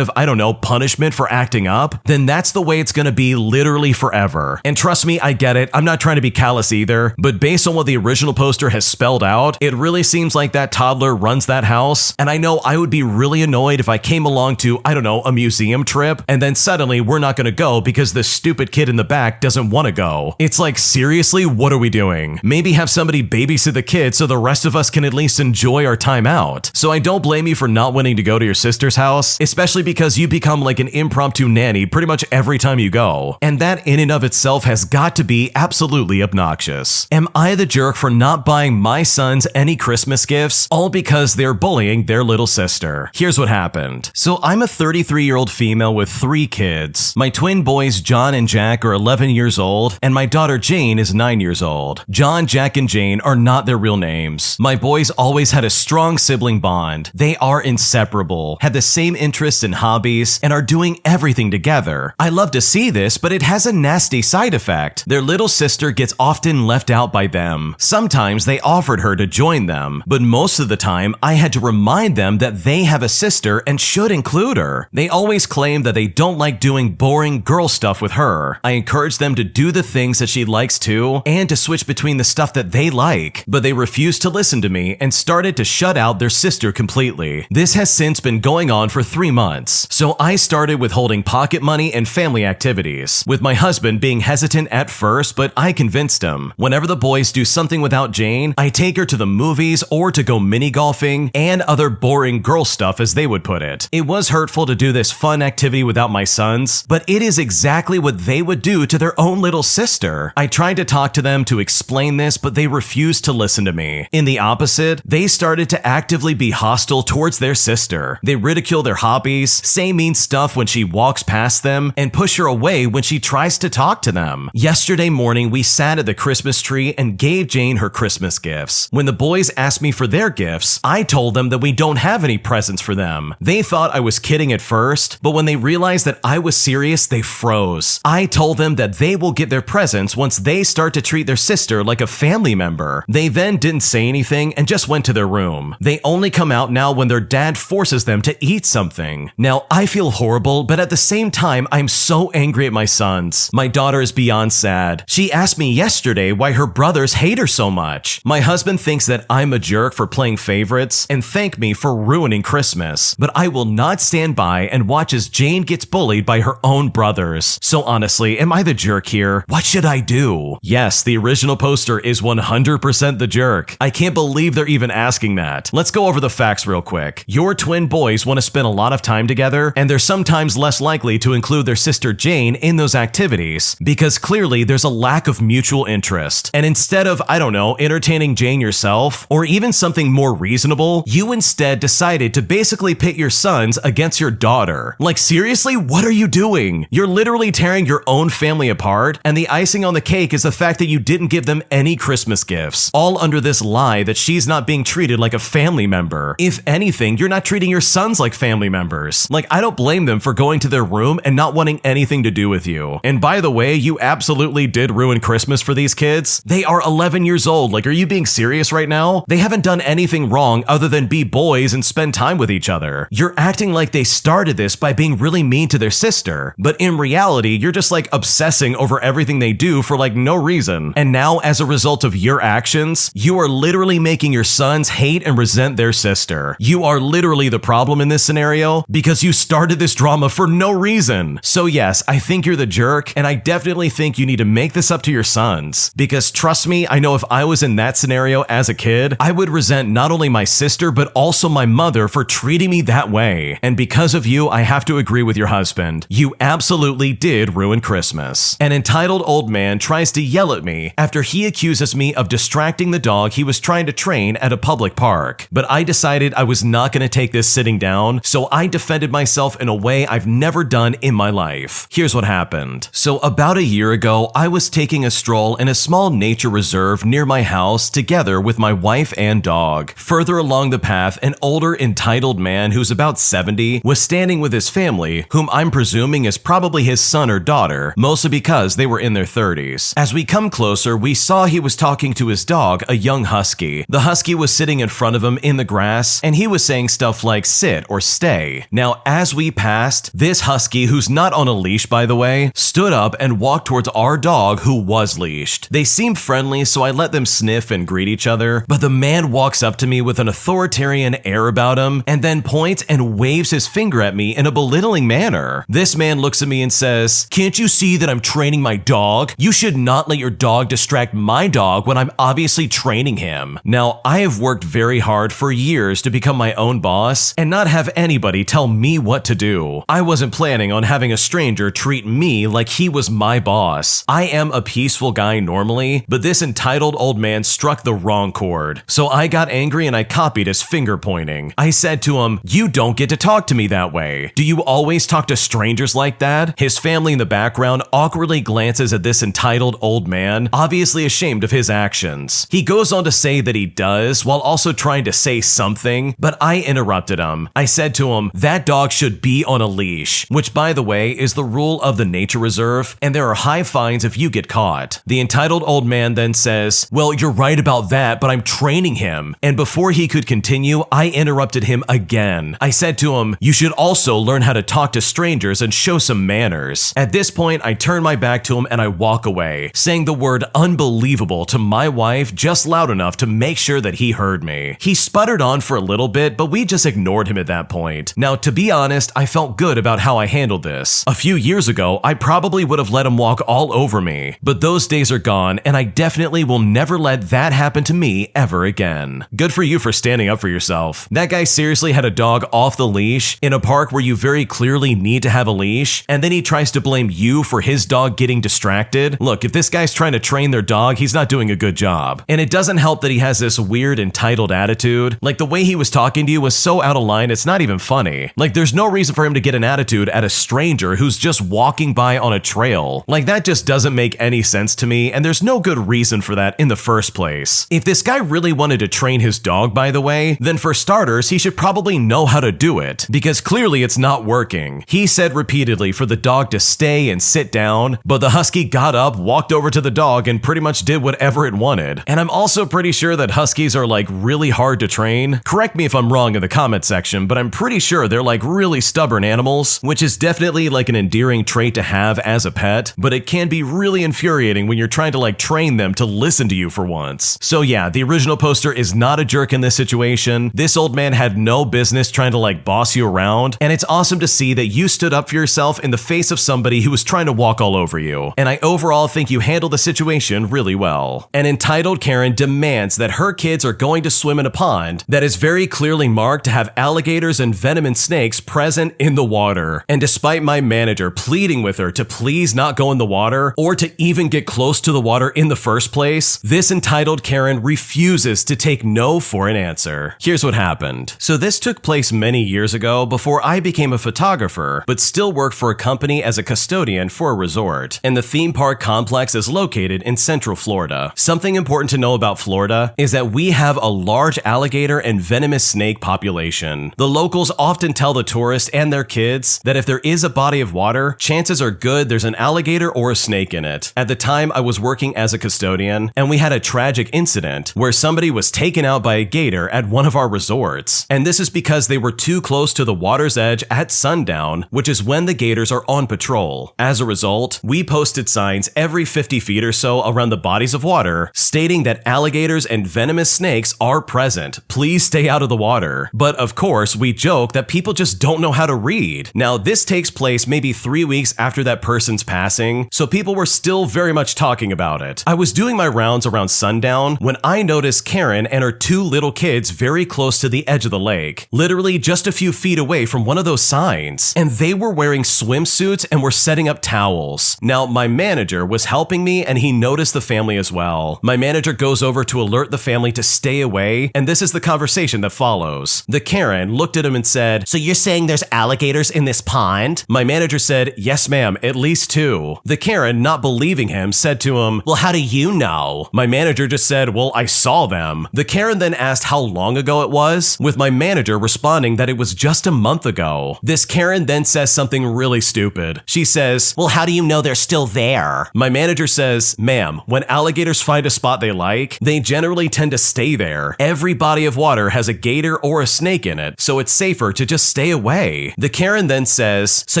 S1: of, I don't know, punishment for acting up, then that's the way it's gonna be literally forever. And trust me, I get it, I'm not trying to be callous either, but based on what the original poster has spelled out, it really seems like that toddler runs that house, and I know I would be really annoyed if I came along to, I don't know, a museum trip, and then suddenly we're not gonna go because this stupid kid in the back doesn't wanna go. It's like, seriously, what are we doing? Maybe have somebody babysit the kid so the rest of us can at least enjoy our time out. So I don't blame you for not wanting to go to your sister's house, especially because you become like an impromptu nanny pretty much every time you go. And that in and of itself has got to be absolutely obnoxious. Am I the jerk for not buying my sons any Christmas gifts, all because they're bullying their little sister? Here's what happened. So I'm a 33-year-old female with 3 kids. My twin boys John and Jack are 11 years old, and my daughter Jane is 9 years old. John, Jack, and Jane are not their real names. My boys always had a strong sibling bond. They are inseparable, have the same interests and hobbies, and are doing everything together. I love to see this, but it has a nasty side effect. Their little sister gets often left out by them. Sometimes they offered her to join them, but most of the time I had to remind them that they have a sister and should include include her. They always claim that they don't like doing boring girl stuff with her. I encourage them to do the things that she likes too, and to switch between the stuff that they like, but they refused to listen to me and started to shut out their sister completely. This has since been going on for 3 months, so I started withholding pocket money and family activities, with my husband being hesitant at first, but I convinced him. Whenever the boys do something without Jane, I take her to the movies or to go mini golfing and other boring girl stuff, as they would put it. It was hurtful to do this fun activity without my sons, but it is exactly what they would do to their own little sister. I tried to talk to them to explain this, but they refused to listen to me. In the opposite, they started to actively be hostile towards their sister. They ridicule their hobbies, say mean stuff when she walks past them, and push her away when she tries to talk to them. Yesterday morning, we sat at the Christmas tree and gave Jane her Christmas gifts. When the boys asked me for their gifts, I told them that we don't have any presents for them. They thought I was kidding at first, but when they realized that I was serious, they froze. I told them that they will get their presents once they start to treat their sister like a family member. They then didn't say anything and just went to their room. They only come out now when their dad forces them to eat something. Now, I feel horrible, but at the same time, I'm so angry at my sons. My daughter is beyond sad. She asked me yesterday why her brothers hate her so much. My husband thinks that I'm a jerk for playing favorites and thank me for ruining Christmas, but I will not stand by and watch as Jane gets bullied by her own brothers. So honestly, am I the jerk here? What should I do? Yes, the original poster is 100% the jerk. I can't believe they're even asking that. Let's go over the facts real quick. Your twin boys want to spend a lot of time together, and they're sometimes less likely to include their sister Jane in those activities because clearly there's a lack of mutual interest. And instead of, I don't know, entertaining Jane yourself or even something more reasonable, you instead decided to basically pit your sons against your daughter. Like seriously, what are you doing? You're literally tearing your own family apart, and the icing on the cake is the fact that you didn't give them any Christmas gifts, all under this lie that she's not being treated like a family member. If anything, you're not treating your sons like family members. Like, I don't blame them for going to their room and not wanting anything to do with you. And by the way, you absolutely did ruin Christmas for these kids. They are 11 years old. Like, are you being serious right now? They haven't done anything wrong other than be boys and spend time with each other. You're acting like they started this by being really mean to their sister, but in reality, you're just like obsessing over everything they do for like no reason. And now, as a result of your actions, you are literally making your sons hate and resent their sister. You are literally the problem in this scenario because you started this drama for no reason. So yes, I think you're the jerk, and I definitely think you need to make this up to your sons. Because trust me, I know if I was in that scenario as a kid, I would resent not only my sister, but also my mother for treating me that way. And because of you, I have to agree with your husband. You absolutely did ruin Christmas. An entitled old man tries to yell at me after he accuses me of distracting the dog he was trying to train at a public park. But I decided I was not going to take this sitting down, so I defended myself in a way I've never done in my life. Here's what happened. So about a year ago, I was taking a stroll in a small nature reserve near my house together with my wife and dog. Further along the path, an older entitled man who's about 70 was standing with his family, whom I'm presuming is probably his son or daughter, mostly because they were in their 30s. As we come closer, we saw he was talking to his dog, a young husky. The husky was sitting in front of him in the grass, and he was saying stuff like sit or stay. Now, as we passed, this husky, who's not on a leash by the way, stood up and walked towards our dog who was leashed. They seemed friendly, so I let them sniff and greet each other, but the man walks up to me with an authoritarian air about him and then points and waves his finger at me in a belittling manner. This man looks at me and says, "Can't you see that I'm training my dog? You should not let your dog distract my dog when I'm obviously training him." Now, I have worked very hard for years to become my own boss and not have anybody tell me what to do. I wasn't planning on having a stranger treat me like he was my boss. I am a peaceful guy normally, but this entitled old man struck the wrong chord. So I got angry and I copied his finger pointing. I said to him, "You don't get to talk to me that way. Do you always talk to strangers like that?" His family in the background awkwardly glances at this entitled old man, obviously ashamed of his actions. He goes on to say that he does, while also trying to say something, but I interrupted him. I said to him, "That dog should be on a leash," which by the way is the rule of the nature reserve, and there are high fines if you get caught. The entitled old man then says, "Well, you're right about that, but I'm training him." And before he could continue, I interrupted him again. I said to him, You should also learn how to talk to strangers and show some manners. At this point, I turn my back to him and I walk away, saying the word unbelievable to my wife just loud enough to make sure that he heard me. He sputtered on for a little bit, but we just ignored him at that point. Now, to be honest, I felt good about how I handled this. A few years ago, I probably would have let him walk all over me, but those days are gone, and I definitely will never let that happen to me ever again. Good for you for standing up for yourself. That guy seriously had a dog off the leash in a park where you very clearly need to have a leash, and then he tries to blame you for his dog getting distracted. Look, if this guy's trying to train their dog, he's not doing a good job. And it doesn't help that he has this weird entitled attitude. Like, the way he was talking to you was so out of line, it's not even funny. Like, there's no reason for him to get an attitude at a stranger who's just walking by on a trail. Like, that just doesn't make any sense to me, and there's no good reason for that in the first place. If this guy really wanted to train his dog, by the way, then for starters, he should probably know how to do it, because clearly it's not working. He said repeatedly for the dog to stay and sit down, but the husky got up, walked over to the dog, and pretty much did whatever it wanted. And I'm also pretty sure that huskies are like really hard to train. Correct me if I'm wrong in the comment section, but I'm pretty sure they're like really stubborn animals, which is definitely like an endearing trait to have as a pet, but it can be really infuriating when you're trying to like train them to listen to you for once. So yeah, the original poster is not a jerk in this situation. This old man had no business trying to like boss you around, and it's awesome to see that you stood up for yourself in the face of somebody who was trying to walk all over you. And I overall think you handled the situation really well. An entitled Karen demands that her kids are going to swim in a pond that is very clearly marked to have alligators and venomous snakes present in the water. And despite my manager pleading with her to please not go in the water or to even get close to the water in the first place, this entitled Karen refuses to take no for an answer. Here's what happened. So this took place many years ago before I became a photographer, but still worked for a company as a custodian for a resort. And the theme park complex is located in Central Florida. Something important to know about Florida is that we have a large alligator and venomous snake population. The locals often tell the tourists and their kids that if there is a body of water, chances are good there's an alligator or a snake in it. At the time, I was working as a custodian, and we had a tragic incident where somebody was taken out by a gator at one of our resorts. And this is because they were too close to the water's edge at sundown, which is when the gators are on patrol. As a result, we posted signs every 50 feet or so around the bodies of water stating that alligators and venomous snakes are present. Please stay out of the water. But of course, we joke that people just don't know how to read. Now, this takes place maybe 3 weeks after that person's passing, so people were still very much talking about it. I was doing my rounds around sundown when I noticed Karen and her 2 little kids very close to the edge of the lake, literally just a few feet away from one of those signs. And they were wearing swimsuits and were setting up towels. Now, my manager was helping me and he noticed the family as well. My manager goes over to alert the family to stay away, and this is the conversation that follows. The Karen looked at him and said, "So you're saying there's alligators in this pond?" My manager said, "Yes, ma'am, at least 2. The Karen, not believing him, said to him, "Well, how do you know?" My manager just said, "Well, I saw them." The Karen then asked how long ago it was, with my manager responding that it was just a month ago. This Karen then says something really stupid. She says, "Well, how do you know they're still there?" My manager says, "Ma'am, when alligators find a spot they like, they generally tend to stay there. Every body of water has a gator or a snake in it, so it's safer to just stay away." The Karen then says, "So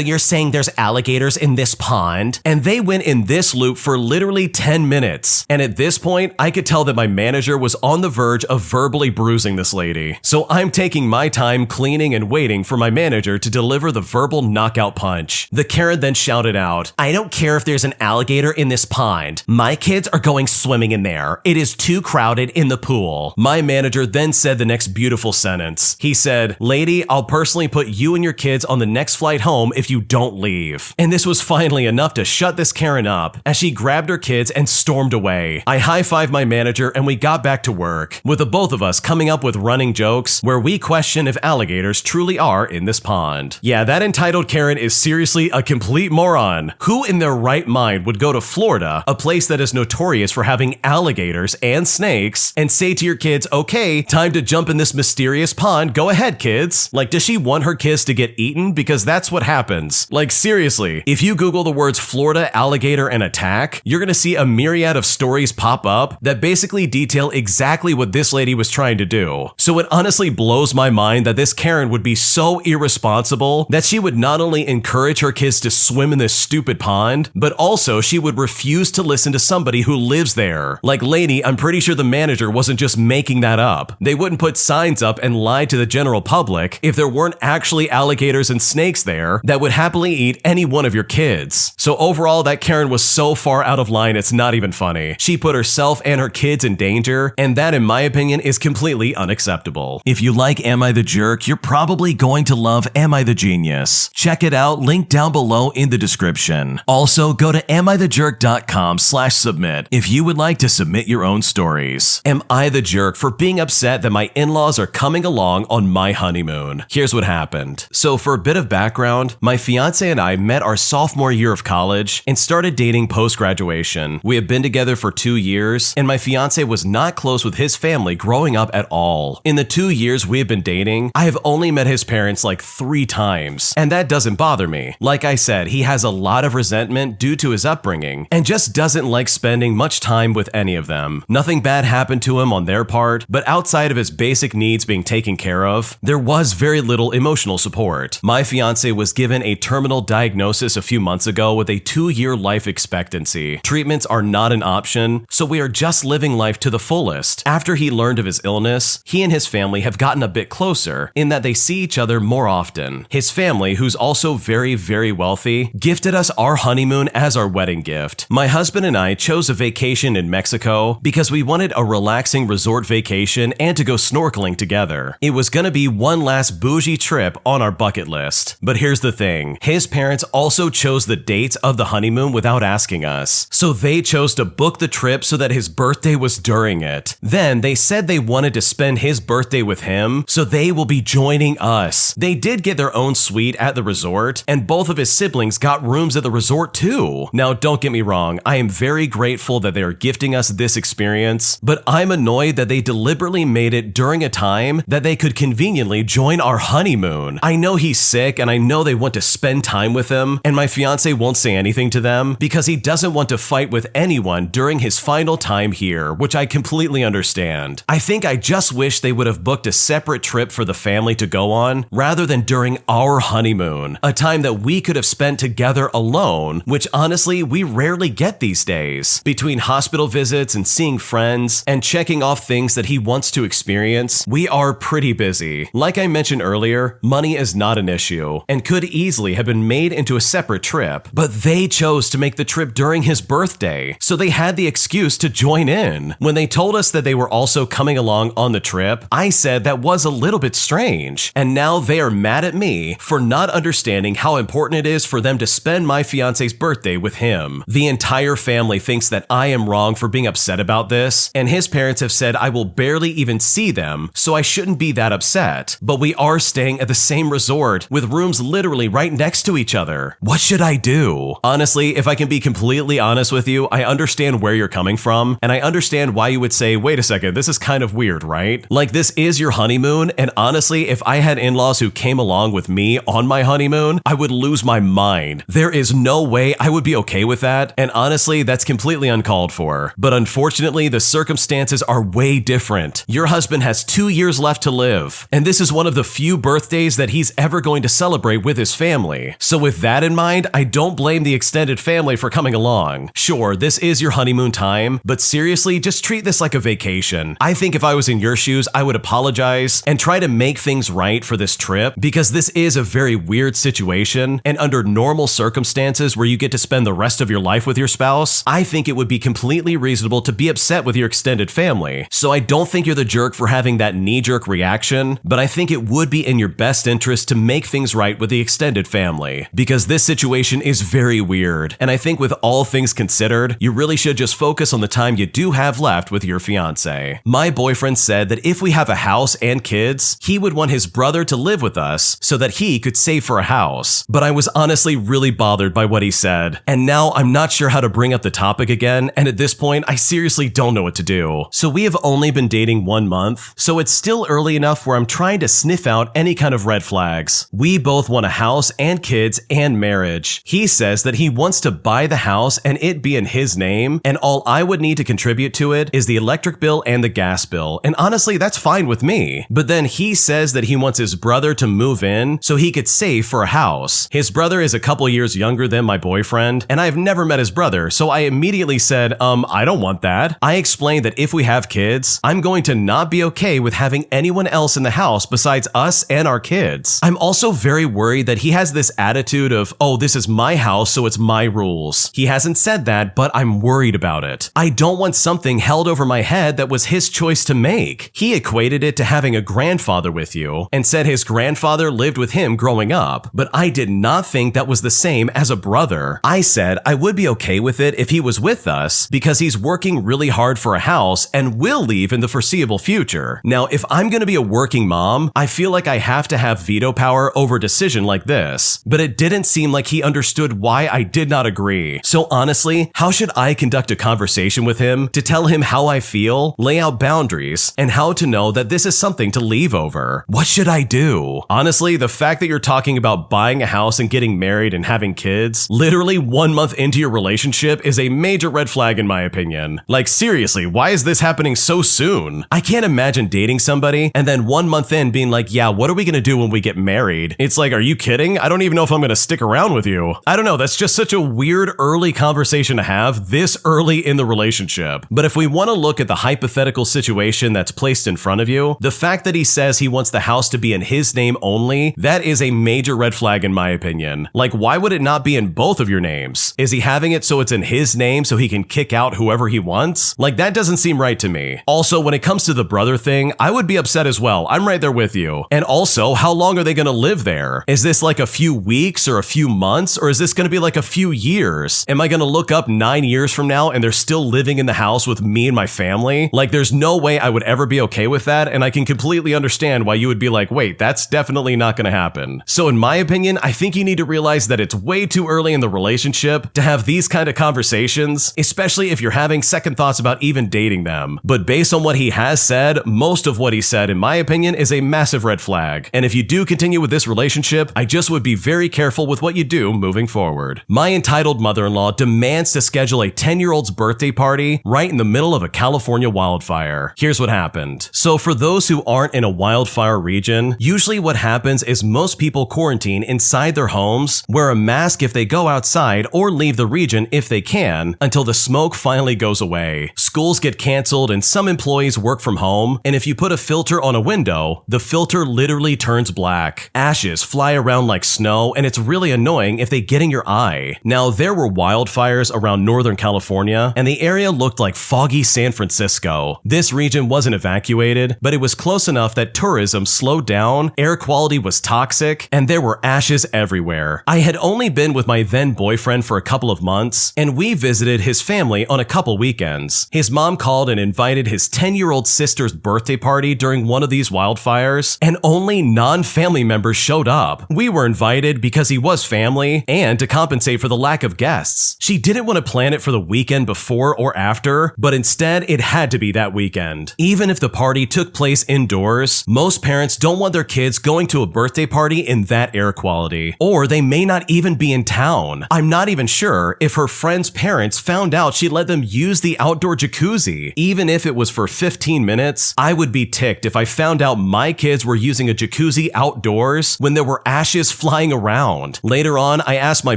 S1: you're saying there's alligators in this pond?" And they went in this loop for literally 10 minutes. And at this point, I could tell that my manager was on the verge of verbally bruising this lady. So I'm taking my time cleaning and waiting for my manager to deliver the verbal knockout punch. The Karen then shouted out, "I don't care if there's an alligator in this pond. My kids are going swimming in there. It is too crowded in the pool." My manager then said the next beautiful sentence. He said, "Lady, I'll personally put you and your kids on the next flight home if you don't leave." And this was finally enough to shut this Karen up as she grabbed her kids and stormed away. I high-fived my manager and we got back to work, with the both of us coming up with running jokes where we question if alligators truly are in this pond. Yeah, that entitled Karen is seriously a complete moron. Who in their right mind would go to Florida, a place that is notorious for having alligators and snakes, and say to your kids, "Okay, time to jump in this mysterious pond, go ahead kids"? Like, does she want her kids to get eaten? Because that's what happens. Like, seriously, if you Google the words Florida alligator and attack, you're gonna see a myriad of stories pop up that basically detail exactly what this lady was trying to do. So it honestly blows my mind that this Karen would be so irresponsible that she would not only encourage her kids to swim in this stupid pond, but also she would refuse to listen to somebody who lives there. Like, lady, I'm pretty sure the manager wasn't just making that up. They wouldn't put signs up and lie to the general public if there weren't actually alligators and snakes there that would happily eat any one of your kids. So overall, that Karen was so far out of line, it's not even funny. She put herself and her kids in danger, and that, in my opinion, is completely unacceptable. If you like Am I the Jerk, you're probably going to love Am I the Genius. Check it out, link down below in the description. Also, go to amithejerk.com/submit if you would like to submit your own stories. Am I the jerk for being upset that my in-laws are coming along on my honeymoon? Here's what happened. So for a bit of background, my fiance and I met our sophomore year of college and started dating post-graduation. We have been together for 2 years, and my fiance was not close with his family growing up at all. In the 2 years we have been dating, I have only met his parents like 3 times, and that doesn't bother me. Like I said, he has a lot of resentment due to his upbringing and just doesn't like spending much time with any of them. Nothing bad happened to him on their part, but outside of his basic needs being taken care of, there was very little emotional support. My fiance was given a terminal diagnosis a few months ago with a 2-year life expectancy. Treatments are not an option, so we are just living life to the fullest. After he learned of his illness, he and his family have gotten a bit closer in that they see each other more often. His family, who's also very, very wealthy, gifted us our honeymoon as our wedding gift. My husband and I chose a vacation in Mexico because we wanted a relaxing resort vacation and to go snorkeling together. It was gonna be one last bougie trip on our bucket list. But here's the thing, his parents also chose the dates of the honeymoon without asking us. So they chose to book the trip so that his birthday was during it. Then they said they wanted to spend his birthday with him, so they will be joining us. They did get their own suite at the resort, and both of his siblings got rooms at the resort too. Now, don't get me wrong, I am very grateful that they are gifting us this experience, but I'm annoyed that they deliberately made it during a time that they could conveniently join our honeymoon. I know he's sick, and I know they want to spend time with him, and my fiance won't say anything to them because he doesn't want to fight with anyone during his final time here, which I completely understand. I think I just wish they would have booked a separate trip for the family to go on rather than during our honeymoon, a time that we could have spent together alone, which honestly we rarely get these days. Between hospital visits and seeing friends and checking off things that he wants to experience, we are pretty busy. Like I mentioned earlier, money is not an issue and could easily have been made into a separate trip, but they chose to make the trip during his birthday, so they had the excuse to join in. When they told us that they were also coming along on the trip, I said that was a little bit strange, and now they are mad at me for not understanding how important it is for them to spend my fiance's birthday with him. The entire family thinks that I am wrong for being upset about this, and his parents have said I will barely even see them, so I shouldn't be that upset. But we are staying at the same resort with rooms literally right next to each other. What should I do? Honestly, if I can be completely honest with you, I understand where you're coming from, and I understand why you would say, wait a second, this is kind of weird, right? Like, this is your honeymoon, and honestly, if I had in-laws who came along with me on my honeymoon, I would lose my mind. There is no way I would be okay with that, and honestly, that's completely uncalled for. But unfortunately, the circumstances are way different. Your husband has 2 years left to live, and this is one of the few birthdays that he's ever going to celebrate with his family. So with that in mind, I don't blame the extended family for coming along. Sure, this is your honeymoon time, but seriously, just treat this like a vacation. I think if I was in your shoes, I would apologize and try to make things right for this trip, because this is a very weird situation, and under normal circumstances where you get to spend the rest of your life with your spouse, I think it would be completely reasonable to be upset with your extended family. So I don't think you're the jerk for having that knee-jerk reaction, but I think it would be in your best interest to make things right with the extended family, because this situation is very weird, and I think with all things considered, you really should just focus on the time you do have left with your fiance. My boyfriend said that if we have a house and kids, he would want his brother to live with us so that he could save for a house, but I was honestly really bothered by what he said, and now I'm not sure how to bring up the topic again, and at this point, I seriously don't know what to do. So we have only been dating 1 month, so it's still early enough where I'm trying to sniff out any kind of red flags. We both want a house and kids and marriage. He says that he wants to buy the house and it be in his name, and all I would need to contribute to it is the electric bill and the gas bill, and honestly, that's fine with me. But then he says that he wants his brother to move in so he could save for a house. His brother is a couple years younger than my boyfriend, and I've never met his brother, so I immediately said, I don't want that. I explained that if we have kids, I'm going to not be okay with having anyone else in the house besides us and our kids. I'm also very worried that he has this attitude of, oh, this is my house, so it's my rules. He hasn't said that, but I'm worried about it. I don't want something held over my head that was his choice to make. He equated it to having a grandfather with you and said his grandfather lived with him growing up, but I did not think that was the same as a brother. I said I would be okay with it if he was with us because he's working really hard for a house and will leave in the foreseeable future. Now, if I'm going to be a working mom, I feel like I have to have veto power over a decision like this, but it didn't seem like he understood why I did not agree. So honestly, how should I conduct a conversation with him to tell him how I feel, lay out boundaries, and how to know that this is something to leave over? What should I do? Honestly, the fact that you're talking about buying a house and getting married and having kids literally 1 month into your relationship is a major red flag in my opinion. Like seriously, why is this happening so soon? I can't imagine dating somebody and then 1 month in being like, yeah, what are we gonna do when we get married? It's like, are you kidding? I don't even know if I'm gonna stick around with you. I don't know, that's just such a weird early conversation to have this early in the relationship. But if we want to look at the hypothetical situation that's placed in front of you, the fact that he says he wants the house to be in his name only, that is a major red flag in my opinion. Like, why would it not be in both of your names? Is he having it so it's in his name so he can kick out whoever he wants? Like, that doesn't seem right to me. Also, when it comes to the brother thing, I would be upset as well. I'm right there with you. And also, how long are they going to live there? Is this like a few weeks or a few months, or is this going to be like a few years? Am I going to look up 9 years from now and they're still living in the house with me and my family? Like, there's no way I would ever be okay with that, and I can completely understand why you would be like, wait, that's definitely not going to happen. So in my opinion, I think you need to realize that it's way too early in the relationship to have these kind of conversations, especially if you're having second thoughts about even dating them. But based on what he has said, most of what he said, in my opinion, is a massive red flag. And if you do continue with this relationship, I just would be very careful with what you do moving forward. My entitled mother-in-law demands to schedule a 10-year-old's birthday party right in the middle of a California wildfire. Here's what happened. So for those who aren't in a wildfire region, usually what happens is most people quarantine inside their homes, wear a mask if they go outside, or leave the region if they can, until the smoke finally goes away. Schools get canceled and some employees work from home, and if you put a filter on a window, the filter literally turns black. Ashes fly around like snow, and it's really annoying if they get in your eye. Now, there were wildfires around Northern California, and the area looked like foggy San Francisco. This region wasn't evacuated, but it was close enough that tourism slowed down, air quality was toxic, and there were ashes everywhere. I had only been with my then boyfriend for a couple of months, and we visited his family on a couple weekends. His mom called and invited his 10-year-old sister's birthday party during one of these wildfires, and only non-family members showed up. We were invited because he was family, and to compensate for the lack of guests. She didn't want to plan it for the weekend before or after, but instead it had to be that weekend. Even if the party took place indoors, most parents don't want their kids going to a birthday party in that air quality, or they may not even be in town. I'm not even sure if her friend's parents found out she let them use the outdoor jacuzzi. Even if it was for 15 minutes, I would be ticked if I found out my kids were using a jacuzzi outdoors when there were ashes flying around. Later on, I asked my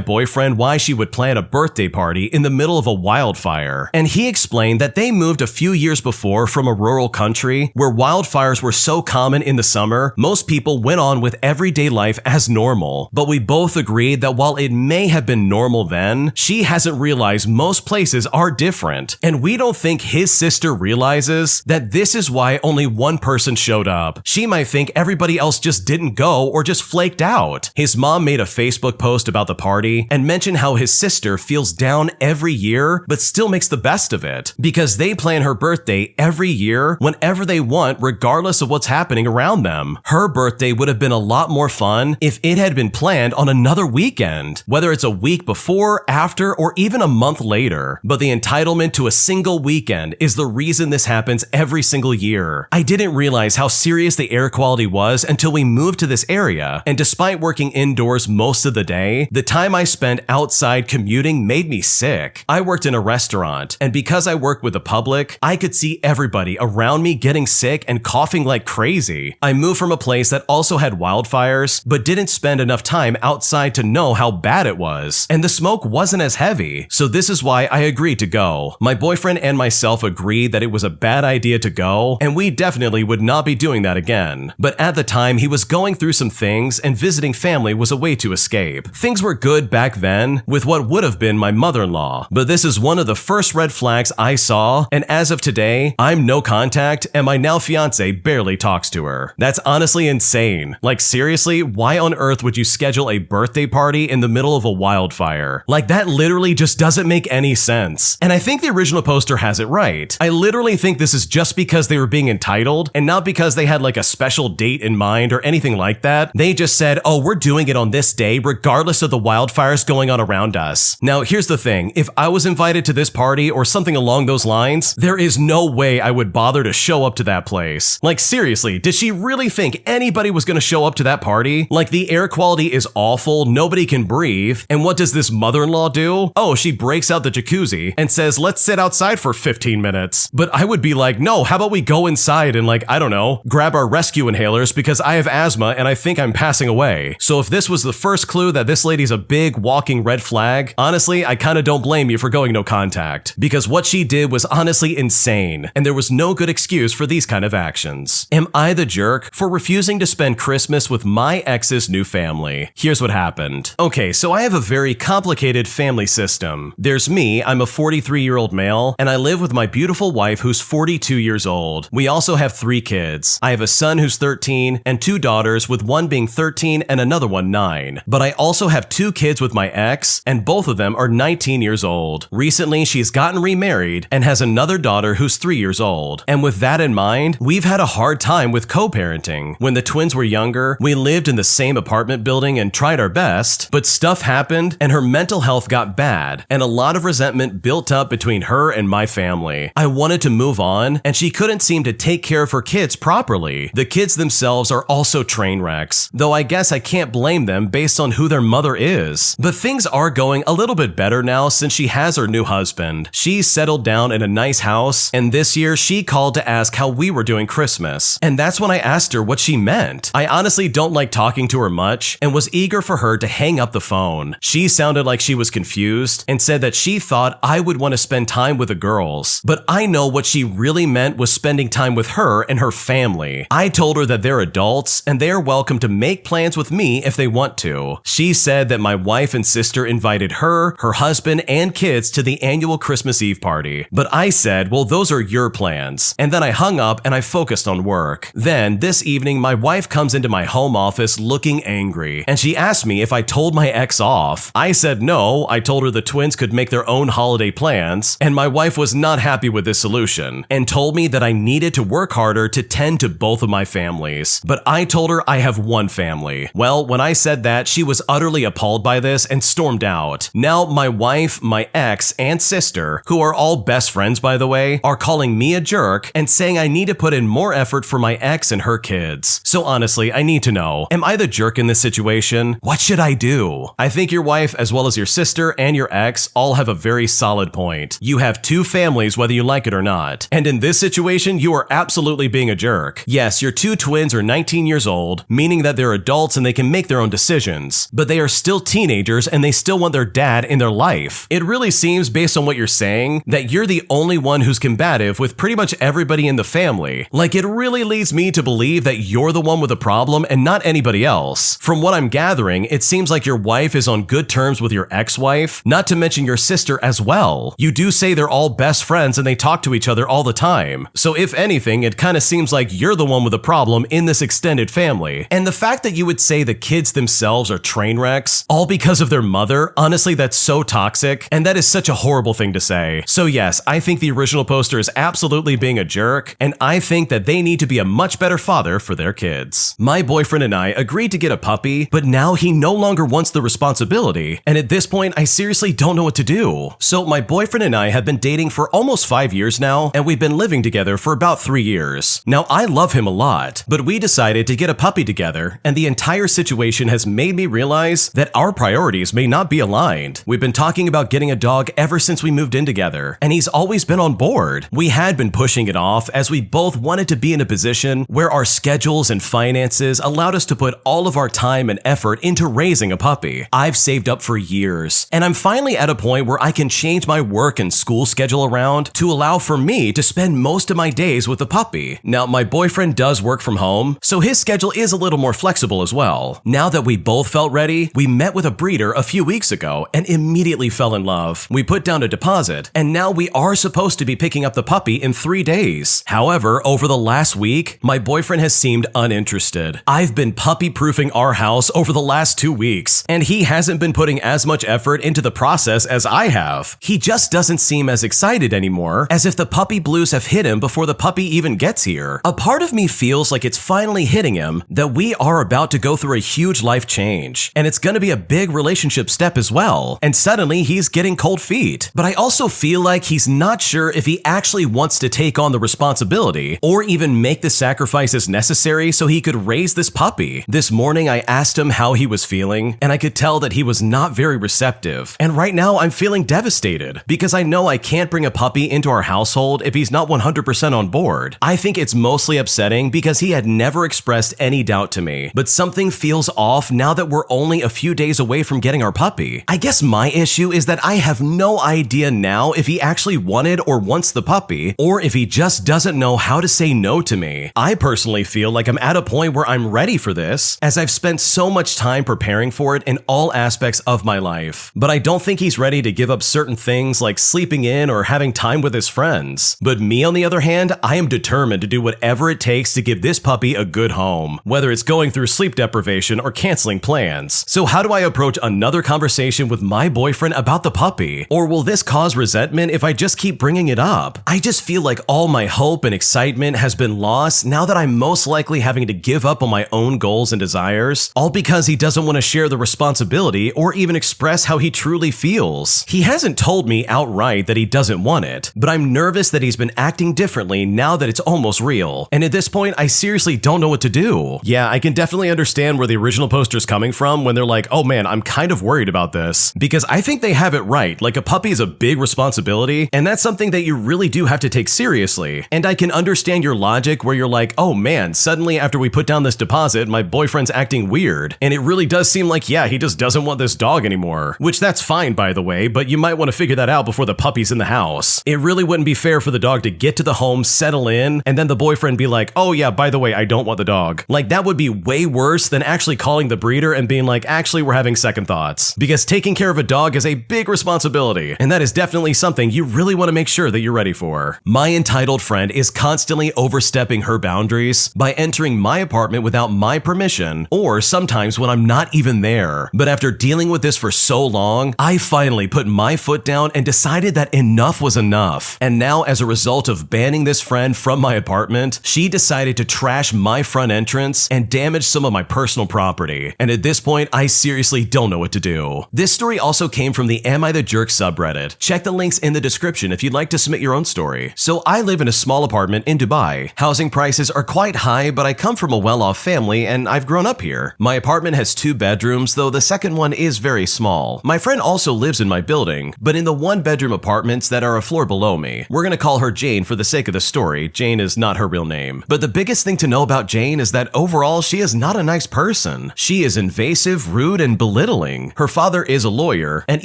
S1: boyfriend why she would plan a birthday party in the middle of a wildfire, and he explained that they moved a few years before from a rural country where wildfires were so common in the summer, most people went on with everyday life as normal. But we both agreed that while it may have been normal then, she hasn't realized most places are different, and we don't think his sister realizes that this is why only one person showed up. She might think everybody else just didn't go or just flaked out. His mom made a Facebook post about the party and mentioned how his sister feels down every year but still makes the best of it because they plan her birthday every year whenever they want, regardless of what's happening around them. Her birthday would have been a lot more fun if it had been planned on another weekend, whether it's a week before, after, or even a month later. But the entitlement to a single weekend is the reason this happens every single year. I didn't realize how serious the air quality was until we moved to this area, and despite working indoors most of the day, the time I spent outside commuting made me sick. I worked in a restaurant, and because I worked with the public, I could see everybody around me getting sick and coughing like crazy. I moved from a place place that also had wildfires, but didn't spend enough time outside to know how bad it was, and the smoke wasn't as heavy, so this is why I agreed to go. My boyfriend and myself agreed that it was a bad idea to go, and we definitely would not be doing that again. But at the time, he was going through some things, and visiting family was a way to escape. Things were good back then with what would have been my mother-in-law, but this is one of the first red flags I saw, and as of today, I'm no contact, and my now fiance barely talks to her. That's honestly insane. Like seriously, why on earth would you schedule a birthday party in the middle of a wildfire? Like that literally just doesn't make any sense. And I think the original poster has it right. I literally think this is just because they were being entitled and not because they had like a special date in mind or anything like that. They just said, oh, we're doing it on this day regardless of the wildfires going on around us. Now, here's the thing. If I was invited to this party or something along those lines, there is no way I would bother to show up to that place. Like seriously, did she really think anybody was going to show up to that party? Like the air quality is awful, nobody can breathe, and what does this mother-in-law do? Oh, she breaks out the jacuzzi and says, let's sit outside for 15 minutes. But I would be like, no, how about we go inside and like, I don't know, grab our rescue inhalers because I have asthma and I think I'm passing away. So if this was the first clue that this lady's a big walking red flag, honestly, I kind of don't blame you for going no contact, because what she did was honestly insane, and there was no good excuse for these kind of actions. Am I the jerk for refusing to spend Christmas with my ex's new family? Here's what happened. Okay, so I have a very complicated family system. There's me, I'm a 43-year-old male, and I live with my beautiful wife who's 42 years old. We also have 3 kids. I have a son who's 13 and 2 daughters, with one being 13 and another one 9. But I also have 2 kids with my ex, and both of them are 19 years old. Recently, she's gotten remarried and has another daughter who's 3 years old. And with that in mind, we've had a hard time with co-parenting. When the twins were younger, we lived in the same apartment building and tried our best, but stuff happened and her mental health got bad, and a lot of resentment built up between her and my family. I wanted to move on, and she couldn't seem to take care of her kids properly. The kids themselves are also train wrecks, though I guess I can't blame them based on who their mother is. But things are going a little bit better now since she has her new husband. She's settled down in a nice house, and this year she called to ask how we were doing Christmas. And that's when I asked her what she meant. I honestly don't like talking to her much and was eager for her to hang up the phone. She sounded like she was confused and said that she thought I would want to spend time with the girls. But I know what she really meant was spending time with her and her family. I told her that they're adults and they are welcome to make plans with me if they want to. She said that my wife and sister invited her, her husband, and kids to the annual Christmas Eve party. But I said, well, those are your plans. And then I hung up and I focused on work. Then, this evening, my wife comes into my home office looking angry, and she asked me if I told my ex off. I said no, I told her the twins could make their own holiday plans, and my wife was not happy with this solution, and told me that I needed to work harder to tend to both of my families. But I told her I have one family. Well, when I said that, she was utterly appalled by this and stormed out. Now, my wife, my ex, and sister, who are all best friends by the way, are calling me a jerk and saying I need to put in more effort for my ex and her kids. So honestly, I need to know, am I the jerk in this situation? What should I do? I think your wife, as well as your sister and your ex, all have a very solid point. You have 2 families whether you like it or not. And in this situation, you are absolutely being a jerk. Yes, your 2 twins are 19 years old, meaning that they're adults and they can make their own decisions. But they are still teenagers and they still want their dad in their life. It really seems, based on what you're saying, that you're the only one who's combative with pretty much everybody in the family. Like, it really leads me to believe that you're the one with a problem and not anybody else. From what I'm gathering, it seems like your wife is on good terms with your ex-wife, not to mention your sister as well. You do say they're all best friends and they talk to each other all the time. So if anything, it kind of seems like you're the one with a problem in this extended family. And the fact that you would say the kids themselves are train wrecks, all because of their mother, honestly, that's so toxic, and that is such a horrible thing to say. So yes, I think the original poster is absolutely being a jerk, and I think that they need to be a much better father for their kids. My boyfriend and I agreed to get a puppy, but now he no longer wants the responsibility, and at this point, I seriously don't know what to do. So my boyfriend and I have been dating for almost 5 years now, and we've been living together for about 3 years. Now, I love him a lot, but we decided to get a puppy together, and the entire situation has made me realize that our priorities may not be aligned. We've been talking about getting a dog ever since we moved in together, and he's always been on board. We had been pushing it off as we both wanted to be in a position where our schedules schedules and finances allowed us to put all of our time and effort into raising a puppy. I've saved up for years, and I'm finally at a point where I can change my work and school schedule around to allow for me to spend most of my days with the puppy. Now, my boyfriend does work from home, so his schedule is a little more flexible as well. Now that we both felt ready, we met with a breeder a few weeks ago and immediately fell in love. We put down a deposit, and now we are supposed to be picking up the puppy in 3 days. However, over the last week, my boyfriend has seemed uninterested. I've been puppy-proofing our house over the last 2 weeks, and he hasn't been putting as much effort into the process as I have. He just doesn't seem as excited anymore, as if the puppy blues have hit him before the puppy even gets here. A part of me feels like it's finally hitting him that we are about to go through a huge life change, and it's gonna be a big relationship step as well, and suddenly he's getting cold feet. But I also feel like he's not sure if he actually wants to take on the responsibility or even make the sacrifices necessary so he could raise this puppy. This morning I asked him how he was feeling, and I could tell that he was not very receptive. And right now I'm feeling devastated because I know I can't bring a puppy into our household if he's not 100% on board. I think it's mostly upsetting because he had never expressed any doubt to me, but something feels off now that we're only a few days away from getting our puppy. I guess my issue is that I have no idea now if he actually wanted or wants the puppy, or if he just doesn't know how to say no to me. I personally feel like I'm at a point where I'm ready for this, as I've spent so much time preparing for it in all aspects of my life. But I don't think he's ready to give up certain things like sleeping in or having time with his friends. But me, on the other hand, I am determined to do whatever it takes to give this puppy a good home, whether it's going through sleep deprivation or canceling plans. So how do I approach another conversation with my boyfriend about the puppy? Or will this cause resentment if I just keep bringing it up? I just feel like all my hope and excitement has been lost now that I'm most likely having to give up on my own goals and desires, all because he doesn't want to share the responsibility or even express how he truly feels. He hasn't told me outright that he doesn't want it, but I'm nervous that he's been acting differently now that it's almost real. And at this point, I seriously don't know what to do. Yeah, I can definitely understand where the original poster's coming from when they're like, oh man, I'm kind of worried about this, because I think they have it right. Like, a puppy is a big responsibility, and that's something that you really do have to take seriously. And I can understand your logic where you're like, oh man, suddenly after we put down this deposit, my boyfriend's acting weird. And it really does seem like, yeah, he just doesn't want this dog anymore. Which, that's fine, by the way, but you might want to figure that out before the puppy's in the house. It really wouldn't be fair for the dog to get to the home, settle in, and then the boyfriend be like, oh yeah, by the way, I don't want the dog. Like, that would be way worse than actually calling the breeder and being like, actually, we're having second thoughts. Because taking care of a dog is a big responsibility, and that is definitely something you really want to make sure that you're ready for. My entitled friend is constantly overstepping her boundaries by entering my apartment without my permission, or sometimes when I'm not even there. But after dealing with this for so long, I finally put my foot down and decided that enough was enough. And now, as a result of banning this friend from my apartment, she decided to trash my front entrance and damage some of my personal property. And at this point, I seriously don't know what to do. This story also came from the Am I the Jerk subreddit. Check the links in the description if you'd like to submit your own story. So I live in a small apartment in Dubai. Housing prices are quite high, but I come from a well-off family and I've grown up here. My apartment has 2 bedrooms, though the second one is very small. My friend also lives in my building, but in the 1-bedroom apartments that are a floor below me. We're gonna call her Jane for the sake of the story. Jane is not her real name. But the biggest thing to know about Jane is that overall, she is not a nice person. She is invasive, rude, and belittling. Her father is a lawyer, and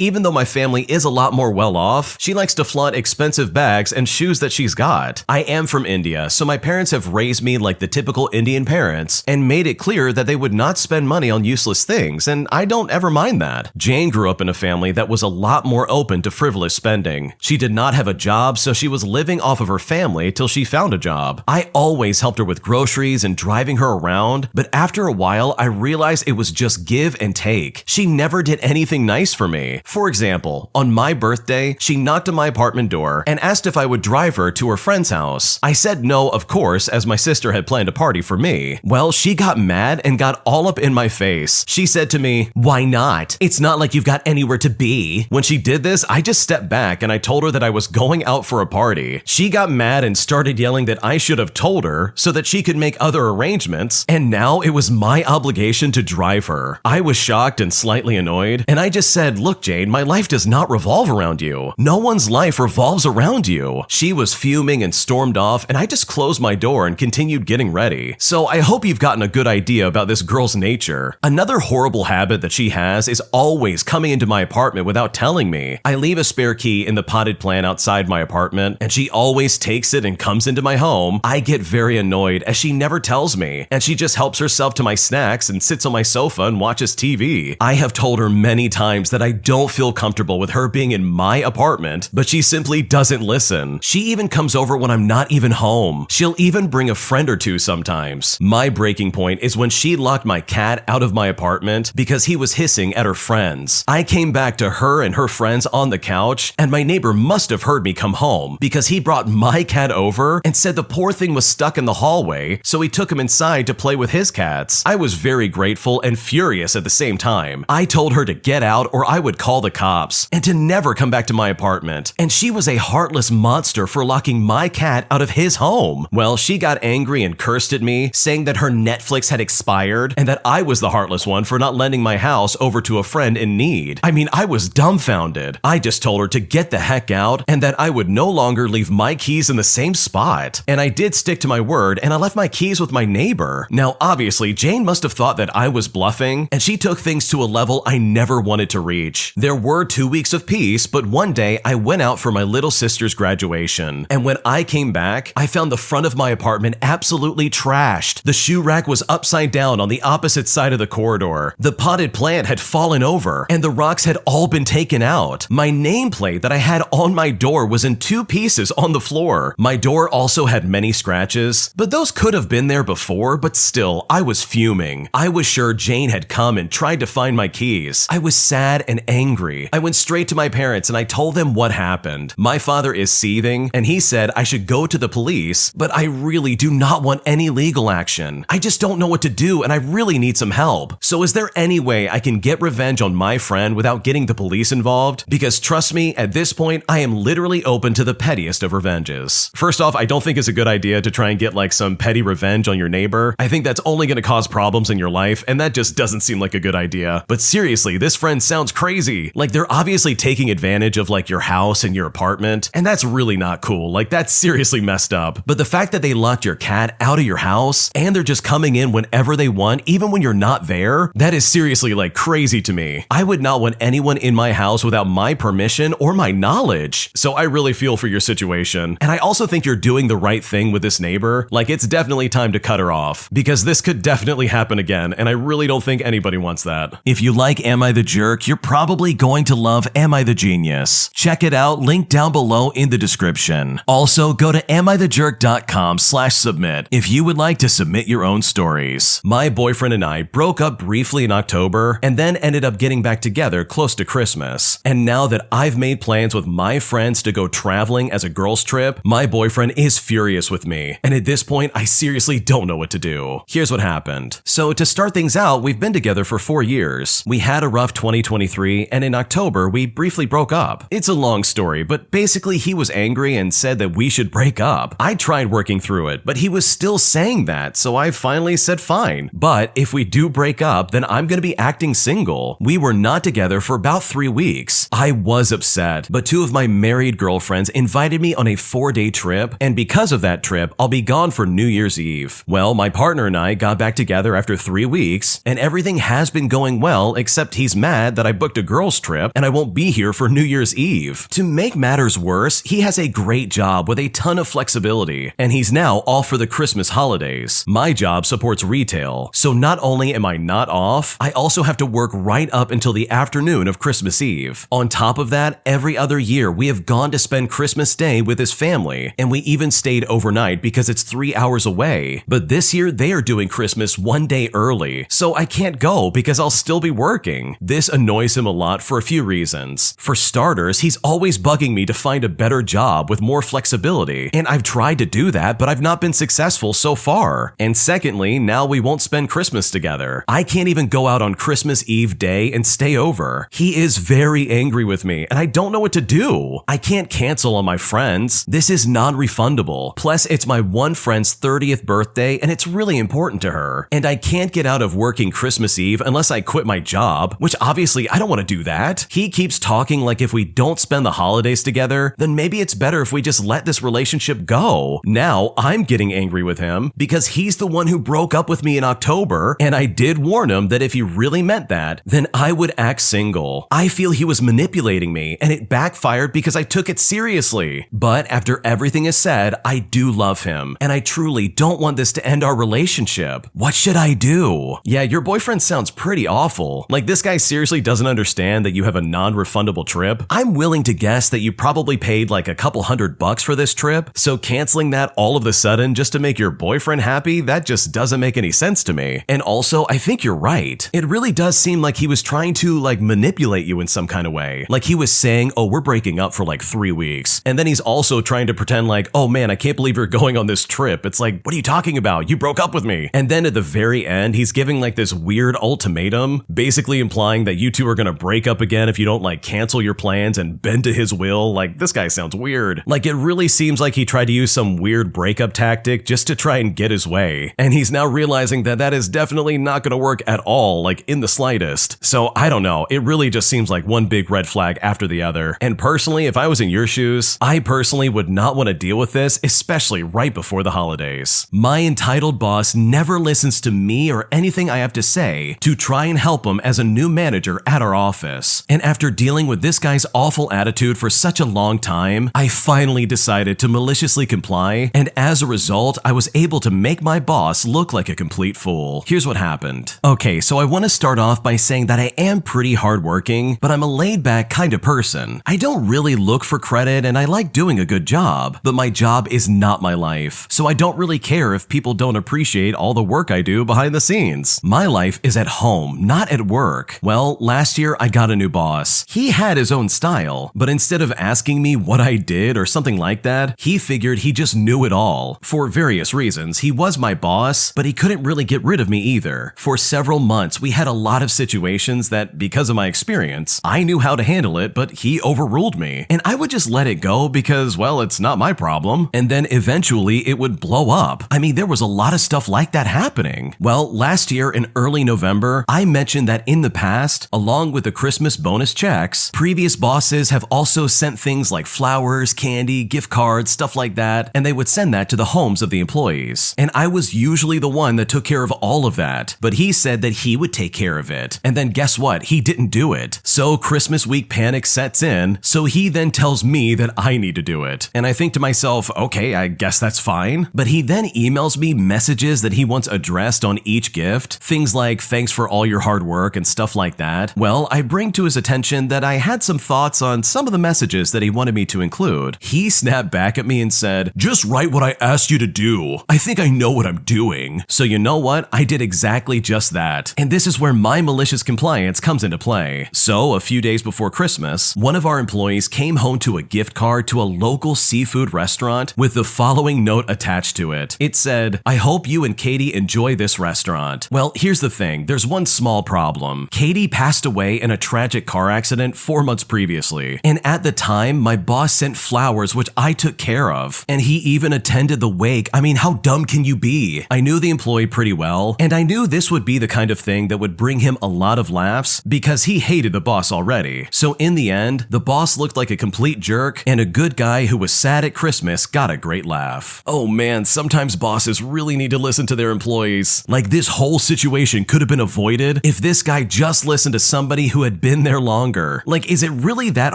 S1: even though my family is a lot more well-off, she likes to flaunt expensive bags and shoes that she's got. I am from India, so my parents have raised me like the typical Indian parents and made it clear that they would not spend money on useless things, and I don't ever mind that. Jane grew up in a family that was a lot more open to frivolous spending. She did not have a job, so she was living off of her family till she found a job. I always helped her with groceries and driving her around, but after a while, I realized it was just give and take. She never did anything nice for me. For example, on my birthday, she knocked on my apartment door and asked if I would drive her to her friend's house. I said no, of course, as my sister had planned a party for me. Well, she got mad and got all up in my face. She said to me, "Why not? It's not like you've got anywhere to be." When she did this, I just stepped back and I told her that I was going out for a party. She got mad and started yelling that I should have told her so that she could make other arrangements, and now it was my obligation to drive her. I was shocked and slightly annoyed, and I just said, "Look, Jane, my life does not revolve around you. No one's life revolves around you." She was fuming and stormed off, and I just closed my door and continued getting ready. lately. So I hope you've gotten a good idea about this girl's nature. Another horrible habit that she has is always coming into my apartment without telling me. I leave a spare key in the potted plant outside my apartment, and she always takes it and comes into my home. I get very annoyed as she never tells me, and she just helps herself to my snacks and sits on my sofa and watches TV. I have told her many times that I don't feel comfortable with her being in my apartment, but she simply doesn't listen. She even comes over when I'm not even home. She'll even bring a friend or two sometimes. My breaking point is when she locked my cat out of my apartment because he was hissing at her friends. I came back to her and her friends on the couch, and my neighbor must have heard me come home because he brought my cat over and said the poor thing was stuck in the hallway, so he took him inside to play with his cats. I was very grateful and furious at the same time. I told her to get out or I would call the cops and to never come back to my apartment, and she was a heartless monster for locking my cat out of his home. Well, she got angry and cursed at me, saying that her Netflix had expired and that I was the heartless one for not lending my house over to a friend in need. I mean, I was dumbfounded. I just told her to get the heck out and that I would no longer leave my keys in the same spot. And I did stick to my word, and I left my keys with my neighbor. Now, obviously, Jane must have thought that I was bluffing, and she took things to a level I never wanted to reach. There were 2 weeks of peace, but one day I went out for my little sister's graduation, and when I came back, I found the front of my apartment absolutely trashed. The shoe rack was upside down on the opposite side of the corridor. The potted plant had fallen over, and the rocks had all been taken out. My nameplate that I had on my door was in 2 pieces on the floor. My door also had many scratches, but those could have been there before, but still, I was fuming. I was sure Jane had come and tried to find my keys. I was sad and angry. I went straight to my parents and I told them what happened. My father is seething, and he said I should go to the police, but I really do not want any legal action. I just don't know what to do, and I really need some help. So is there any way I can get revenge on my friend without getting the police involved? Because trust me, at this point, I am literally open to the pettiest of revenges. First off, I don't think it's a good idea to try and get like some petty revenge on your neighbor. I think that's only going to cause problems in your life, and that just doesn't seem like a good idea. But seriously, this friend sounds crazy. Like, they're obviously taking advantage of like your house and your apartment, and that's really not cool. Like, that's seriously messed up. But the fact that they locked your cat out of your house and they're just coming in whenever they want, even when you're not there, that is seriously like crazy to me. I would not want anyone in my house without my permission or my knowledge. So I really feel for your situation. And I also think you're doing the right thing with this neighbor. Like, it's definitely time to cut her off, because this could definitely happen again, and I really don't think anybody wants that. If you like Am I the Jerk, you're probably going to love Am I the Genius. Check it out, link down below in the description. Also, go to amithejerk.com/submit if you would like to submit your own stories. My boyfriend and I broke up briefly in October and then ended up getting back together close to Christmas. And now that I've made plans with my friends to go traveling as a girls' trip, my boyfriend is furious with me. And at this point, I seriously don't know what to do. Here's what happened. So to start things out, we've been together for 4 years. We had a rough 2023, and in October, we briefly broke up. It's a long story, but basically he was angry and said that we should break up. I tried working through it, but he was still saying that, so I finally said fine. But if we do break up, then I'm gonna be acting single. We were not together for about 3 weeks. I was upset, but 2 of my married girlfriends invited me on a 4-day trip, and because of that trip, I'll be gone for New Year's Eve. Well, my partner and I got back together after 3 weeks, and everything has been going well, except he's mad that I booked a girls' trip and I won't be here for New Year's Eve. To make matters worse, he has a great job with a ton of flexibility, and he's now off for the Christmas holidays. My job supports retail, so not only am I not off, I also have to work right up until the afternoon of Christmas Eve. On top of that, every other year we have gone to spend Christmas Day with his family, and we even stayed overnight because it's 3 hours away. But this year they are doing Christmas 1 day early, so I can't go because I'll still be working. This annoys him a lot for a few reasons. For starters, he's always bugging me to find a better job with more flexibility, and I've tried to do that, but I've not been successful so far. And secondly, now we won't spend Christmas together. I can't even go out on Christmas Eve day and stay over. He is very angry with me, and I don't know what to do. I can't cancel on my friends. This is non-refundable. Plus, it's my one friend's 30th birthday, and it's really important to her. And I can't get out of working Christmas Eve unless I quit my job, which obviously I don't want to do that. He keeps talking like if we don't spend the holidays together, then maybe it's better if we just let this relationship go. Now I'm getting angry with him because he's the one who broke up with me in October, and I did warn him that if he really meant that, then I would act single. I feel he was manipulating me, and it backfired because I took it seriously. But after everything is said, I do love him, and I truly don't want this to end our relationship. What should I do? Yeah, your boyfriend sounds pretty awful. Like, this guy seriously doesn't understand that you have a non-refundable trip. I'm willing to guess that you probably paid like a couple $100 for this trip, so canceling that all of a sudden just to make your boyfriend happy, that just doesn't make any sense to me. And also, I think you're right. It really does seem like he was trying to like manipulate you in some kind of way. Like he was saying, oh, we're breaking up for like 3 weeks. And then he's also trying to pretend like, oh man, I can't believe you're going on this trip. It's like, what are you talking about? You broke up with me. And then at the very end, he's giving like this weird ultimatum, basically implying that you two are gonna break up again if you don't like cancel your plans and bend to his will. Like, this guy sounds weird. Like, it really seems like he tried to use some weird breakup tactic just to try and get his way. And he's now realizing that that is definitely not gonna work at all, like in the slightest. So I don't know, it really just seems like one big red flag after the other. And personally, if I was in your shoes, I personally would not want to deal with this, especially right before the holidays. My entitled boss never listens to me or anything I have to say to try and help him as a new manager at our office. And after dealing with this guy's awful attitude for such a long time, I finally decided to maliciously comply, and as a result, I was able to make my boss look like a complete fool. Here's what happened. Okay, so I want to start off by saying that I am pretty hardworking, but I'm a laid-back kind of person. I don't really look for credit, and I like doing a good job, but my job is not my life, so I don't really care if people don't appreciate all the work I do behind the scenes. My life is at home, not at work. Well, last year I got a new boss. He had his own style, but instead of asking me what I did or something like that, he figured he just knew it all. For various reasons, he was my boss, but he couldn't really get rid of me either. For several months, we had a lot of situations that, because of my experience, I knew how to handle it, but he overruled me. And I would just let it go because, well, it's not my problem. And then eventually it would blow up. I mean, there was a lot of stuff like that happening. Well, last year in early November, I mentioned that in the past, along with the Christmas bonus checks, previous bosses have also sent things like flowers, candy, gift cards, stuff like that, and they would send that to the homes of the employees. And I was usually the one that took care of all of that, but he said that he would take care of it. And then guess what? He didn't do it. So Christmas week panic sets in, so he then tells me that I need to do it. And I think to myself, okay, I guess that's fine. But he then emails me messages that he wants addressed on each gift, things like thanks for all your hard work and stuff like that. Well, I bring to his attention that I had some thoughts on some of the messages that he wanted me to include. He snapped back at me and said, just write what I asked you to do. I think I know what I'm doing. So you know what? I did exactly just that. And this is where my malicious compliance comes into play. So a few days before Christmas, one of our employees came home to a gift card to a local seafood restaurant with the following note attached to it. It said, I hope you and Katie enjoy this restaurant. Well, here's the thing. There's one small problem. Katie passed away in a tragic car accident 4 months previously. And at the time, my boss sent flowers, which I took care of. And he even attended the wake. I mean, how dumb can you be? I knew the employee pretty well, and I knew this would be the kind of thing that would bring him a lot of laughs because he hated the boss already. So in the end, the boss looked like a complete jerk, and a good guy who was sad at Christmas got a great laugh. Oh man, sometimes bosses really need to listen to their employees. Like, this whole situation could have been avoided if this guy just listened to somebody who had been there longer. Like, is it really that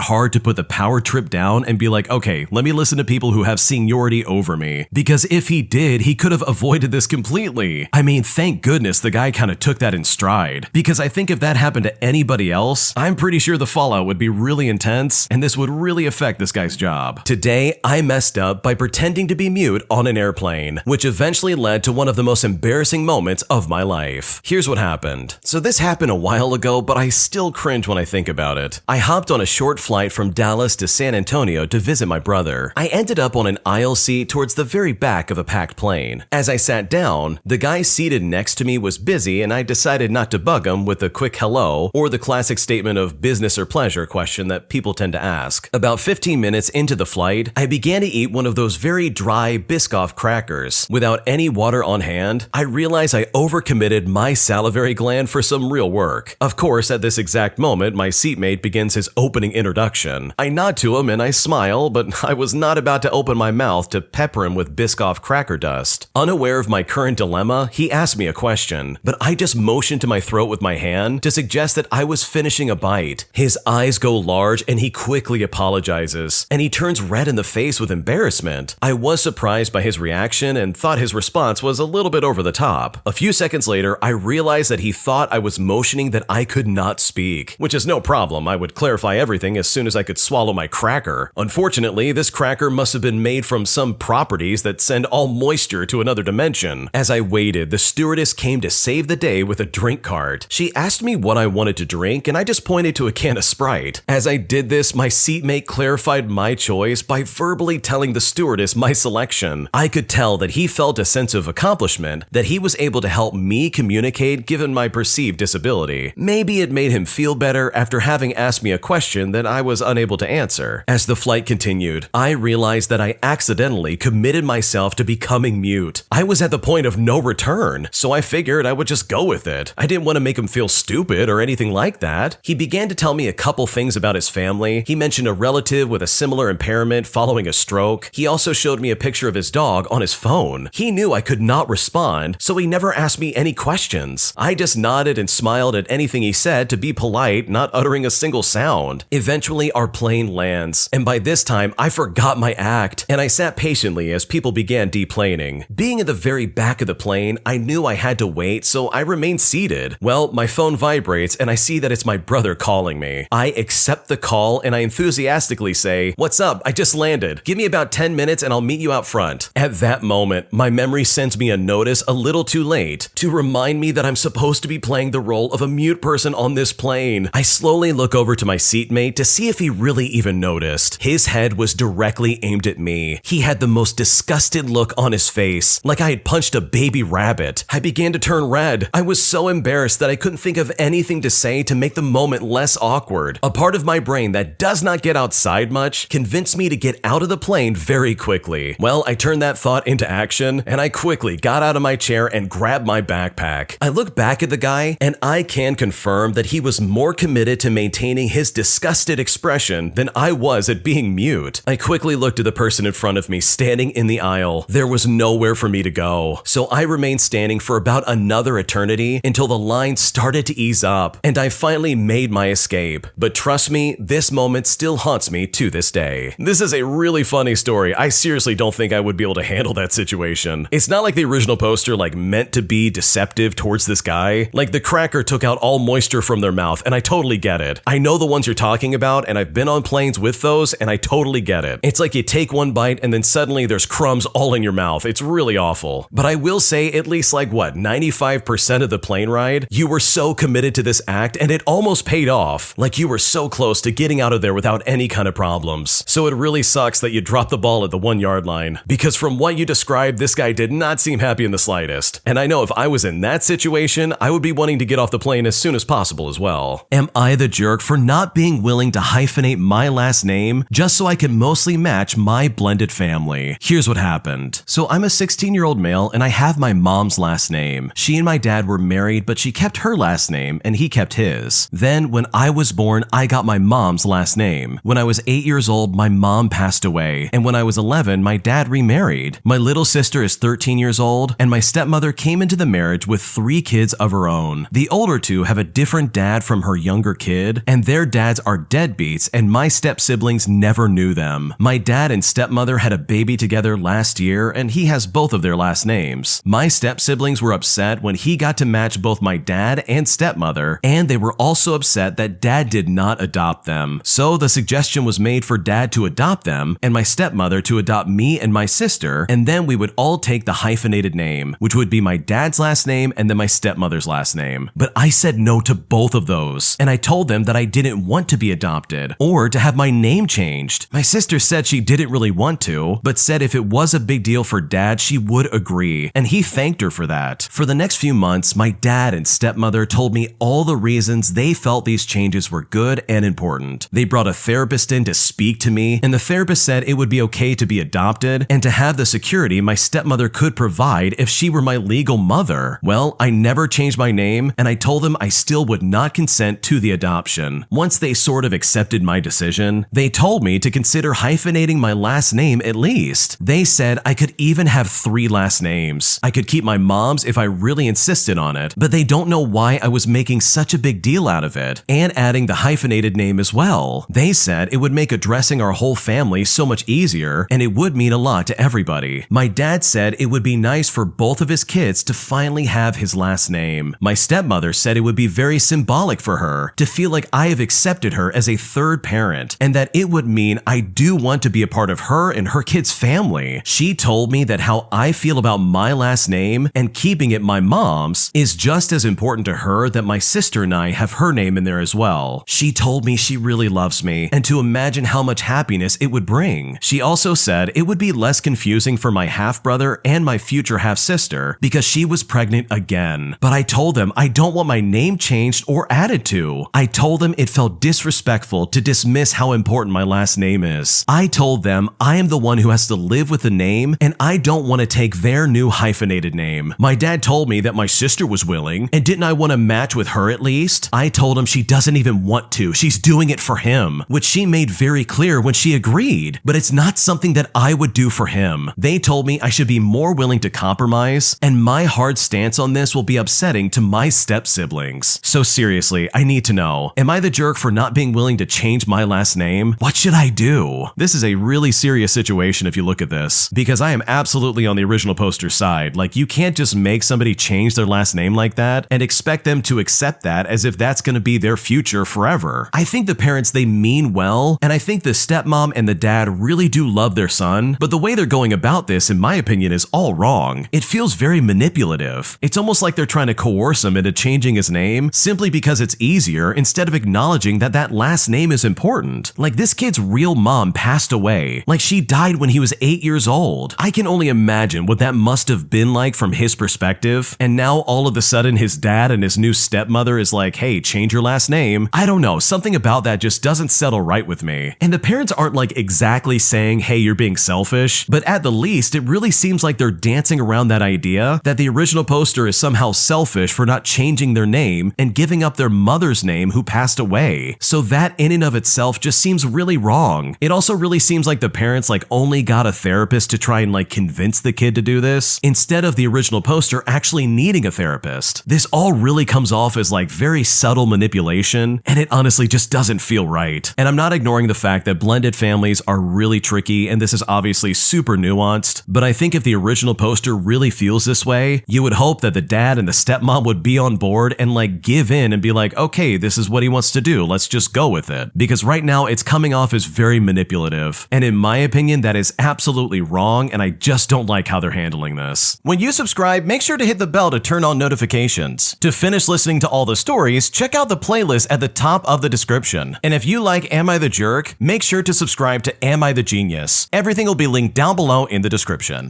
S1: hard to put the power trip down and be like, okay, let me listen to people who have seniority over me? Because if he did, he could have avoided this completely. I mean, thank goodness the guy kind of took that in stride. Because I think if that happened to anybody else, I'm pretty sure the fallout would be really intense, and this would really affect this guy's job. Today, I messed up by pretending to be mute on an airplane, which eventually led to one of the most embarrassing moments of my life. Here's what happened. So this happened a while ago, but I still cringe when I think about it. I hopped on a short flight from Dallas to San Antonio to visit my brother. I ended up on an aisle seat towards the very back of a packed plane. As I sat down, the guy seated next to me was busy, and I decided not to bug him with a quick hello or the classic statement of business or pleasure question that people tend to ask. About 15 minutes into the flight, I began to eat one of those very dry Biscoff crackers. Without any water on hand, I realized I overcommitted my salivary gland for some real work. Of course, at this exact moment, my seatmate begins his opening introduction. I nod to him and I smile, but I was not about to open my mouth to pepper him with Biscoff cracker dust. discussed. Unaware of my current dilemma, he asked me a question, but I just motioned to my throat with my hand to suggest that I was finishing a bite. His eyes go large and he quickly apologizes, and he turns red in the face with embarrassment. I was surprised by his reaction and thought his response was a little bit over the top. A few seconds later, I realized that he thought I was motioning that I could not speak, which is no problem. I would clarify everything as soon as I could swallow my cracker. Unfortunately, this cracker must have been made from some properties that send all moisture to another dimension. As I waited, the stewardess came to save the day with a drink cart. She asked me what I wanted to drink, and I just pointed to a can of Sprite. As I did this, my seatmate clarified my choice by verbally telling the stewardess my selection. I could tell that he felt a sense of accomplishment, that he was able to help me communicate given my perceived disability. Maybe it made him feel better after having asked me a question that I was unable to answer. As the flight continued, I realized that I accidentally committed myself to becoming mute. I was at the point of no return, so I figured I would just go with it. I didn't want to make him feel stupid or anything like that. He began to tell me a couple things about his family. He mentioned a relative with a similar impairment following a stroke. He also showed me a picture of his dog on his phone. He knew I could not respond, so he never asked me any questions. I just nodded and smiled at anything he said to be polite, not uttering a single sound. Eventually, our plane lands, and by this time, I forgot my act, and I sat patiently as people began deplaning. Being in the very back of the plane, I knew I had to wait, so I remained seated. Well, my phone vibrates, and I see that it's my brother calling me. I accept the call, and I enthusiastically say, "What's up? I just landed. Give me about 10 minutes and I'll meet you out front." At that moment, my memory sends me a notice a little too late to remind me that I'm supposed to be playing the role of a mute person on this plane. I slowly look over to my seatmate to see if he really even noticed. His head was directly aimed at me. He had the most disgusted look on his face, like I had punched a baby rabbit. I began to turn red. I was so embarrassed that I couldn't think of anything to say to make the moment less awkward. A part of my brain that does not get outside much convinced me to get out of the plane very quickly. Well, I turned that thought into action, and I quickly got out of my chair and grabbed my backpack. I look back at the guy, and I can confirm that he was more committed to maintaining his disgusted expression than I was at being mute. I quickly looked at the person in front of me standing in the aisle. There was nowhere for me to go, so I remained standing for about another eternity until the line started to ease up, and I finally made my escape. But trust me, this moment still haunts me to this day. This is a really funny story. I seriously don't think I would be able to handle that situation. It's not like the original poster meant to be deceptive towards this guy. Like the cracker took out all moisture from their mouth, and I totally get it. I know the ones you're talking about, and I've been on planes with those, and I totally get it. It's like you take one bite and then suddenly there's crumbs all in your mouth. It's really awful. But I will say at least 95% of the plane ride, you were so committed to this act and it almost paid off. Like you were so close to getting out of there without any kind of problems. So it really sucks that you dropped the ball at the 1 yard line, because from what you described, this guy did not seem happy in the slightest. And I know if I was in that situation, I would be wanting to get off the plane as soon as possible as well. Am I the jerk for not being willing to hyphenate my last name just so I can mostly match my blended family? Here's what happened. So I'm a 16-year-old male and I have my mom's last name. She and my dad were married, but she kept her last name and he kept his. Then when I was born, I got my mom's last name. When I was 8 years old, my mom passed away. And when I was 11, my dad remarried. My little sister is 13 years old, and my stepmother came into the marriage with 3 kids of her own. The older 2 have a different dad from her younger kid, and their dads are deadbeats, and my step-siblings never knew them. My dad and stepmother had a baby together last year, and he has both of their last names. My step-siblings were upset when he got to match both my dad and stepmother, and they were also upset that dad did not adopt them. So the suggestion was made for dad to adopt them, and my stepmother to adopt me and my sister, and then we would all take the hyphenated name, which would be my dad's last name and then my stepmother's last name. But I said no to both of those, and I told them that I didn't want to be adopted or to have my name changed. My sister said she didn't really want to, but said if it was a big deal for dad, she would agree, and he thanked her for that. For the next few months, my dad and stepmother told me all the reasons they felt these changes were good and important. They brought a therapist in to speak to me, and the therapist said it would be okay to be adopted and to have the security my stepmother could provide if she were my legal mother. Well, I never changed my name, and I told them I still would not consent to the adoption. Once they sort of accepted my decision, they told me to consider hyphenating my last name at least. They said I could even have have 3 last names. I could keep my mom's if I really insisted on it, but they don't know why I was making such a big deal out of it, and adding the hyphenated name as well. They said it would make addressing our whole family so much easier, and it would mean a lot to everybody. My dad said it would be nice for both of his kids to finally have his last name. My stepmother said it would be very symbolic for her to feel like I have accepted her as a third parent, and that it would mean I do want to be a part of her and her kids' family. She told me that how I feel about my last name and keeping it my mom's is just as important to her that my sister and I have her name in there as well. She told me she really loves me and to imagine how much happiness it would bring. She also said it would be less confusing for my half-brother and my future half-sister because she was pregnant again. But I told them I don't want my name changed or added to. I told them it felt disrespectful to dismiss how important my last name is. I told them I am the one who has to live with the name and I don't want to take their new hyphenated name. My dad told me that my sister was willing, and didn't I want to match with her at least? I told him she doesn't even want to. She's doing it for him, which she made very clear when she agreed, but it's not something that I would do for him. They told me I should be more willing to compromise, and my hard stance on this will be upsetting to my step-siblings. So seriously, I need to know, am I the jerk for not being willing to change my last name? What should I do? This is a really serious situation if you look at this, because I am absolutely on the original poster's side. Like, you can't just make somebody change their last name like that and expect them to accept that as if that's going to be their future forever. I think the parents, they mean well, and I think the stepmom and the dad really do love their son, but the way they're going about this, in my opinion, is all wrong. It feels very manipulative. It's almost like they're trying to coerce him into changing his name simply because it's easier, instead of acknowledging that that last name is important. Like, this kid's real mom passed away. Like, she died when he was 8 years old. I can only imagine what that must have been like from his perspective, and now all of a sudden his dad and his new stepmother is like, hey, change your last name. I don't know, something about that just doesn't settle right with me. And the parents aren't like exactly saying, hey, you're being selfish, but at the least it really seems like they're dancing around that idea that the original poster is somehow selfish for not changing their name and giving up their mother's name who passed away. So that in and of itself just seems really wrong. It also really seems like the parents like only got a therapist to try and like convince the kid to do this, instead of the original poster actually needing a therapist. This all really comes off as like very subtle manipulation, and it honestly just doesn't feel right. And I'm not ignoring the fact that blended families are really tricky, and this is obviously super nuanced, but I think if the original poster really feels this way, you would hope that the dad and the stepmom would be on board and like give in and be like, okay, this is what he wants to do, let's just go with it. Because right now it's coming off as very manipulative, and in my opinion that is absolutely wrong, and I just don't like how they're handling this. When you subscribe, make sure to hit the bell to turn on notifications. To finish listening to all the stories, check out the playlist at the top of the description. And if you like Am I the Jerk, make sure to subscribe to Am I the Genius. Everything will be linked down below in the description.